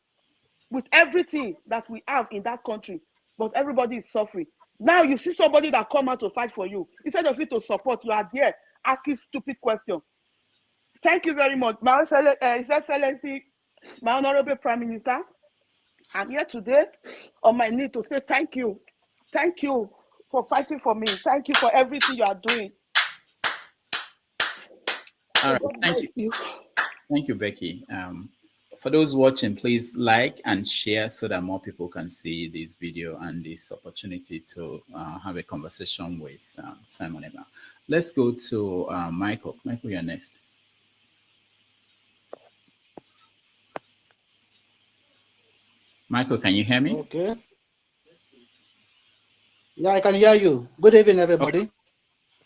with everything that we have in that country. But everybody is suffering. Now you see somebody that come out to fight for you. Instead of you to support, you are there asking stupid questions. Thank you very much. His Excellency, my Honorable Prime Minister, I'm here today on my knee to say thank you. Thank you for fighting for me. Thank you for everything you are doing. All right. Thank you. Thank you, Becky. For those watching, please like and share so that more people can see this video and this opportunity to have a conversation with Simon Eba. Let's go to Michael. Michael, you're next. Michael, can you hear me? Okay. Yeah, I can hear you. Good evening, everybody. Okay.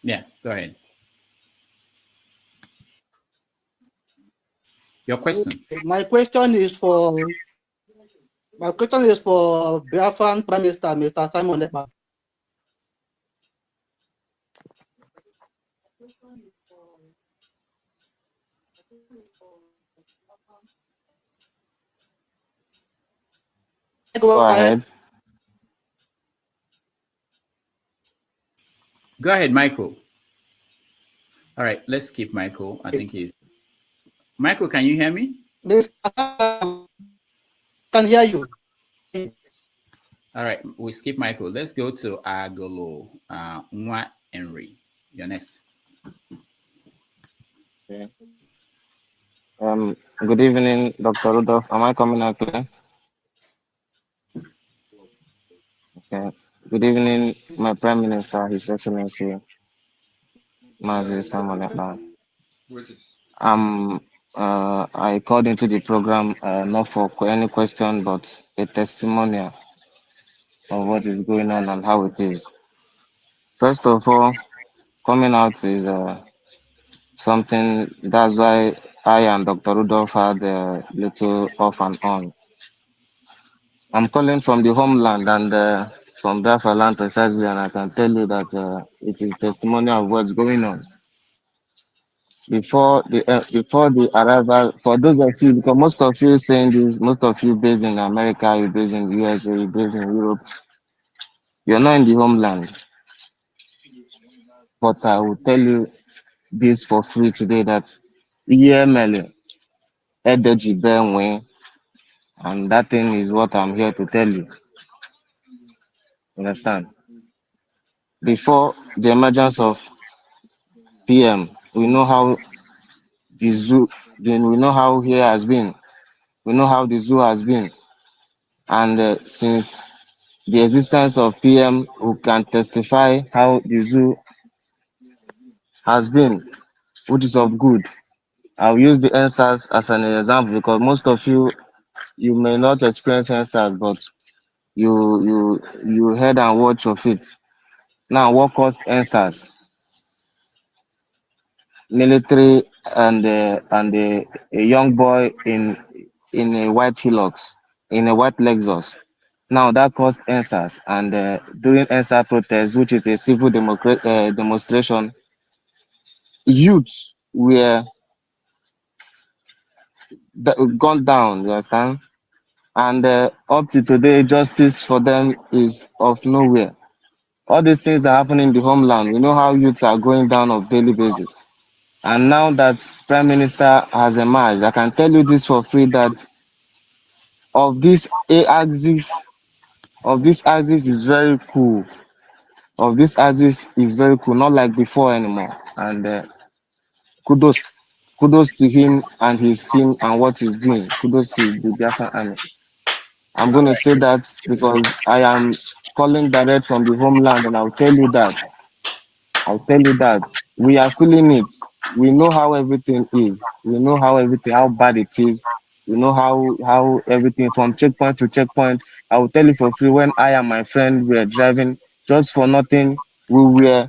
Yeah, go ahead. Your question. Okay. My question is for Biafran Prime Minister, Mr. Simon Ekpa. Go ahead. Go ahead, Michael. All right, let's skip Michael. I think he's... Michael, can you hear me? I can hear you. All right, we skip Michael. Let's go to Agolo Nwa Henry. You're next. Okay. Good evening, Dr. Rudolph. Am I coming out clear? Okay. Good evening, my Prime Minister, His Excellency, Mazi Simon Ekpa. I called into the program not for any question, but a testimonial of what is going on and how it is. First of all, coming out is something, that's why I and Dr. Rudolph had a little off and on. I'm calling from the homeland and from Biafra land precisely, and I can tell you that it is testimonial of what's going on. Before the arrival, for those of you, because most of you saying this, most of you based in America, you based in USA, you based in Europe, you're not in the homeland. But I will tell you this for free today that EML, Edeji Benwe, and that thing is what I'm here to tell you. Understand? Before the emergence of PM, we know how the zoo, then we know how here has been. We know how the zoo has been. And since the existence of PM, who can testify how the zoo has been, which is of good. I'll use the answers as an example because most of you may not experience answers, but you heard and watch of it. Now, what caused answers? Military and a young boy in a white Hilux, in a white Lexus. Now that caused answers, and during answer protest, which is a civil demonstration, youths were gone down. You understand? And up to today, justice for them is of nowhere. All these things are happening in the homeland. We know how youths are going down on a daily basis. And now that Prime Minister has emerged, I can tell you this for free that of this axis is very cool. Of this axis is very cool, not like before anymore. And kudos to him and his team and what he's doing. Kudos to the Biafran Army. I'm going to say that because I am calling direct from the homeland, and I'll tell you that we are feeling it. We know how everything is. We know how bad it is. We know how everything from checkpoint to checkpoint. I will tell you for free, when I and my friend were driving just for nothing, we were,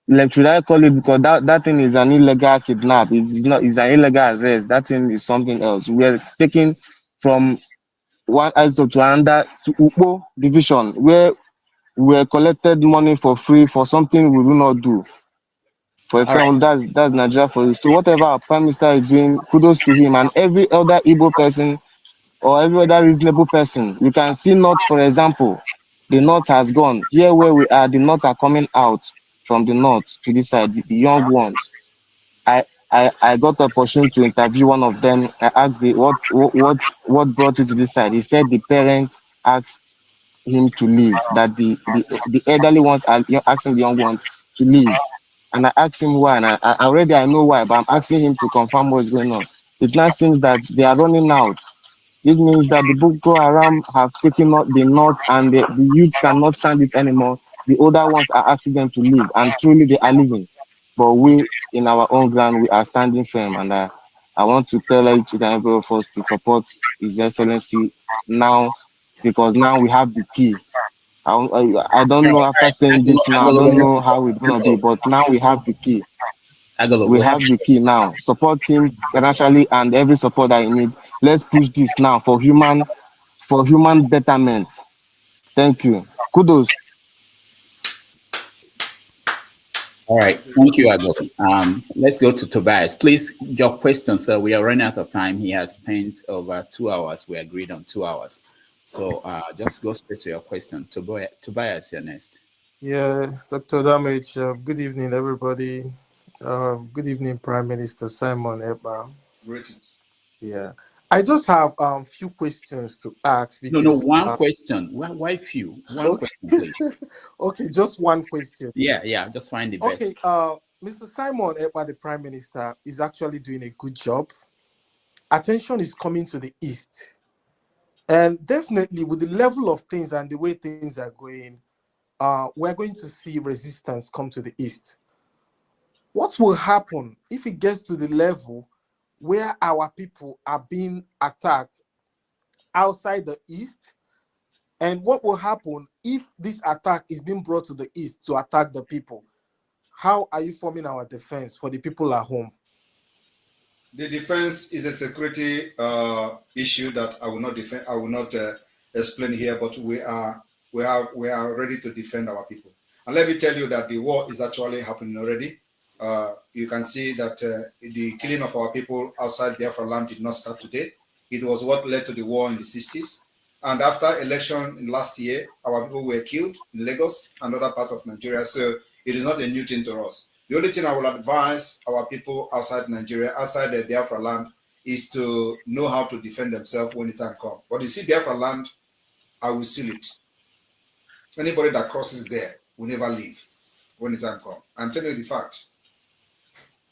like, should I call it, because that thing is an illegal kidnap. It's not, it's an illegal arrest. That thing is something else. We are taken from one ISO to another to Upo division, where we were collected money for free for something we will not do. For example, that's Nigeria for you. So whatever our Prime Minister is doing, kudos to him and every other Igbo person or every other reasonable person. You can see North, for example. The North has gone. Here where we are, the North are coming out from the North to this side, the young ones. I got the opportunity to interview one of them. I asked what brought you to this side. He said the parents asked him to leave, that the elderly ones are asking the young ones to leave. And I asked him why, and I know why, but I'm asking him to confirm what's going on. it now seems that they are running out. It means that the Boko Haram have taken out the north and the youth cannot stand it anymore. The older ones are asking them to leave, and truly they are leaving. But we, in our own ground, we are standing firm. And I want to tell each and every of us to support His Excellency now, because now we have the key. I don't know, after saying this now, I don't know how it's going to be, but now we have the key. We have the key now. Support him financially and every support that he needs. Let's push this now for human betterment. Thank you. Kudos. All right, thank you, Agolo. Let's go to Tobias. Please, your question, sir. We are running out of time. He has spent over 2 hours. We agreed on 2 hours. So just go straight to your question. Tobias, you're next. Yeah, Dr. Damage, good evening, everybody. Good evening, Prime Minister Simon Ekpa. Greetings. Yeah, I just have few questions to ask. Because, one question. Why few? One question, please. Okay, just one question. Yeah, just find the best. Okay, Mr. Simon Ekpa, the Prime Minister, is actually doing a good job. Attention is coming to the East. And definitely with the level of things and the way things are going, we're going to see resistance come to the East. What will happen if it gets to the level where our people are being attacked outside the East? And what will happen if this attack is being brought to the East to attack the people? How are you forming our defense for the people at home? The defense is a security issue that I will not defend. I will not explain here, but we are ready to defend our people. And let me tell you that the war is actually happening already. You can see that the killing of our people outside Biafra land did not start today. It was what led to the war in the 60s. And after election last year, our people were killed in Lagos and other parts of Nigeria. So it is not a new thing to us. The only thing I will advise our people outside Nigeria, outside the Biafra land, is to know how to defend themselves when the time comes. But you see, Biafra land, I will seal it. Anybody that crosses there will never leave when the time comes. I'm telling you the fact.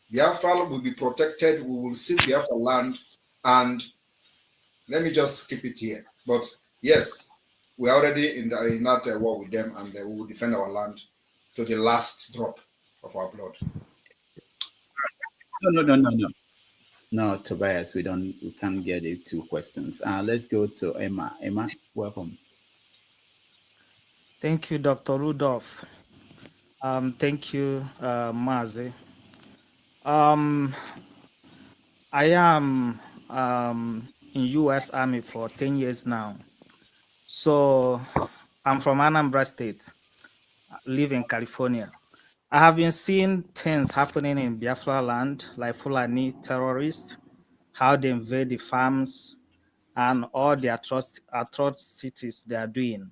Biafra will be protected. We will seal Biafra land. And let me just keep it here. But yes, we are already in that war with them, and we will defend our land to the last drop of our blood. No, Tobias, we can't get it 2 questions. Let's go to Emma. Emma, welcome. Thank you, Dr. Rudolph. Thank you, Mazi. I am in U.S. Army for 10 years now. So I'm from Anambra State, live in California. I have been seeing things happening in Biafra land, like Fulani terrorists, how they invade the farms, and all the atrocities they are doing.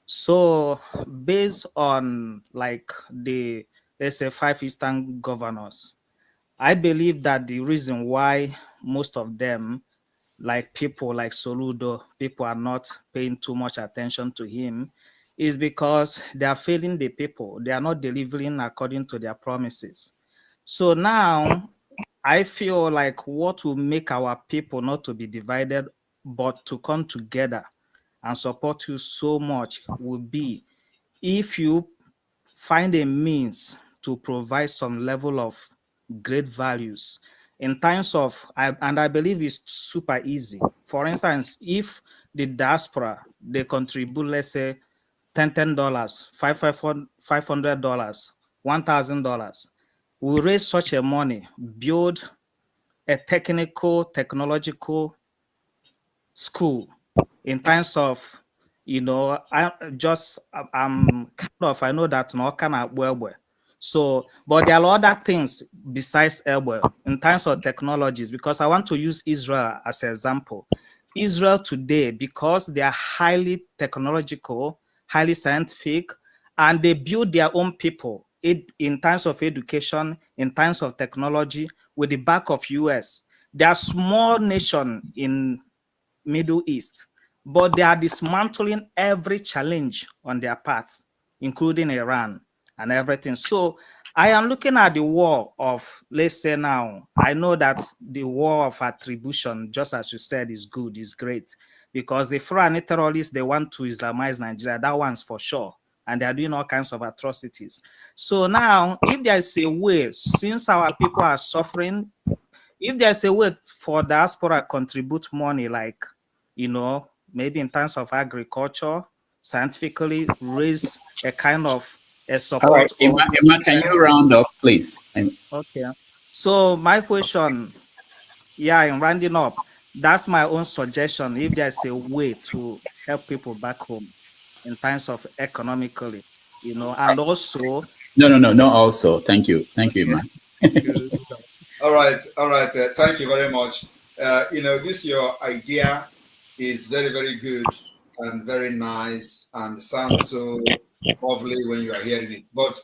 So based on like let's say 5 Eastern governors, I believe that the reason why most of them, like people like Soludo, people are not paying too much attention to him, is because they are failing the people. They are not delivering according to their promises. So now I feel like what will make our people not to be divided, but to come together and support you so much will be if you find a means to provide some level of great values in terms of, and I believe it's super easy. For instance, if the diaspora, they contribute, let's say, $10, $500, $1,000, we raise such a money, build a technological school in terms of, I'm I know that no kind of well. So, but there are other things besides Elwell in terms of technologies, because I want to use Israel as an example. Israel today, because they are highly technological, highly scientific, and they build their own people in terms of education, in terms of technology, with the back of US. They are small nation in Middle East, but they are dismantling every challenge on their path, including Iran and everything. So I am looking at the war of, let's say now, I know that the war of attribution, just as you said, is good, is great, because the Fulani terrorists, they want to Islamize Nigeria. That one's for sure. And they are doing all kinds of atrocities. So now, if there is a way, since our people are suffering, if there's a way for diaspora contribute money, like, you know, maybe in terms of agriculture, scientifically raise a kind of a All right, support or Emma, can you round up, please? okay. So my question, yeah, in rounding up, that's my own suggestion. If there's a way to help people back home in terms of economically, you know, and also No. Also, thank you, Emma. All right. Thank you very much. This your idea is very, very good and very nice and sounds so lovely when you are hearing it. But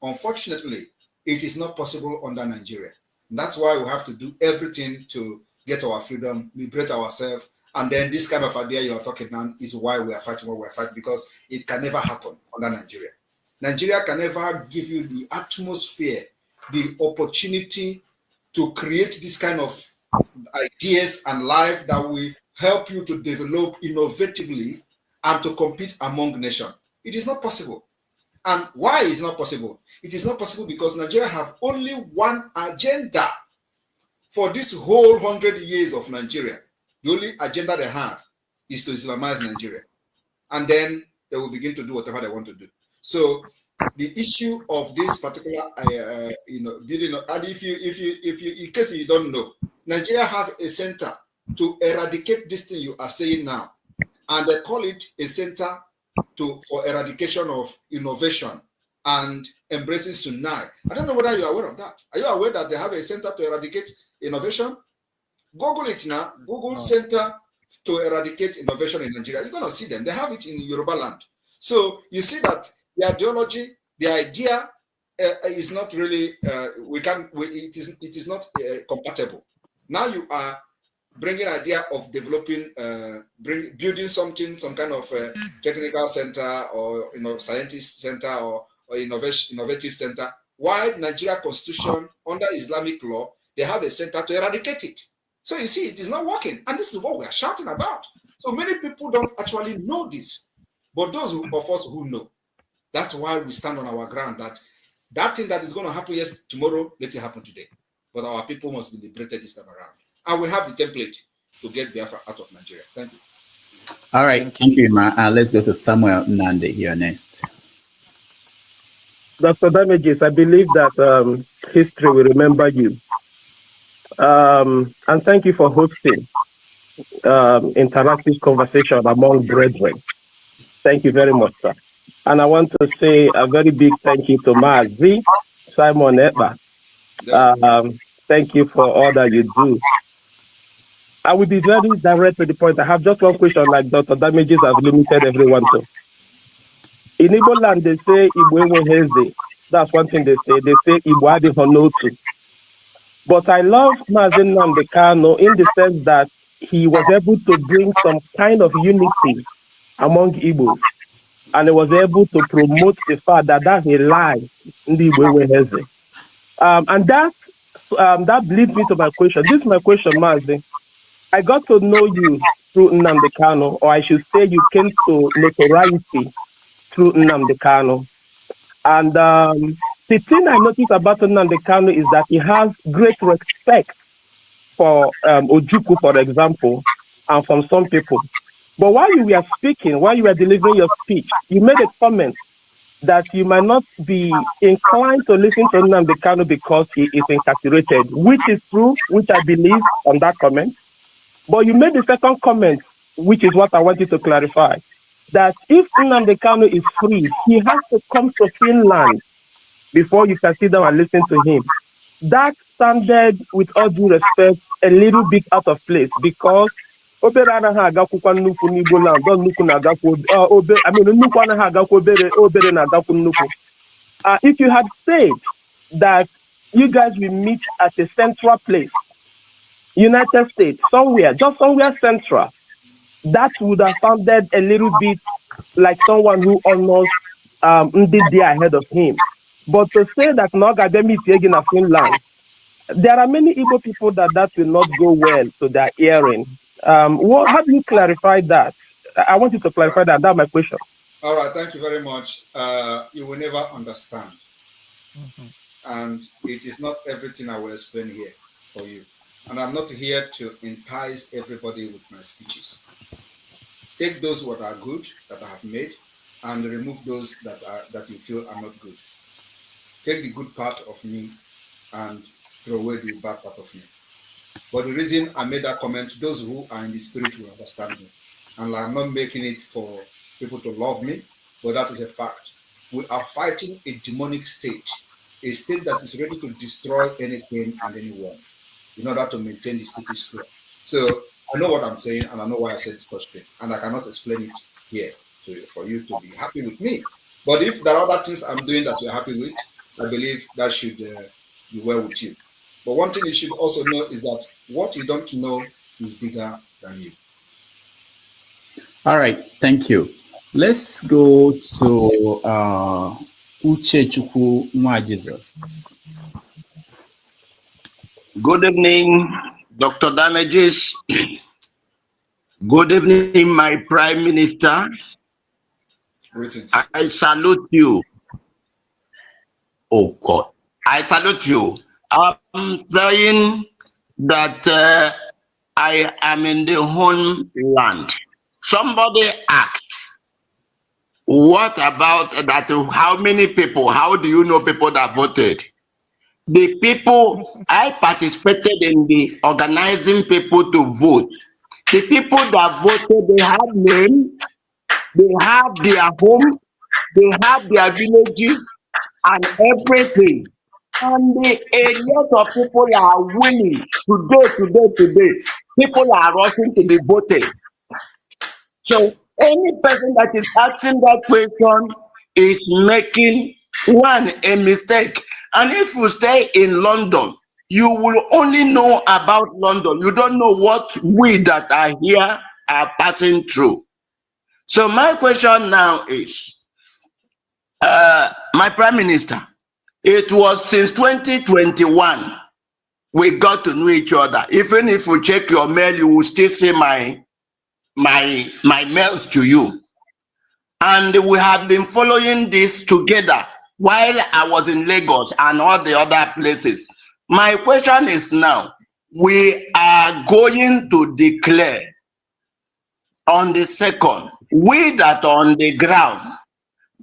unfortunately, it is not possible under Nigeria. And that's why we have to do everything to get our freedom, liberate ourselves. And then this kind of idea you are talking now is why we are fighting what we are fighting, because it can never happen under Nigeria. Nigeria can never give you the atmosphere, the opportunity to create this kind of ideas and life that will help you to develop innovatively and to compete among nations. It is not possible. And why is not possible? It is not possible because Nigeria have only one agenda for this whole 100 years of Nigeria. The only agenda they have is to Islamize Nigeria. And then they will begin to do whatever they want to do. So the issue of this particular, building, and if you, in case you don't know, Nigeria have a center to eradicate this thing you are saying now, and they call it a center for eradication of innovation and embracing Sunai. I don't know whether you are aware of that. Are you aware that they have a center to eradicate innovation? Google it now. Google Center to Eradicate Innovation in Nigeria. You're going to see them. They have it in Yoruba land. So you see that the ideology, the idea is not really, it is not compatible. Now you are bringing idea of developing, building something, some kind of technical center or scientist center or innovative center. While Nigeria Constitution under Islamic law, they have a center to eradicate it. So you see, it is not working, and this is what we are shouting about. So many people don't actually know this, but those of us who know, that's why we stand on our ground. That thing that is going to happen tomorrow, let it happen today. But our people must be liberated this time around. And we have the template to get Biafra out of Nigeria. Thank you. All right. Thank you, Emma. Let's go to Samuel Nande here next. Dr. Damages, I believe that history will remember you. And thank you for hosting interactive conversation among brethren. Thank you very much, sir. And I want to say a very big thank you to Mazi, Simon Ekpa. Thank you for all that you do. I will be very direct to the point. I have just one question, like Dr. Damages has limited everyone to. In Igbo land, they say Igbo Heze. That's one thing they say. They say Igbo Adi Honotu. But I love Mazi Nnamdi Kanu in the sense that he was able to bring some kind of unity among Igbos. And he was able to promote the fact that that's a lie in the Igbo Heze. And that leads me to my question. This is my question, Mazi. I got to know you through Nnamdi Kanu, or I should say you came to notoriety through Nnamdi Kanu. And the thing I noticed about Nnamdi Kanu is that he has great respect for Ojukwu, for example, and from some people. But while you were speaking, while you were delivering your speech, you made a comment that you might not be inclined to listen to Nnamdi Kanu because he is incarcerated, which is true, which I believe on that comment. But you made the second comment, which is what I wanted to clarify, that if Nnamdi Kanu is free, he has to come to Finland before you can sit down and listen to him. That sounded, with all due respect, a little bit out of place because if you had said that you guys will meet at a central place, United States, somewhere, just somewhere central, that would have sounded a little bit like someone who almost did there ahead of him. But to say that Nogademi is in Finland, there are many Igbo people that will not go well to their hearing. How do you clarify that? I want you to clarify that. That's my question. All right, thank you very much. You will never understand. And it is not everything I will explain here for you. And I'm not here to entice everybody with my speeches. Take those what are good that I have made and remove those that you feel are not good. Take the good part of me and throw away the bad part of me. But the reason I made that comment, those who are in the spirit will understand me. And I'm not making it for people to love me, but that is a fact. We are fighting a demonic state, a state that is ready to destroy anything and anyone in order to maintain the status quo. So I know what I'm saying, and I know why I said such thing, and I cannot explain it here for you to be happy with me. But if there are other things I'm doing that you're happy with, I believe that should be well with you. But one thing you should also know is that what you don't know is bigger than you. All right, thank you. Let's go to Uchechukwu Nwa Jesus. Good evening, Dr. Damages. Good evening, my Prime Minister. Greetings. I salute you. Oh God, I salute you. I'm saying that I am in the homeland. Somebody asked, what about that? How many people? How do you know people that voted? The people, I participated in the organizing people to vote. The people that voted, they have name, they have their home, they have their villages and everything. And a lot of people are willing today. People are rushing to be voted. So any person that is asking that question is making a mistake. And if you stay in London, you will only know about London. You don't know what we that are here are passing through. So my question now is, my Prime Minister, it was since 2021 we got to know each other. Even if you check your mail, you will still see my mails to you. And we have been following this together while I was in Lagos and all the other places. My question is now, we are going to declare on the 2nd, we that are on the ground,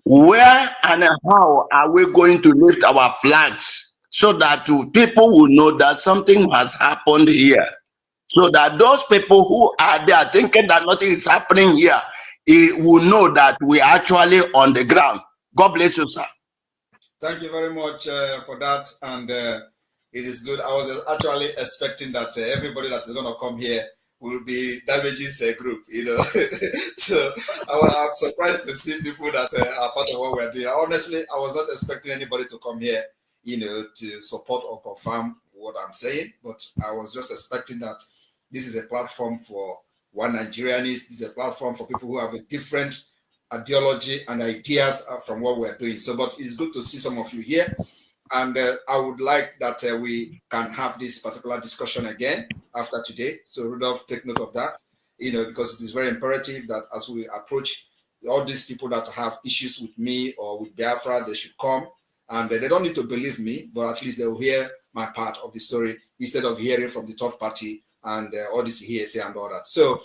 where and how are we going to lift our flags so that people will know that something has happened here? So that those people who are there thinking that nothing is happening here, will know that we are actually on the ground. God bless you, sir. Thank you very much for that. And it is good. I was actually expecting that everybody that is going to come here will be Damages group, you know. So I'm surprised to see people that are part of what we're doing. Honestly, I was not expecting anybody to come here, you know, to support or confirm what I'm saying. But I was just expecting that this is a platform for one Nigerianist. This is a platform for people who have a different ideology and ideas from what we're doing. So, but it's good to see some of you here. And I would like that we can have this particular discussion again after today. So Rudolph, take note of that, you know, because it is very imperative that as we approach all these people that have issues with me or with Biafra, they should come. And they don't need to believe me, but at least they'll hear my part of the story instead of hearing from the third party and all this hearsay and all that. So,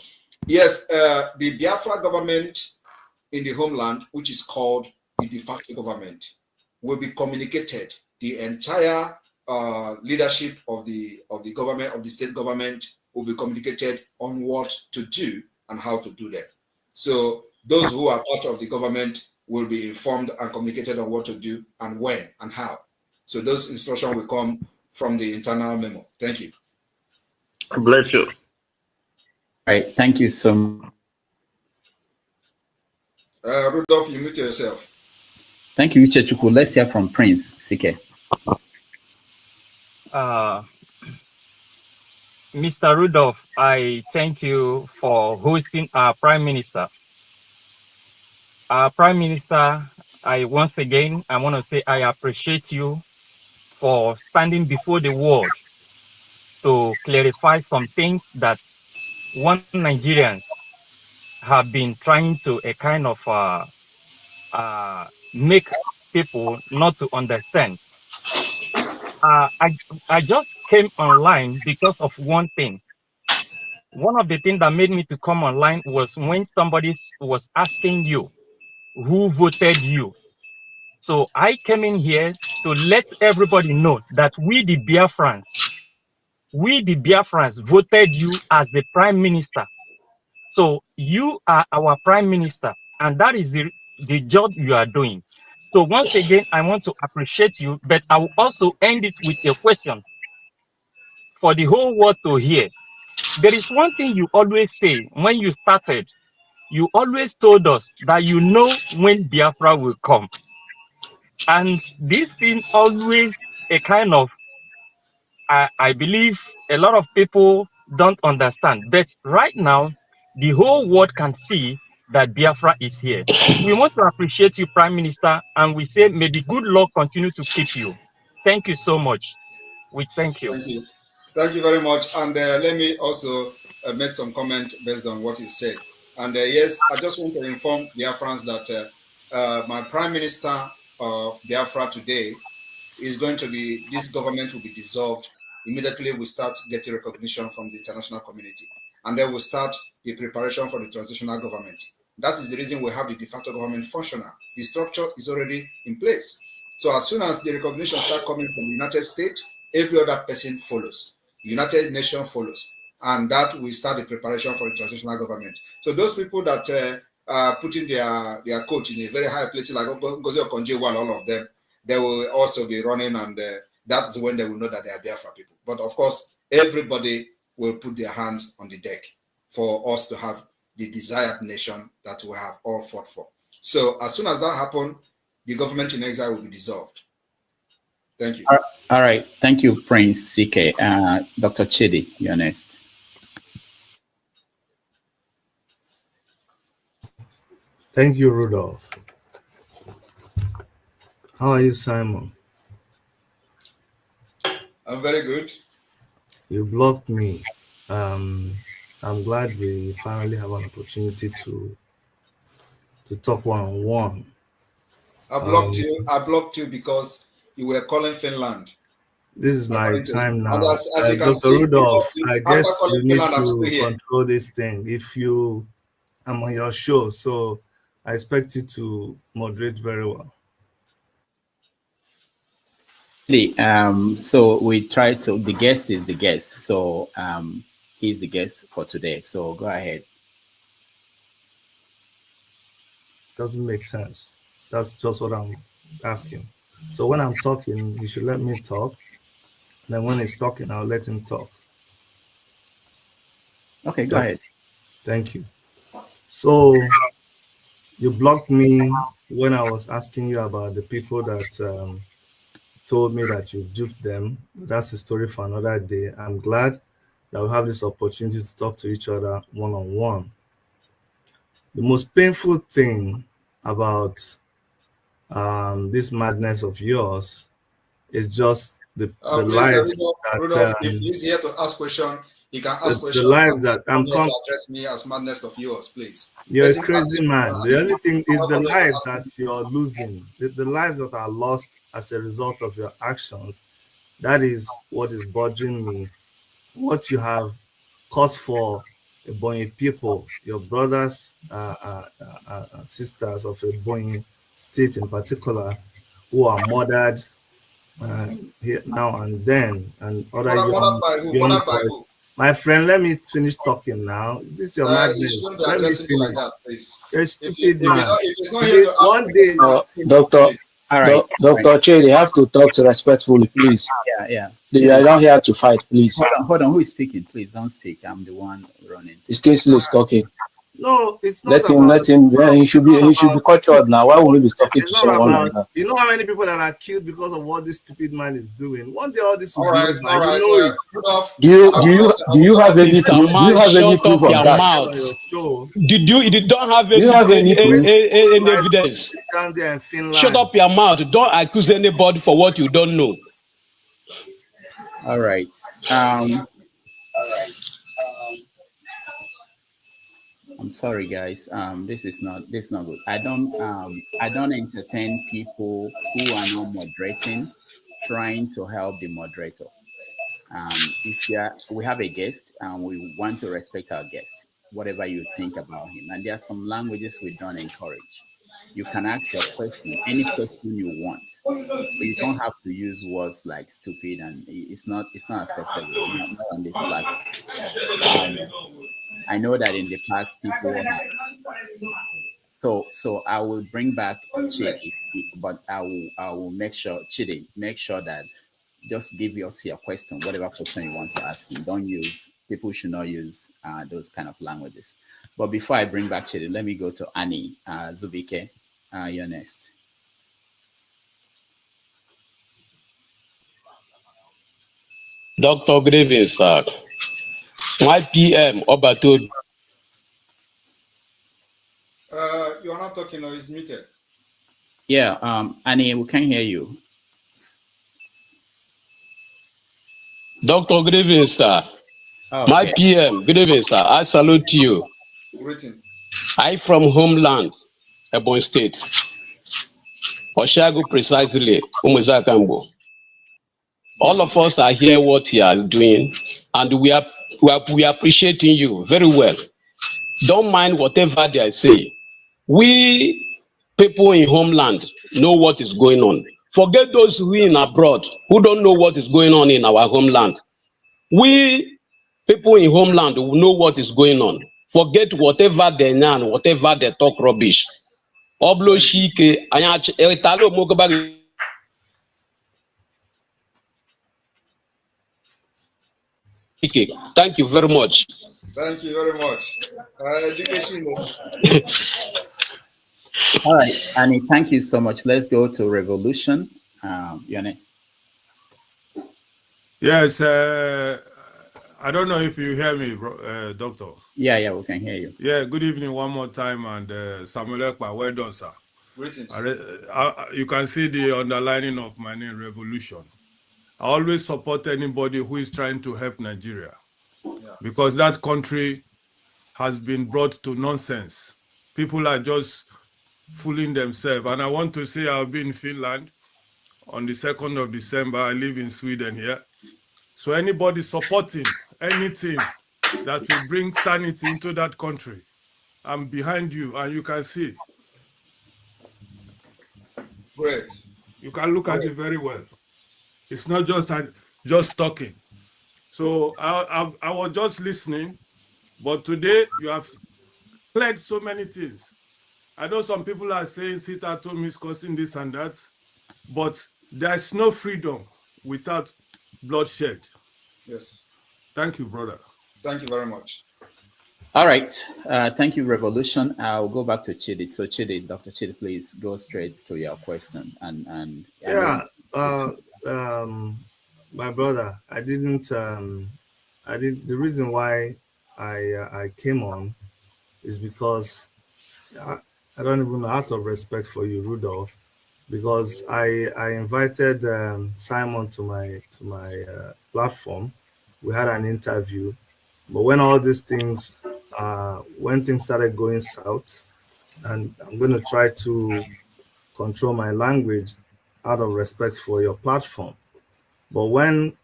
yes, the Biafra government in the homeland, which is called the de facto government, will be communicated. The entire leadership of the government, of the state government, will be communicated on what to do and how to do that. So those who are part of the government will be informed and communicated on what to do and when and how. So those instructions will come from the internal memo. Thank you. Bless you. All right, thank you so much. Rudolph, you mute yourself. Thank you, Uchechukwu. Let's hear from Prince Sike. Mr. Rudolph, I thank you for hosting our Prime Minister. Our Prime Minister, I once again I want to say I appreciate you for standing before the world to clarify some things that one Nigerians have been trying to a kind of make people not to understand. Uh, I I just came online because of one thing. One of the things that made me to come online was when somebody was asking you who voted you. So I came in here to let everybody know that we the Biafrans voted you as the prime minister. So you are our prime minister, and that is the job you are doing. So once again, I want to appreciate you, but I will also end it with a question for the whole world to hear. There is one thing you always say when you started. You always told us that you know when Biafra will come. And this thing always a kind of, I believe a lot of people don't understand. But right now, the whole world can see that Biafra is here. We want to appreciate you, Prime Minister, and we say, may the good Lord continue to keep you. Thank you so much. We thank you. Thank you. Thank you very much. And let me also make some comment based on what you said. And yes, I just want to inform Biafrans that my Prime Minister of Biafra today is going to be, this government will be dissolved. Immediately we start getting recognition from the international community. And then we'll start the preparation for the transitional government. That is the reason we have the de facto government functional. The structure is already in place. So as soon as the recognition start coming from the United States, every other person follows. The United Nations follows. And that will start the preparation for the transitional government. So those people that are putting their coach in a very high place, like Ngozi Okonjo-Iweala, all of them, they will also be running, and that's when they will know that they are Biafra people. But of course, everybody will put their hands on the deck for us to have the desired nation that we have all fought for. So as soon as that happens, the government in exile will be dissolved. Thank you. All right. Thank you, Prince CK. Dr. Chidi, you're next. Thank you, Rudolph. How are you, Simon? I'm very good. You blocked me. I'm glad we finally have an opportunity to talk one-on-one. I blocked you because you were calling Finland. This is my time now. And as you can Dr. see, Rudolph, I guess you need Finland, I'm still to here. control this thing. I'm on your show, so I expect you to moderate very well. So we try to, the guest is the guest. So he's the guest for today. So go ahead. Doesn't make sense. That's just what I'm asking. So when I'm talking, you should let me talk. And then when he's talking, I'll let him talk. Okay, go ahead. Thank you. So you blocked me when I was asking you about the people that told me that you duped them. But that's a story for another day. I'm glad that we have this opportunity to talk to each other one-on-one. The most painful thing about this madness of yours is just the lives Rudolph, if he's here to ask questions, he can ask questions. The lives that I'm here to address me as madness of yours, please. You're a crazy man. The only thing is the lives that you're losing, the lives that are lost as a result of your actions. That is what is bothering me. What you have caused for Ebonyi people, your brothers, sisters of Ebonyi state in particular, who are murdered here now and then, and other young boys. My friend, let me finish talking now. This is your madness. Let me finish. Like that, you're a stupid man. One day, Doctor, Dr. Che, they have to talk to respectfully, please. Yeah. They are not here to fight, please. Hold on. Who is speaking? Please don't speak. I'm the one running. This case is talking. No, it's not Let him, about. let him. Yeah, It's not he should be about. cultured now. Why would we be talking It's to not someone like about. that? You know how many people that are killed because of what this stupid man is doing. One day all this will All be right, over. all You right. know it. Rudolph, Do you I do will you not. I do will you not have any take Mr. proof? Do you Man, have any shut proof up of your that? mouth. On your show. You don't have Do you have any proof? any Right, evidence? down there in Shut Finland. up your mouth. Don't accuse anybody for what you don't know. All right. I'm sorry, guys. This is not good. I don't entertain people who are not moderating, trying to help the moderator. If we have a guest and we want to respect our guest, whatever you think about him, and there are some languages we don't encourage. You can ask your question, any question you want, but you don't have to use words like stupid, and it's not acceptable. Not on this platform. I know that in the past people have. So I will bring back Chidi, but I will make sure Chidi make sure that just give us your question, whatever question you want to ask him. Don't use people should not use those kind of languages. But before I bring back Chidi, let me go to Annie Zubike. You're next. Dr. Grievous, sir. My PM, Obato. You're not talking or it's muted. Yeah, Annie, we can hear you. Dr. Grievous, sir. Oh, My okay. PM, Grievous, sir. I salute you. Waiting. I from homeland, Ebony State. Oshago precisely, Umuzakambo. All of us are here what he is doing, and we are appreciating you very well. Don't mind whatever they say. We people in homeland know what is going on. Forget those who in abroad who don't know what is going on in our homeland. We people in homeland will know what is going on. Forget whatever they know, whatever they talk rubbish. Oblo shike anya etalo mogaba. Thank you very much. Thank you very much. Education. All right, Annie, thank you so much. Let's go to Revolution. You're next. Yes, I don't know if you hear me, Doctor. Yeah, we can hear you. Yeah, good evening one more time, and Samuel Ekpa, well done, sir. Greetings. You can see the underlining of my name, Revolution. I always support anybody who is trying to help Nigeria, because that country has been brought to nonsense. People are just fooling themselves. And I want to say I'll be in Finland on the 2nd of December. I live in Sweden here. So anybody supporting anything that will bring sanity into that country, I'm behind you, and you can see. Great. You can look at it very well. It's not just talking. So I was just listening, but today you have cleared so many things. I know some people are saying sit at home is causing this and that, but there's no freedom without bloodshed. Yes. Thank you, brother. Thank you very much. All right. Thank you, Revolution. I'll go back to Chidi. So Chidi, Dr. Chidi, please go straight to your question. My brother, the reason why I came on is because I don't even know, out of respect for you, Rudolph, because I invited Simon to my platform. We had an interview, but when all these things when things started going south, and I'm going to try to control my language out of respect for your platform, but when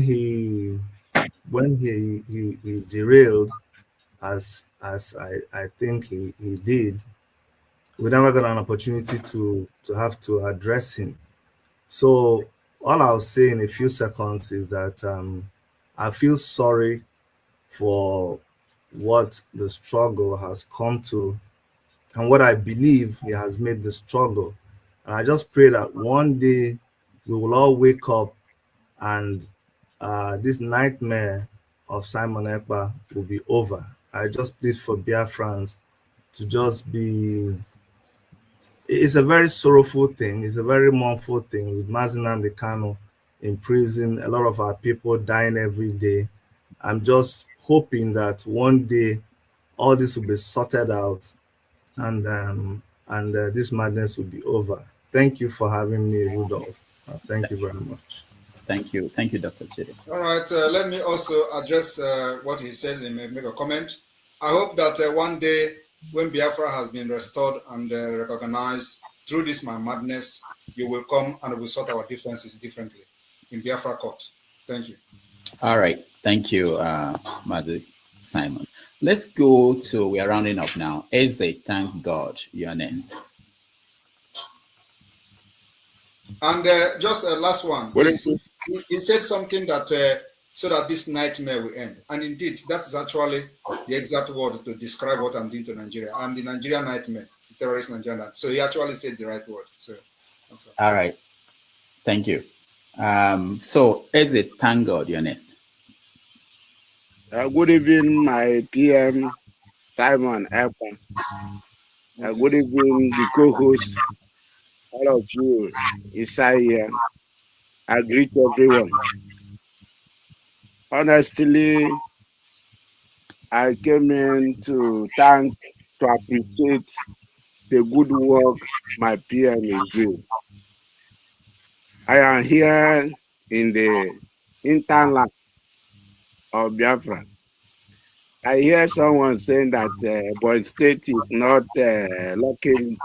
he derailed, as I think he did, we never got an opportunity to have to address him. So all I'll say in a few seconds is that I feel sorry for what the struggle has come to and what I believe he has made the struggle. And I just pray that one day we will all wake up and this nightmare of Simon Ekpa will be over. I just plead for Biafrans to just be. It's a very sorrowful thing. It's a very mournful thing with Mazi Nnamdi Kanu in prison. A lot of our people dying every day. I'm just hoping that one day all this will be sorted out, and this madness will be over. Thank you for having me, Rudolph. Thank you very much. Thank you, Dr. Chidi. All right, let me also address what he said and make a comment. I hope that one day when Biafra has been restored and recognized through this madness, you will come and we'll sort our differences differently in Biafra court. Thank you. All right. Thank you, Mazi Simon. Let's go to, we are rounding up now. Eze, thank God, you are next. And just a last one, please. He said something that so that this nightmare will end. And indeed, that is actually the exact word to describe what I'm doing to Nigeria. I'm the Nigerian nightmare, the terrorist Nigerian nightmare. So he actually said the right word. So that's all right. Thank you. So Eze, thank God, you're next. Good evening, my PM, Simon Ekpa. Good evening, the co-host, all of you, Isai here. I greet everyone. Honestly, I came in to appreciate the good work my PM is doing. I am here in the hinterland of Biafra. I hear someone saying that Boy State is not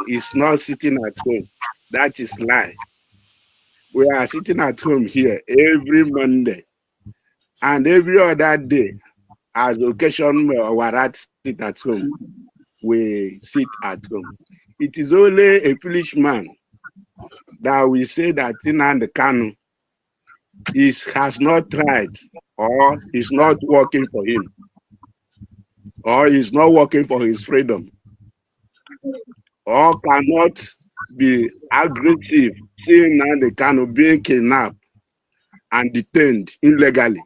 is not sitting at home. That is lie. We are sitting at home here every Monday and every other day. As occasion Warat sit at home, we sit at home. It is only a foolish man that we say that Nnamdi Kanu has not tried or is not working for him or is not working for his freedom or cannot be aggressive seeing Nnamdi Kanu being kidnapped and detained illegally.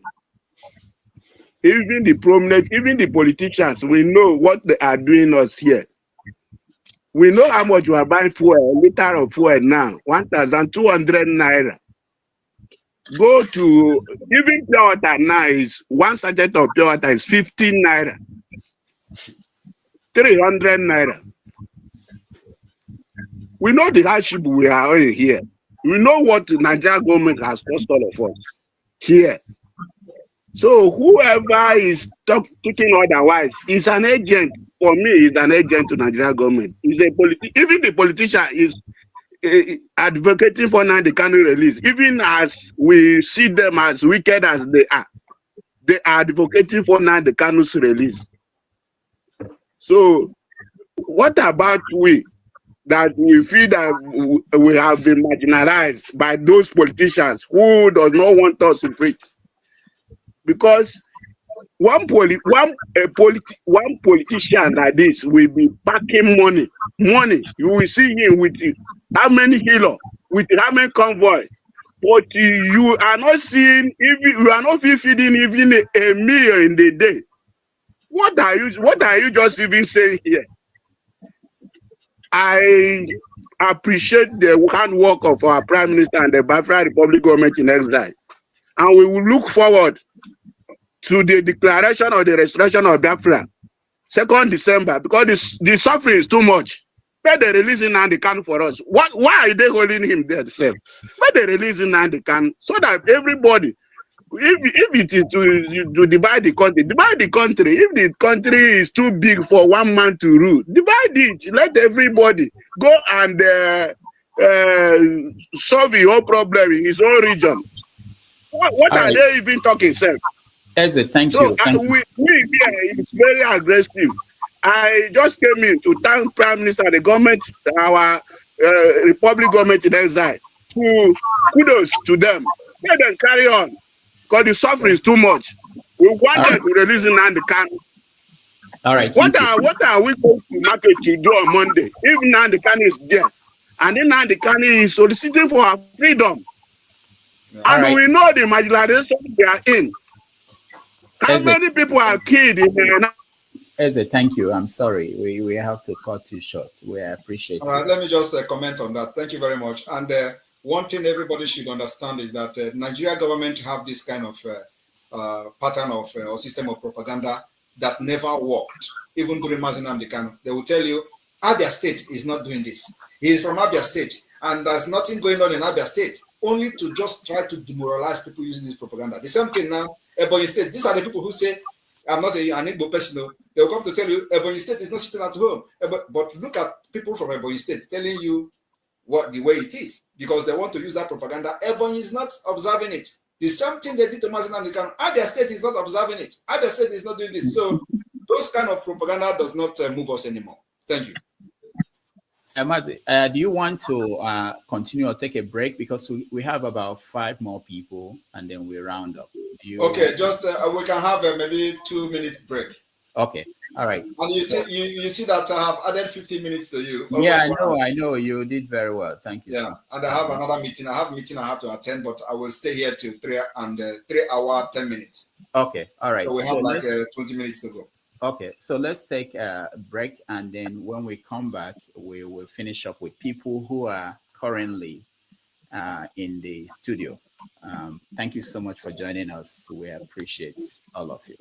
Even the prominent, even the politicians, we know what they are doing us here. We know how much we are buying fuel, a liter of fuel now, 1,200 naira. Go to, even pure water now is, one sachet of pure water is 15 naira. 300 naira. We know the hardship we are in here. We know what the Nigerian government has cost all of us here. So whoever is talking otherwise is an agent. For me, is an agent to Nigerian government. Is a even the politician is advocating for Nnamdi Kanu release. Even as we see them as wicked as they are advocating for Nnamdi Kanu's release. So what about we? That we feel that we have been marginalized by those politicians who does not want us to preach. Because one politician like this will be packing money. You will see him with how many kilo, with how many convoy. But you are not seeing, you are not feeding even a meal in the day. What are you just even saying here? I appreciate the hard work of our Prime Minister and the Biafra Republic government in exile. And we will look forward to the declaration of the restoration of Biafra, 2nd December, because the suffering is too much. Where they releasing Nnamdi Kanu for us? Why are they holding him there themselves? Where they releasing Nnamdi Kanu? So that everybody, if it is to divide the country, divide the country. If the country is too big for one man to rule, divide it. Let everybody go and solve your whole problem in his own region. What are they even talking, sir? Thank you. We here is very aggressive. I just came in to thank Prime Minister, the government, our Republic government in exile. Kudos to them. Let them carry on. Because the suffering is too much. We want them to release Nnamdi Kanu. All right. What are we going to market to do on Monday? If Nnamdi Kanu is there, and then Nnamdi Kanu is soliciting for our freedom. And we know the marginalization they are in. How many people are killed in Eze, thank you. I'm sorry. We have to cut you short. We appreciate All right, you. let me just comment on that. Thank you very much. And one thing everybody should understand is that Nigeria government have this kind of pattern of or system of propaganda that never worked. Even during Mazinam Dekano, they will tell you, Abia State is not doing this. He is from Abia State, and there's nothing going on in Abia State, only to just try to demoralize people using this propaganda. The same thing now, Ebonyi State. These are the people who say, I'm not an Igbo person. They'll come to tell you, Ebonyi State is not sitting at home. But look at people from Ebonyi State telling you what the way it is, because they want to use that propaganda. Ebonyi is not observing it. The same thing they did to Mazinam Dekano. Abia State is not observing it. Abia State is not doing this. So those kind of propaganda does not move us anymore. Thank you. Mazi, do you want to continue or take a break? Because we have about 5 more people and then we round up. Okay, just we can have maybe 2 minutes break. Okay, all right. And you see that I have added 15 minutes to you. Yeah, I know. You did very well. Thank you. Yeah, and I have another meeting. I have a meeting I have to attend, but I will stay here till 3 hours, 10 minutes. Okay, all right. So we have like 20 minutes to go. Okay, so let's take a break, and then when we come back, we will finish up with people who are currently in the studio. Thank you so much for joining us. We appreciate all of you.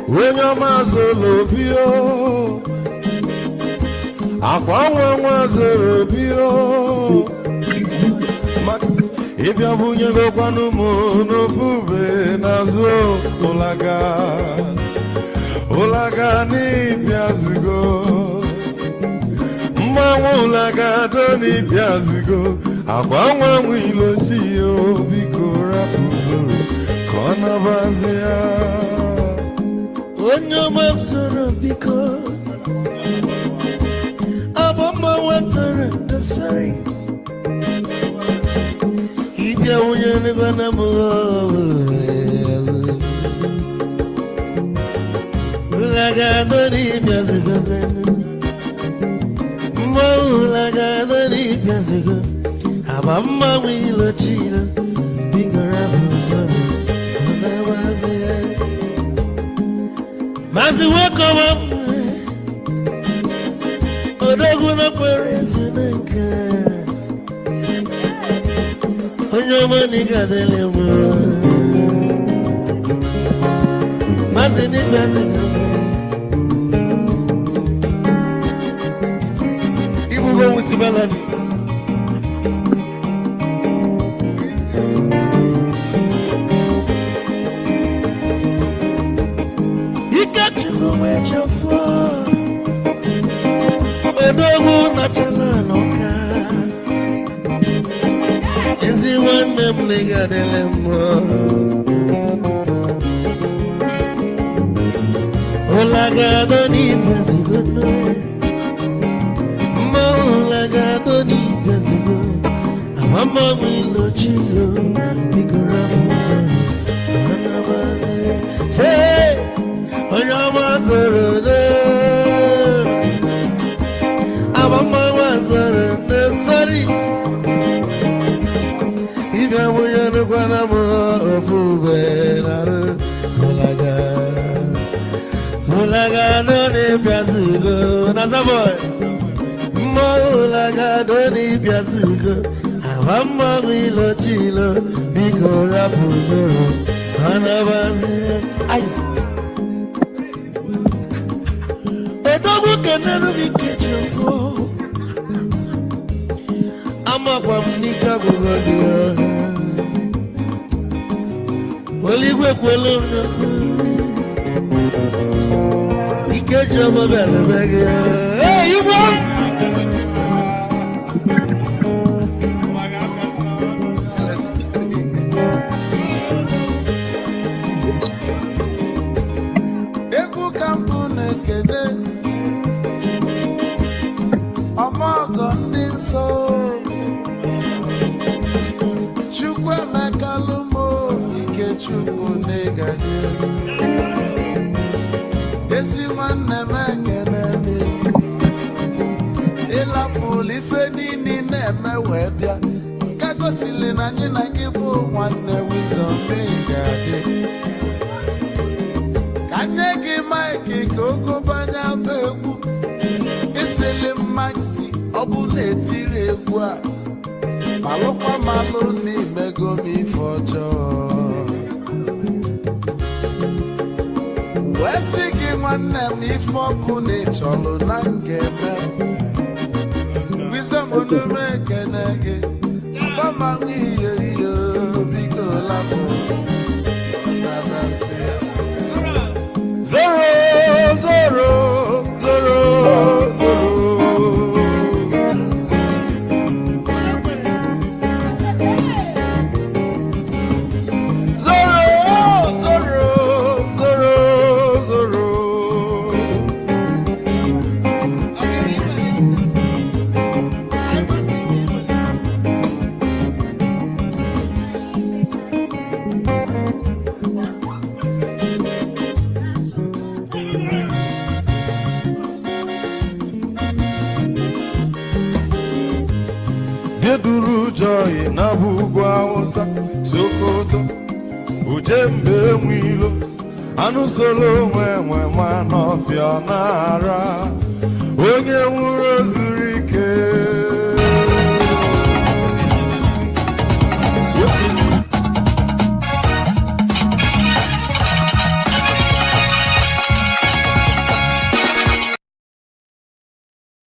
When your mazolo bio, akwa mazolo bio, Max, if you have you go kwanumo no fube nazo olaga ni biazugo, ulaga do ni biazugo, akwa mwilo chio bikora puzo, kona bazia. Onyo mazoro biko abamba wazara dasari ibya unyane bana mo ulaga dori byazigo ulaga dori byazigo abamba wilo chilo bigora buzoro ona wazia. Mazi wako wamwe odogu no kwerezu neka onyomo nigadele mo mazi ni mazi ibu go wuti baladi Nigga Olaga doni bezigo Olaga doni bezigo Amama wilo chilo Bigora muzo Anabaze Te Onyama zorode Amama wazorode Sorry Ibya muyano kwa namo Ofube Naru Olaga doni bezigo Nazaboy Olaga doni bezigo Amama wilo chilo Bigora puzoro Anabaze Edobu kenenu bikechoko Ama kwa mnika bugodia Oligwe kwelo Ikecho mabele bege Hey, you won! Eku kampune kede Omogo ndinso chukwu n'ịgaji esi nwanne m ekene mi ịlapụlụ ife niile na-eme wee bịa ka gosili na anyị na gị bụ nwanne wisdom n'ịgaji ka nye gị maịkị ka ogobanya bụ egwu isili mmaksi ọ bụ na-etiri egwu a malụkwa malụ n'imego m ife ọjọọ wee sị gị nwanne m ife ọkụ na ịchọlụ na ngeme wisdom onume ekene gị gbamanwụ ihe ihe biko lapụ nabasị ya zoro zoro zoro zoro Joy na bugwu Awụsa Sokoto Ujembe Nwilo anụ solo onwe enwe ma n'ọfịa na-ara onye nwụrụ ozuru ike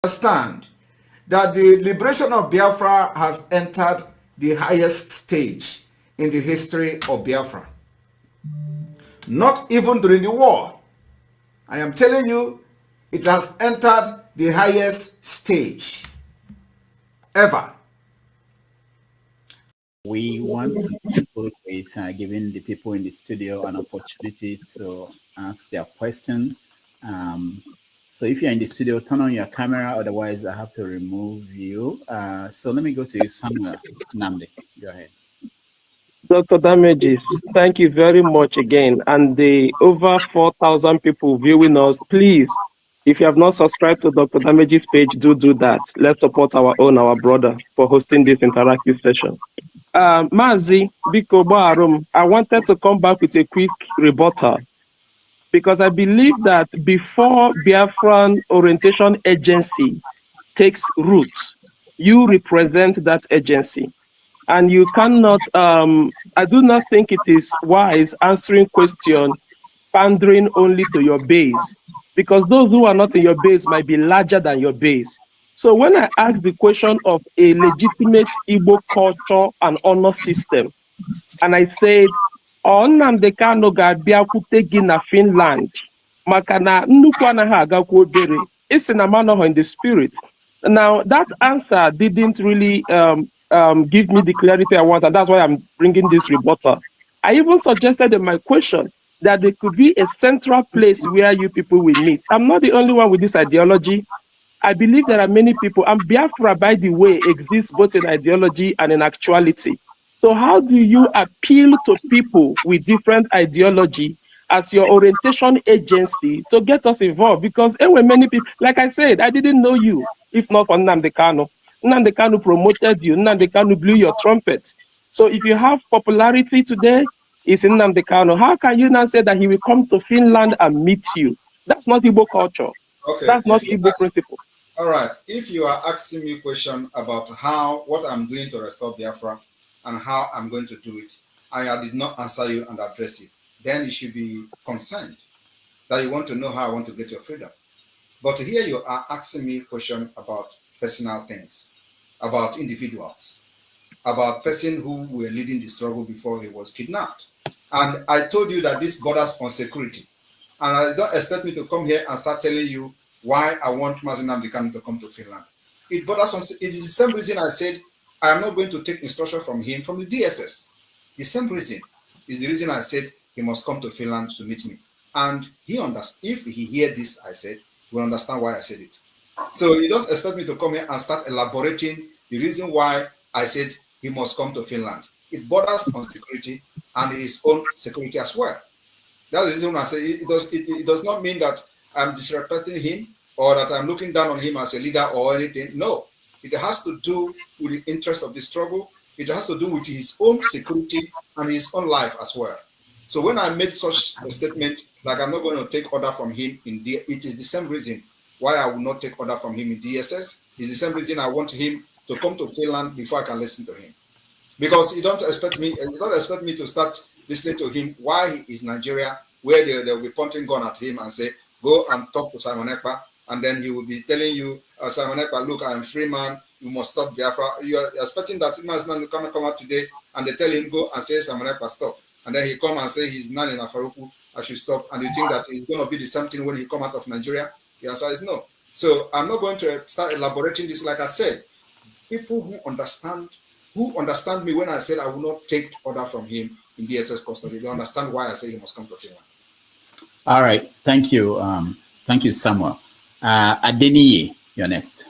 understand that the liberation of Biafra has entered the highest stage in the history of Biafra. Not even during the war. I am telling you, it has entered the highest stage ever. We want to conclude with giving the people in the studio an opportunity to ask their question. So if you're in the studio, turn on your camera, otherwise I have to remove you. So let me go to you, Samuel Namde. Go ahead. Dr. Damages, thank you very much again. And the over 4,000 people viewing us, please, if you have not subscribed to Dr. Damages page, do that. Let's support our brother, for hosting this interactive session. Mazi, Biko Barum, I wanted to come back with a quick rebuttal, because I believe that before Biafran Orientation Agency takes root, you represent that agency. And you cannot, I do not think it is wise answering question pandering only to your base, because those who are not in your base might be larger than your base. So when I ask the question of a legitimate Igbo culture and honor system, and I said, Nnamdi Kanu ga-abịakwute gị na Finland, maka na nnukwu anaghị agakwa obere, isi na manọhọ in the spirit. Now, that answer didn't really give me the clarity I want, and that's why I'm bringing this rebuttal. I even suggested in my question that there could be a central place where you people will meet. I'm not the only one with this ideology. I believe there are many people, and Biafra, by the way, exists both in ideology and in actuality. So how do you appeal to people with different ideology as your orientation agency to get us involved? Because there were many people, like I said, I didn't know you, if not for Nnamdi Kanu. Nnamdi Kanu promoted you, Nnamdi Kanu blew your trumpet. So if you have popularity today, it's in Nnamdi Kanu. How can you now say that he will come to Finland and meet you? That's not Igbo culture. Okay. That's not Igbo principle. All right. If you are asking me a question about what I'm doing to restore Biafra and how I'm going to do it, and I did not answer you and address you, then you should be concerned that you want to know how I want to get your freedom. But here you are asking me a question about personal things, about individuals, about person who were leading the struggle before he was kidnapped. And I told you that this borders on security. And I don't expect me to come here and start telling you why I want Mazi Nnamdi Kanu to come to Finland. It borders on, it is the same reason I said I am not going to take instruction from him from the DSS. The same reason is the reason I said he must come to Finland to meet me. And he understands, if he hear this I said, he will understand why I said it. So you don't expect me to come here and start elaborating the reason why I said he must come to Finland. it borders on security and his own security as well. That is the reason I say it does not mean that I'm disrespecting him or that I'm looking down on him as a leader or anything. No, it has to do with the interest of the struggle. It has to do with his own security and his own life as well. So when I made such a statement, like I'm not going to take order from him it is the same reason why I will not take order from him in DSS. It's the same reason I want him to come to Finland before I can listen to him. Because you don't expect me to start listening to him while he is Nigeria, where they'll be pointing gun at him and say, go and talk to Simon Ekpa, and then he will be telling you, Simon Ekpa, look, I'm a free man, you must stop Biafra. You're expecting that man is not going to come out today and they tell him, go and say, Simon Ekpa, stop. And then he come and say he's not in Afaruku, I should stop. And you think that it's going to be the same thing when he come out of Nigeria? The answer is no. So I'm not going to start elaborating this. Like I said, people who understand me when I said I will not take order from him in DSS custody, they understand why I say he must come to Finland. All right. Thank you. Thank you, Samuel. Adeniyi, you're next.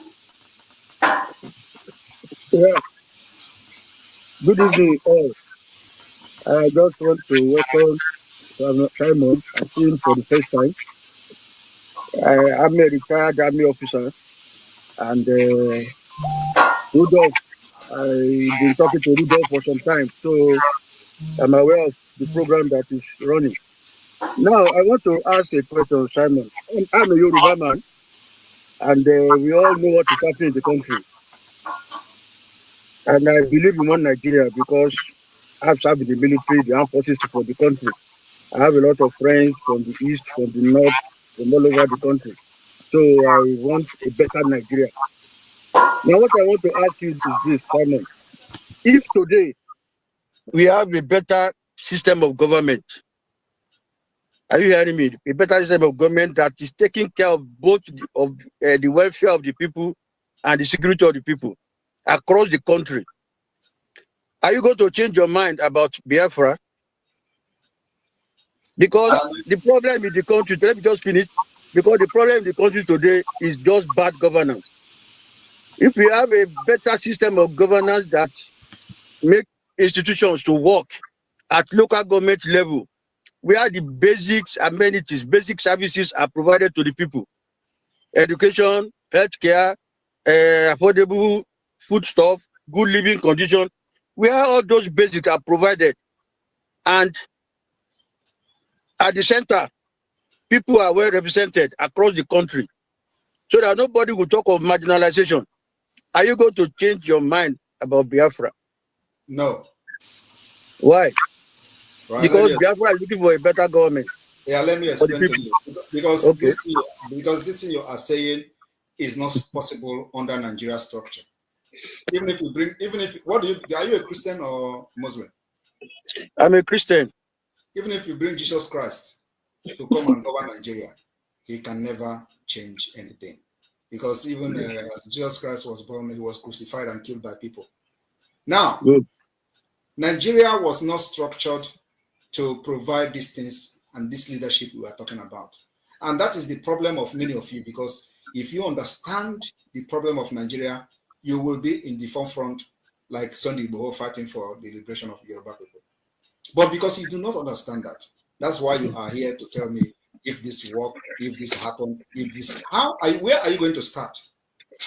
Yeah. Good evening, all. I just want to welcome Simon. I see him for the first time. I'm a retired army officer, and Rudolph, I've been talking to Rudolph for some time, so I'm aware of the program that is running. Now, I want to ask a question, Simon. I'm a Yoruba man, and we all know what is happening in the country. And I believe in one Nigeria because I've served in the military, the armed forces for the country. I have a lot of friends from the east, from the north, from all over the country. So I want a better Nigeria. Now, what I want to ask you is this, Simon. If today we have a better system of government, are you hearing me? A better system of government that is taking care of both the welfare of the people and the security of the people across the country. Are you going to change your mind about Biafra? Because the problem in the country, let me just finish, because the problem in the country today is just bad governance. If we have a better system of governance that make institutions to work at local government level, where the basics amenities, basic services are provided to the people, education, healthcare, affordable foodstuff, good living condition, where all those basics are provided, and at the center, people are well represented across the country, so that nobody will talk of marginalization. Are you going to change your mind about Biafra? No. Why? Right, because Biafra is looking for a better government. Yeah, let me explain to you. Because okay. this thing you are saying is not possible under Nigeria structure. Even if, are you a Christian or Muslim? I'm a Christian. Even if you bring Jesus Christ to come and govern Nigeria, he can never change anything. Because even as Jesus Christ was born, he was crucified and killed by people. Now, Nigeria was not structured to provide these things and this leadership we are talking about. And that is the problem of many of you, because if you understand the problem of Nigeria, you will be in the forefront like Sunday Igboho fighting for the liberation of Yoruba people. But because you do not understand that, that's why you are here to tell me if this work, if this happened, if this, where are you going to start?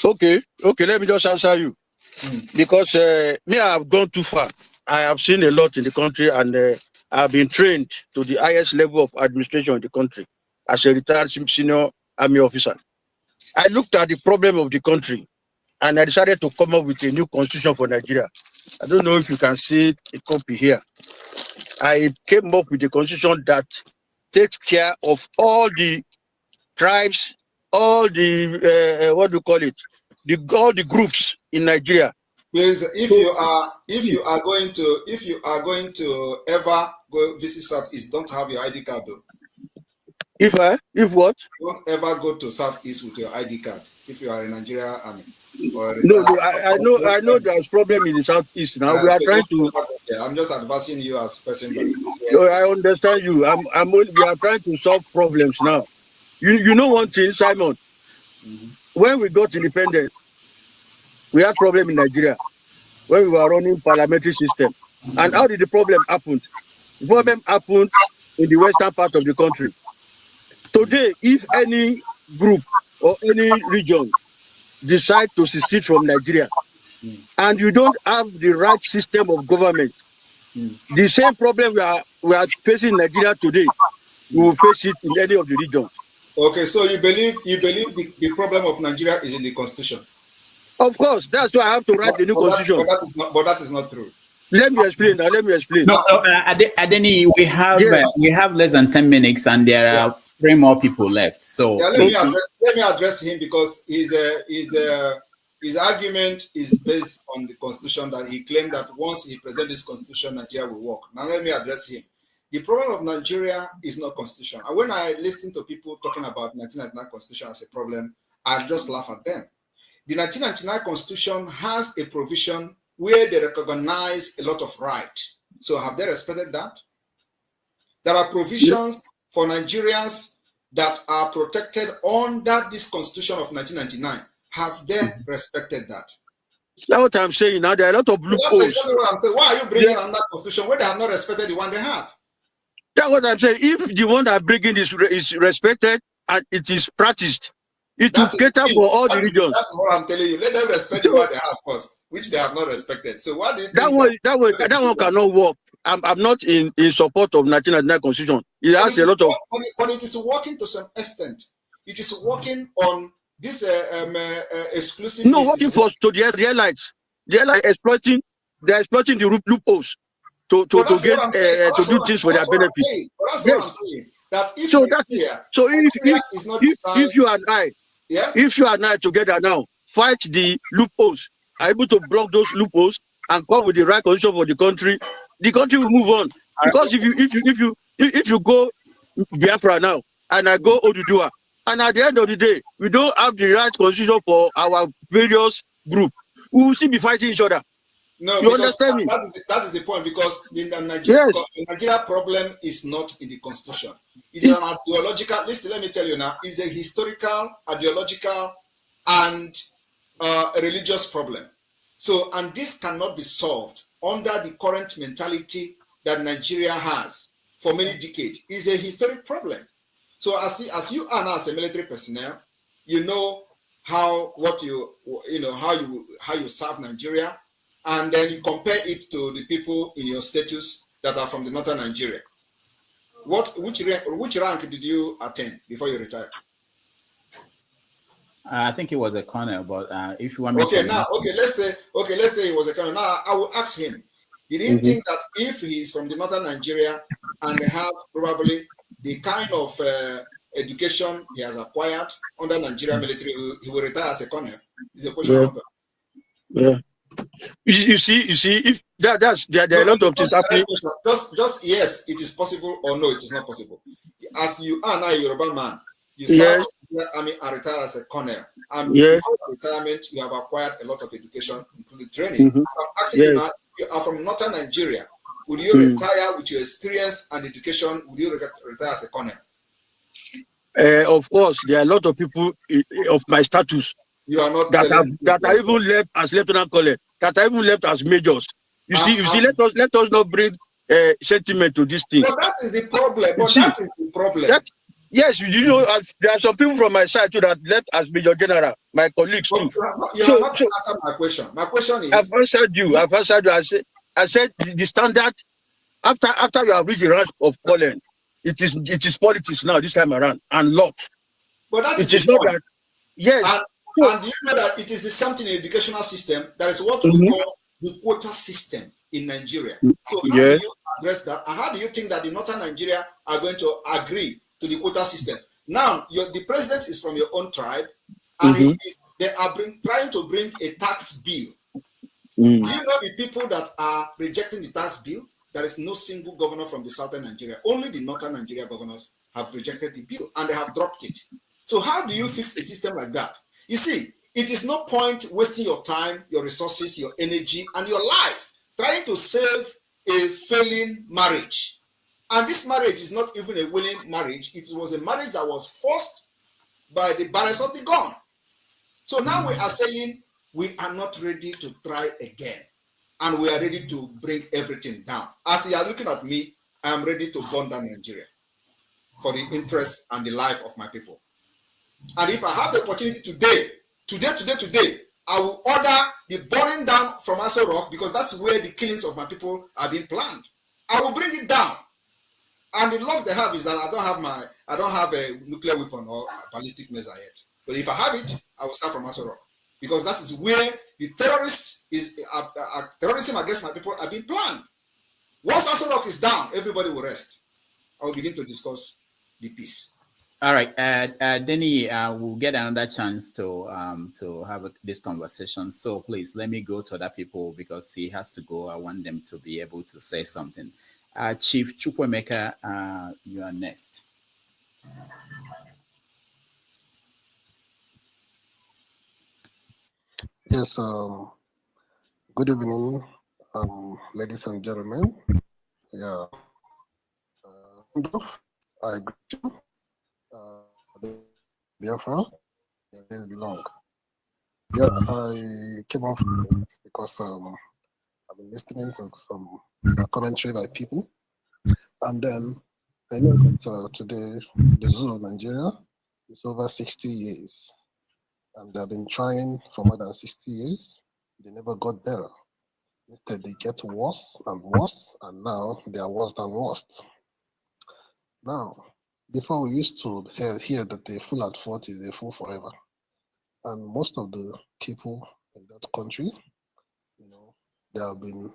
Okay, let me just answer you. Because me, I have gone too far. I have seen a lot in the country, and I have been trained to the highest level of administration in the country as a retired senior army officer. I looked at the problem of the country, and I decided to come up with a new constitution for Nigeria. I don't know if you can see a copy here. I came up with a constitution that takes care of all the tribes, all the what do you call it, all the groups in Nigeria. Please, if you are going to ever go visit Southeast, don't have your ID card though. If what? Don't ever go to Southeast with your ID card if you are in Nigeria army. I know there's problem in the Southeast now. We are trying to. I'm just advising you as person that is. I understand you. We are trying to solve problems now. You know one thing, Simon. When we got independence, we had problem in Nigeria when we were running parliamentary system. And how did the problem happen? The problem happened in the western part of the country. Today, if any group or any region decide to secede from Nigeria, and you don't have the right system of government, the same problem we are facing in Nigeria today, we will face it in any of the regions. Okay, so you believe the problem of Nigeria is in the constitution? Of course, that's why I have to write the new constitution. But that is not true. Let me explain. Now, let me explain. No, Adeni, we have less than 10 minutes, and there are 3 more people left. So let me address him, because his argument is based on the constitution, that he claimed that once he presents this constitution, Nigeria will work. Now let me address him. The problem of Nigeria is not constitution. And when I listen to people talking about 1999 constitution as a problem, I just laugh at them. The 1999 constitution has a provision where they recognize a lot of rights. So have they respected that? There are provisions for Nigerians that are protected under this constitution of 1999. Have they respected that? That's what I'm saying. Now there are a lot of loopholes. That's exactly what I'm saying. Why are you bringing another constitution where they have not respected the one they have? That's what I'm saying. If the one that bringing is respected and it is practiced, it will cater for all the regions. That's what I'm telling you. Let them respect the one they have first, which they have not respected. So what do you think? That one cannot work. I'm not in support of 1999 constitution. It has a lot of. But it is working to some extent. It is working on this exclusive. No, working for to the realites. They're like exploiting the loopholes to do things for their benefit. That's what I'm saying. That if if you and I, if you and I together now fight the loopholes, are able to block those loopholes and come with the right condition for the country will move on. Because if you go Biafra now and I go Odudua, and at the end of the day we don't have the right constitution for our various groups, we will still be fighting each other. No, you understand me? That is the point, because the Nigeria problem is not in the constitution. It is an ideological. Listen, let me tell you now. It's a historical, ideological, and a religious problem. So, and this cannot be solved under the current mentality that Nigeria has for many decades. It's a historic problem. So, as you are now as a military personnel, you know how you serve Nigeria. And then you compare it to the people in your status that are from the northern Nigeria. Which rank did you attain before you retired? I think it was a colonel, but if you want me let's say it was a colonel. Now I will ask him. Did he think that if he is from the northern Nigeria and have probably the kind of education he has acquired under Nigerian military, he will retire as a colonel? Is a question. Yeah. You see, if there are a lot of things happening. Just yes, it is possible, or no, it is not possible. As you are now a Yoruba man, you serve the army and retire as a colonel, and before retirement, you have acquired a lot of education, including training. So I'm asking you now, you are from northern Nigeria. Would you retire with your experience and education? Would you retire as a colonel? Of course, there are a lot of people of my status. You are not that are even left as lieutenant colonel, that are even left as majors. You see, let us not bring sentiment to this thing. But that is the problem. Yes, you know, there are some people from my side too that left as major general. My colleagues too. You have not answered my question. My question is. I've answered you. I said the standard after you have reached the rank of colonel, it is politics now this time around and law. But that is not that. Yes. And you know that it is the something in the educational system that is what we call the quota system in Nigeria. So how do you address that? And how do you think that the northern Nigeria are going to agree to the quota system? Now, the president is from your own tribe, and they are trying to bring a tax bill. Do you know the people that are rejecting the tax bill? There is no single governor from the southern Nigeria. Only the northern Nigeria governors have rejected the bill, and they have dropped it. So how do you fix a system like that? You see, it is no point wasting your time, your resources, your energy, and your life trying to save a failing marriage. And this marriage is not even a willing marriage. It was a marriage that was forced by the barrels of the gun. So now we are saying we are not ready to try again. and we are ready to bring everything down. As you are looking at me, I am ready to burn down Nigeria for the interest and the life of my people. And if I have the opportunity today, I will order the burning down from Aso Rock, because that's where the killings of my people are being planned. I will bring it down. And the luck they have is that I don't have a nuclear weapon or a ballistic missile yet. But if I have it, I will start from Aso Rock, because that is where the terrorism against my people are being planned. Once Aso Rock is down, everybody will rest. I will begin to discuss the peace. All right, Denny, we'll get another chance to have this conversation. So please let me go to other people because he has to go. I want them to be able to say something. Chief Chukwemeka, you are next. Yes. Good evening, ladies and gentlemen. Yeah. I greet you. Biafra, days belong. Yeah, I came off because I've been listening to some commentary by people, and then I know that today the zoo of Nigeria is over 60 years, and they've been trying for more than 60 years. They never got better. Instead, they get worse and worse, and now they are worse than worst. Now, before we used to hear that a fool at 40 is a fool forever. And most of the people in that country, they have been,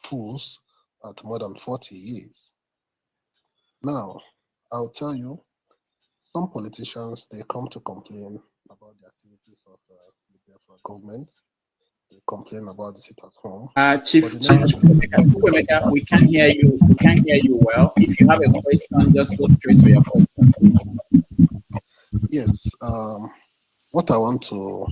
fools at more than 40 years. Now, I'll tell you, some politicians, they come to complain about the activities of the Biafra government. They complain about the sit at home. Chief Chukwemeka, we can't hear you. We can't hear you well. If you have a question, just go straight to your question, please. Yes. What I want to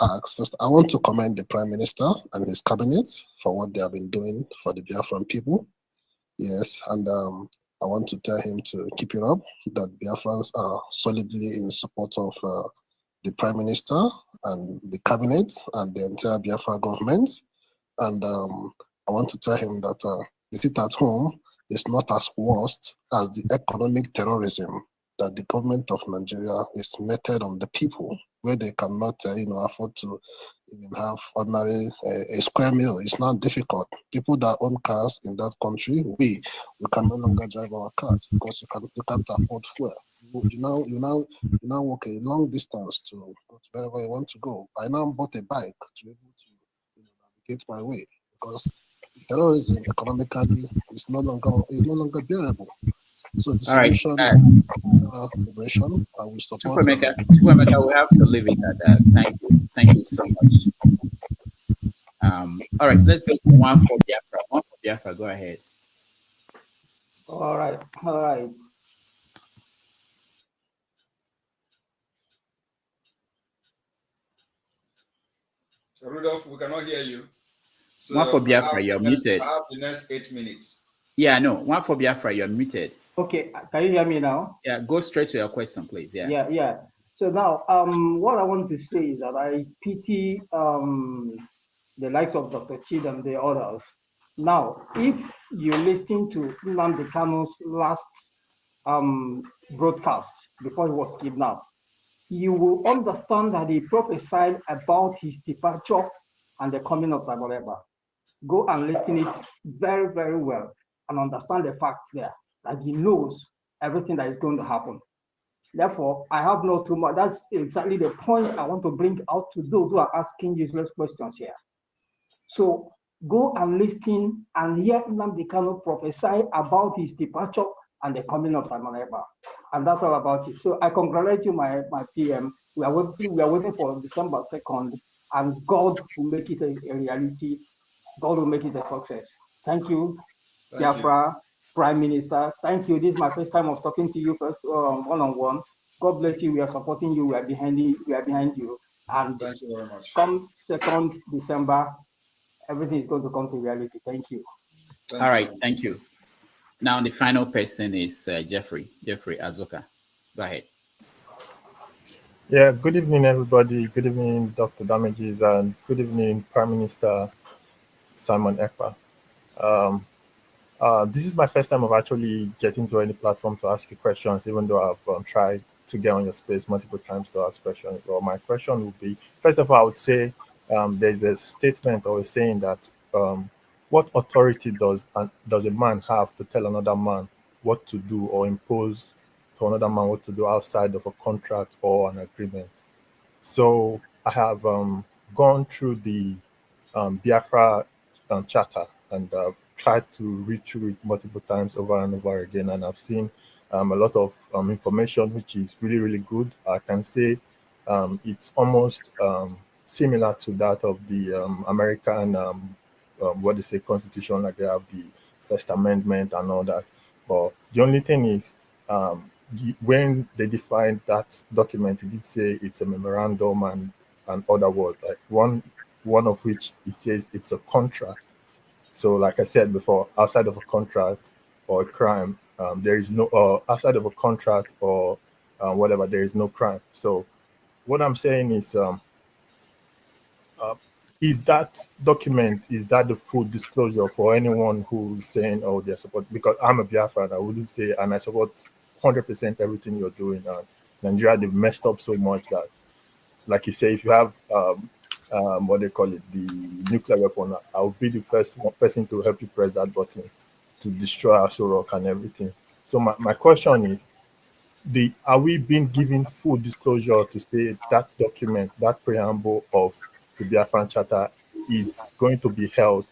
ask first, I want to commend the Prime Minister and his cabinet for what they have been doing for the Biafran people. Yes, and I want to tell him to keep it up, that Biafrans are solidly in support of the Prime Minister and the cabinet and the entire Biafra government. And I want to tell him that the sit at home is not as worst as the economic terrorism that the government of Nigeria is meted on the people, where they cannot, afford to even have ordinary a square meal. It's not difficult. People that own cars in that country, we can no longer drive our cars because you can't afford fuel. You now walk a long distance to go to wherever you want to go. I now bought a bike to be able to navigate my way because terrorism economically is no longer bearable. So the solution is liberation. I will support. Chukwemeka, we have to leave it at that. Thank you so much. All right, let's go to one for Biafra. One for Biafra, go ahead. All right. Rudolph, we cannot hear you. So one for Biafra, you're muted. I have the next 8 minutes. Yeah, no. One for Biafra, you're muted. Okay, can you hear me now? Yeah, go straight to your question, please. Yeah. So now, what I want to say is that I pity the likes of Dr. Chid and the others. Now, if you listen to Nnamdi Kanu's last broadcast before he was kidnapped, you will understand that he prophesied about his departure and the coming of Zaboreba. Go and listen it very, very well and understand the facts there. That he knows everything that is going to happen. Therefore, I have not too much. That's exactly the point I want to bring out to those who are asking useless questions here. So go and listen and hear Nnamdi Kanu prophesy about his departure and the coming of Simon Ekpa. And that's all about it. So I congratulate you, my PM. We are waiting for December 2nd, and God will make it a reality. God will make it a success. Thank you, Biafra, Prime Minister. Thank you. This is my first time of talking to you first one-on-one. God bless you. We are supporting you. We are behind you. And thank you very much. Come 2nd December, everything is going to come to reality. Thank you. All right. Thank you. Now the final person is Jeffrey Azuka. Go ahead. Yeah, good evening, everybody. Good evening, Dr. Damages, and good evening, Prime Minister Simon Ekpa. This is my first time of actually getting to any platform to ask you questions, even though I've tried to get on your space multiple times to ask questions. Well, my question would be, first of all, I would say there's a statement or a saying that what authority does a man have to tell another man what to do or impose to another man what to do outside of a contract or an agreement? So I have gone through the Biafra charter and tried to read through it multiple times over and over again, and I've seen a lot of information which is really, really good. I can say it's almost similar to that of the American, what they say, Constitution, like they have the First Amendment and all that. But the only thing is, when they defined that document, it did say it's a memorandum and other words, like one of which it says it's a contract. So, like I said before, outside of a contract or a crime, there is no outside of a contract or whatever, there is no crime. So, what I'm saying is that document, is that the full disclosure for anyone who's saying, oh, they're support? Because I'm a Biafran, I wouldn't say, and I support 100% everything you're doing. Nigeria, they've messed up so much that, like you say, if you have what they call it, the nuclear weapon, I'll be the first person to help you press that button to destroy Aso Rock and everything. So my question is, are we being given full disclosure to say that document, that preamble of the Biafran Charter is going to be held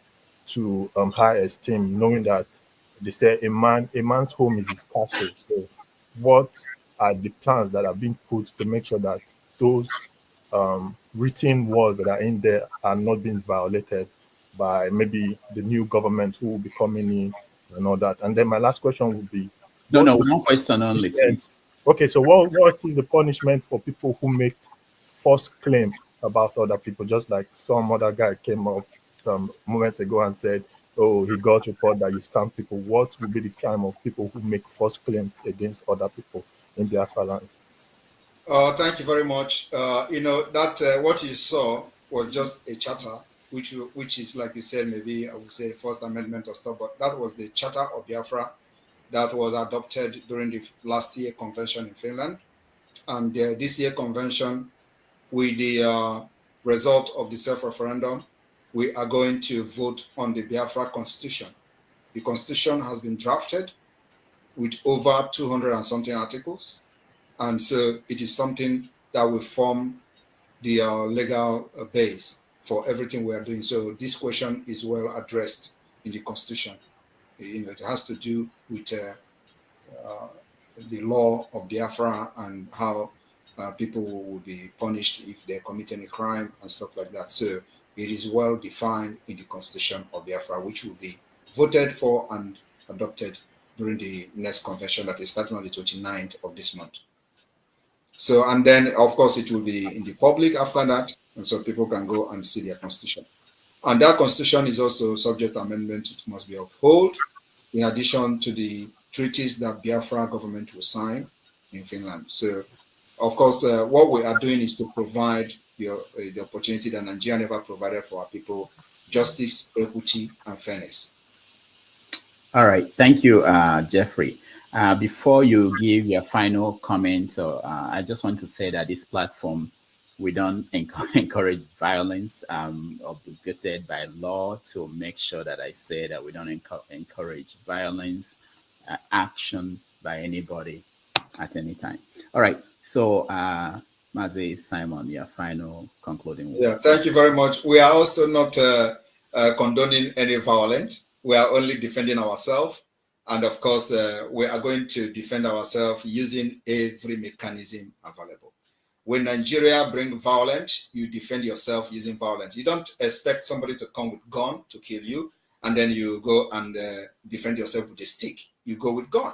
to high esteem, knowing that they say a man's home is his castle. So what are the plans that are being put to make sure that those written words that are in there are not being violated by maybe the new government who will be coming in and all that? And then my last question would be, No, one question only, please. Okay, so what is the punishment for people who make false claim about other people? Just like some other guy came up moments ago and said, oh, he got report that you scam people. What would be the crime of people who make false claims against other people in Biafra land? Thank you very much. That what you saw was just a charter, which is, like you said, maybe I would say the First Amendment or stuff, but that was the Charter of Biafra that was adopted during the last year convention in Finland. And this year convention, with the result of the self-referendum, we are going to vote on the Biafra Constitution. The Constitution has been drafted with over 200 and something articles. And so it is something that will form the legal base for everything we are doing. So this question is well addressed in the Constitution. It has to do with the law of Biafra and how people will be punished if they commit any crime and stuff like that. So it is well defined in the Constitution of Biafra, which will be voted for and adopted during the next convention that is starting on the 29th of this month. So, and then of course it will be in the public after that, and so people can go and see their constitution. And that constitution is also subject to amendment. It must be upheld, in addition to the treaties that Biafra government will sign in Finland. So, of course, what we are doing is to provide the opportunity that Nigeria never provided for our people: justice, equity, and fairness. All right, thank you, Jeffrey. Before you give your final comment, I just want to say that this platform, we don't encourage violence, obligated by law to make sure that I say that we don't encourage violence, action by anybody at any time. All right, so Mazi, Simon, your final concluding words. Yeah, thank you very much. We are also not condoning any violence. We are only defending ourselves. And of course, we are going to defend ourselves using every mechanism available. When Nigeria brings violence, you defend yourself using violence. You don't expect somebody to come with gun to kill you, and then you go and defend yourself with a stick. You go with gun.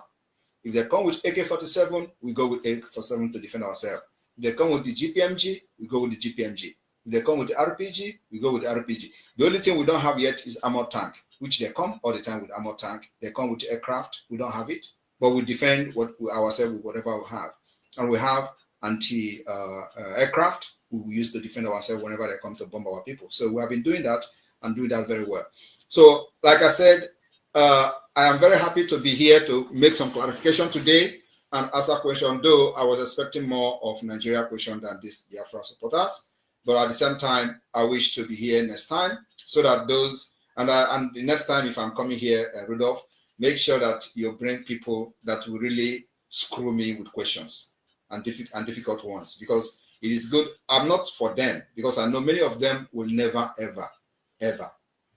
If they come with AK-47, we go with AK-47 to defend ourselves. If they come with the GPMG, we go with the GPMG. If they come with the RPG, we go with the RPG. The only thing we don't have yet is armored tank, which they come all the time with armored tank. They come with aircraft. We don't have it, but we defend ourselves with whatever we have. And we have anti-aircraft we use to defend ourselves whenever they come to bomb our people. So we have been doing that, and doing that very well. So, like I said, I am very happy to be here to make some clarification today and answer questions, though I was expecting more of Nigeria question than this Biafra supporters. But at the same time, I wish to be here next time so that those, and the next time if I'm coming here, Rudolph, make sure that you bring people that will really screw me with questions and difficult ones, because it is good. I'm not for them, because I know many of them will never, ever, ever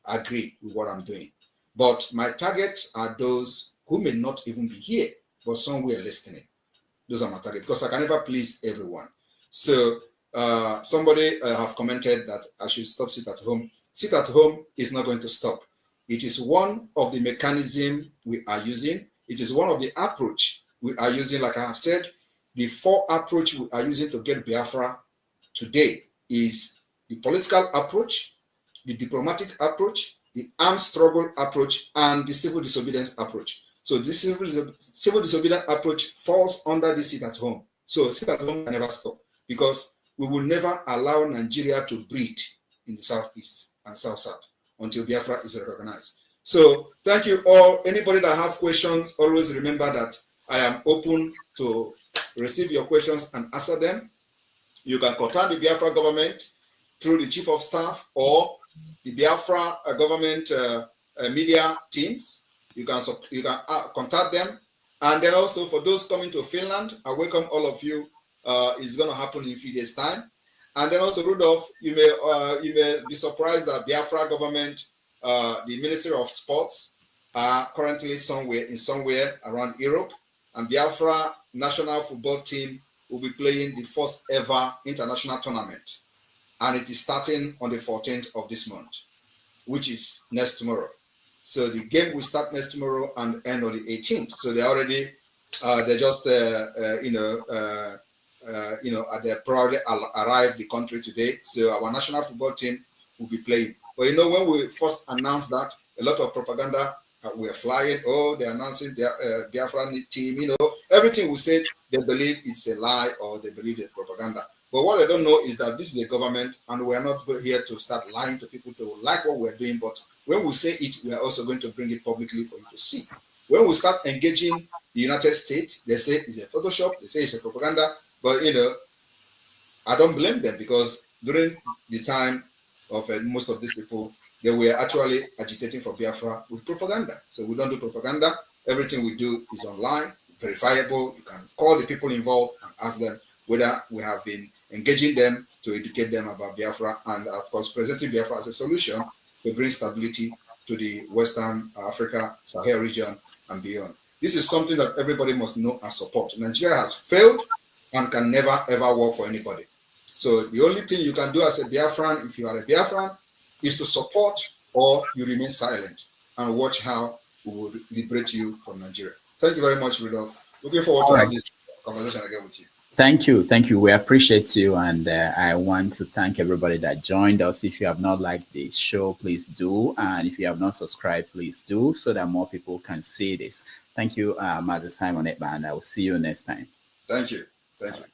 agree with what I'm doing. But my target are those who may not even be here, but somewhere listening. Those are my target, because I can never please everyone. So somebody have commented that I should stop sit at home. Sit at home is not going to stop. It is one of the mechanisms we are using. It is one of the approach we are using. Like I have said, the 4 approach we are using to get Biafra today is the political approach, the diplomatic approach, the armed struggle approach, and the civil disobedience approach. So this civil disobedience approach falls under the sit at home. So sit at home can never stop, because we will never allow Nigeria to breathe in the southeast and south-south until Biafra is recognized. So thank you all. Anybody that have questions, always remember that I am open to receive your questions and answer them. You can contact the Biafra government through the chief of staff or the Biafra government media teams. You can contact them. And then also for those coming to Finland, I welcome all of you. It's going to happen in a few days' time. And then also, Rudolph, you may be surprised that Biafra government, the Ministry of Sports, are currently somewhere around Europe, and Biafra national football team will be playing the first ever international tournament, and it is starting on the 14th of this month, which is next tomorrow. So the game will start next tomorrow and end on the 18th. So they already, they just they probably arrived the country today. So our national football team will be playing. But when we first announced that, a lot of propaganda were flying. Oh, they're announcing their Biafra team. Everything we said, they believe it's a lie or they believe it's propaganda. But what they don't know is that this is a government, and we're not here to start lying to people to like what we're doing. But when we say it, we are also going to bring it publicly for you to see. When we start engaging the United States, they say it's a Photoshop, they say it's a propaganda. But, I don't blame them, because during the time of most of these people, they were actually agitating for Biafra with propaganda. So we don't do propaganda. Everything we do is online, verifiable. You can call the people involved and ask them whether we have been engaging them to educate them about Biafra, and of course presenting Biafra as a solution to bring stability to the Western Africa, Sahel region and beyond. This is something that everybody must know and support. Nigeria has failed and can never ever work for anybody. So the only thing you can do as a Biafran, if you are a Biafran, is to support, or you remain silent and watch how we will liberate you from Nigeria. Thank you very much, Rudolph. Looking forward to have this conversation again with you. Thank you. Thank you. We appreciate you. And I want to thank everybody that joined us. If you have not liked this show, please do. And if you have not subscribed, please do, so that more people can see this. Thank you, Master Simon Ekpa, and I will see you next time. Thank you. Thank you.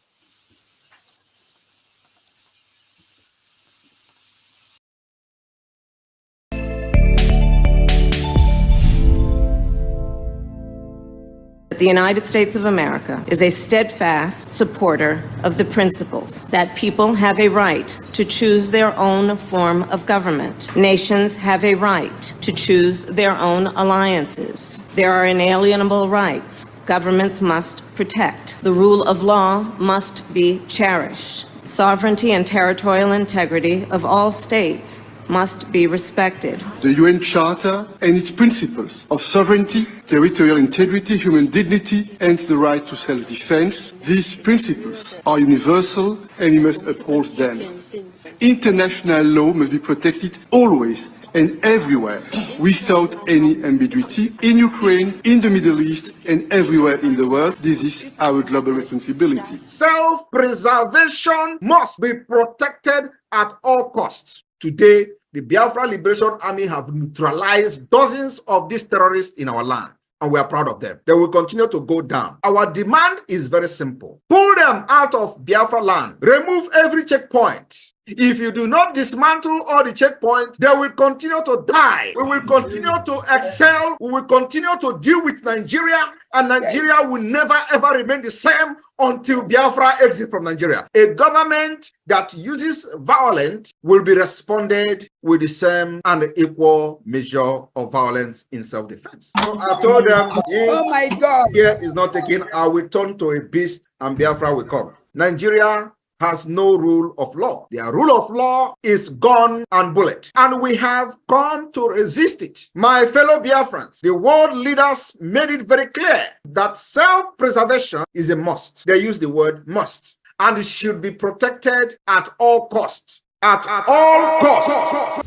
The United States of America is a steadfast supporter of the principles that people have a right to choose their own form of government. Nations have a right to choose their own alliances. There are inalienable rights governments must protect. The rule of law must be cherished. Sovereignty and territorial integrity of all states must be respected. The UN Charter and its principles of sovereignty, territorial integrity, human dignity, and the right to self-defense, these principles are universal and we must uphold them. International law must be protected always and everywhere, without any ambiguity, in Ukraine, in the Middle East, and everywhere in the world. This is our global responsibility. Self-preservation must be protected at all costs. Today, the Biafra Liberation Army have neutralized dozens of these terrorists in our land, and we are proud of them. They will continue to go down. Our demand is very simple. Pull them out of Biafra land. Remove every checkpoint. If you do not dismantle all the checkpoints, they will continue to die. We will continue to excel. We will continue to deal with Nigeria, and Nigeria will never ever remain the same until Biafra exits from Nigeria. A government that uses violence will be responded with the same and equal measure of violence in self-defense. So I told them, oh my God, here is not taken, I will turn to a beast and Biafra will come. Nigeria has no rule of law. Their rule of law is gun and bullet. And we have come to resist it. My fellow Biafrans, the world leaders made it very clear that self-preservation is a must. They use the word must. And it should be protected at all costs. At all costs.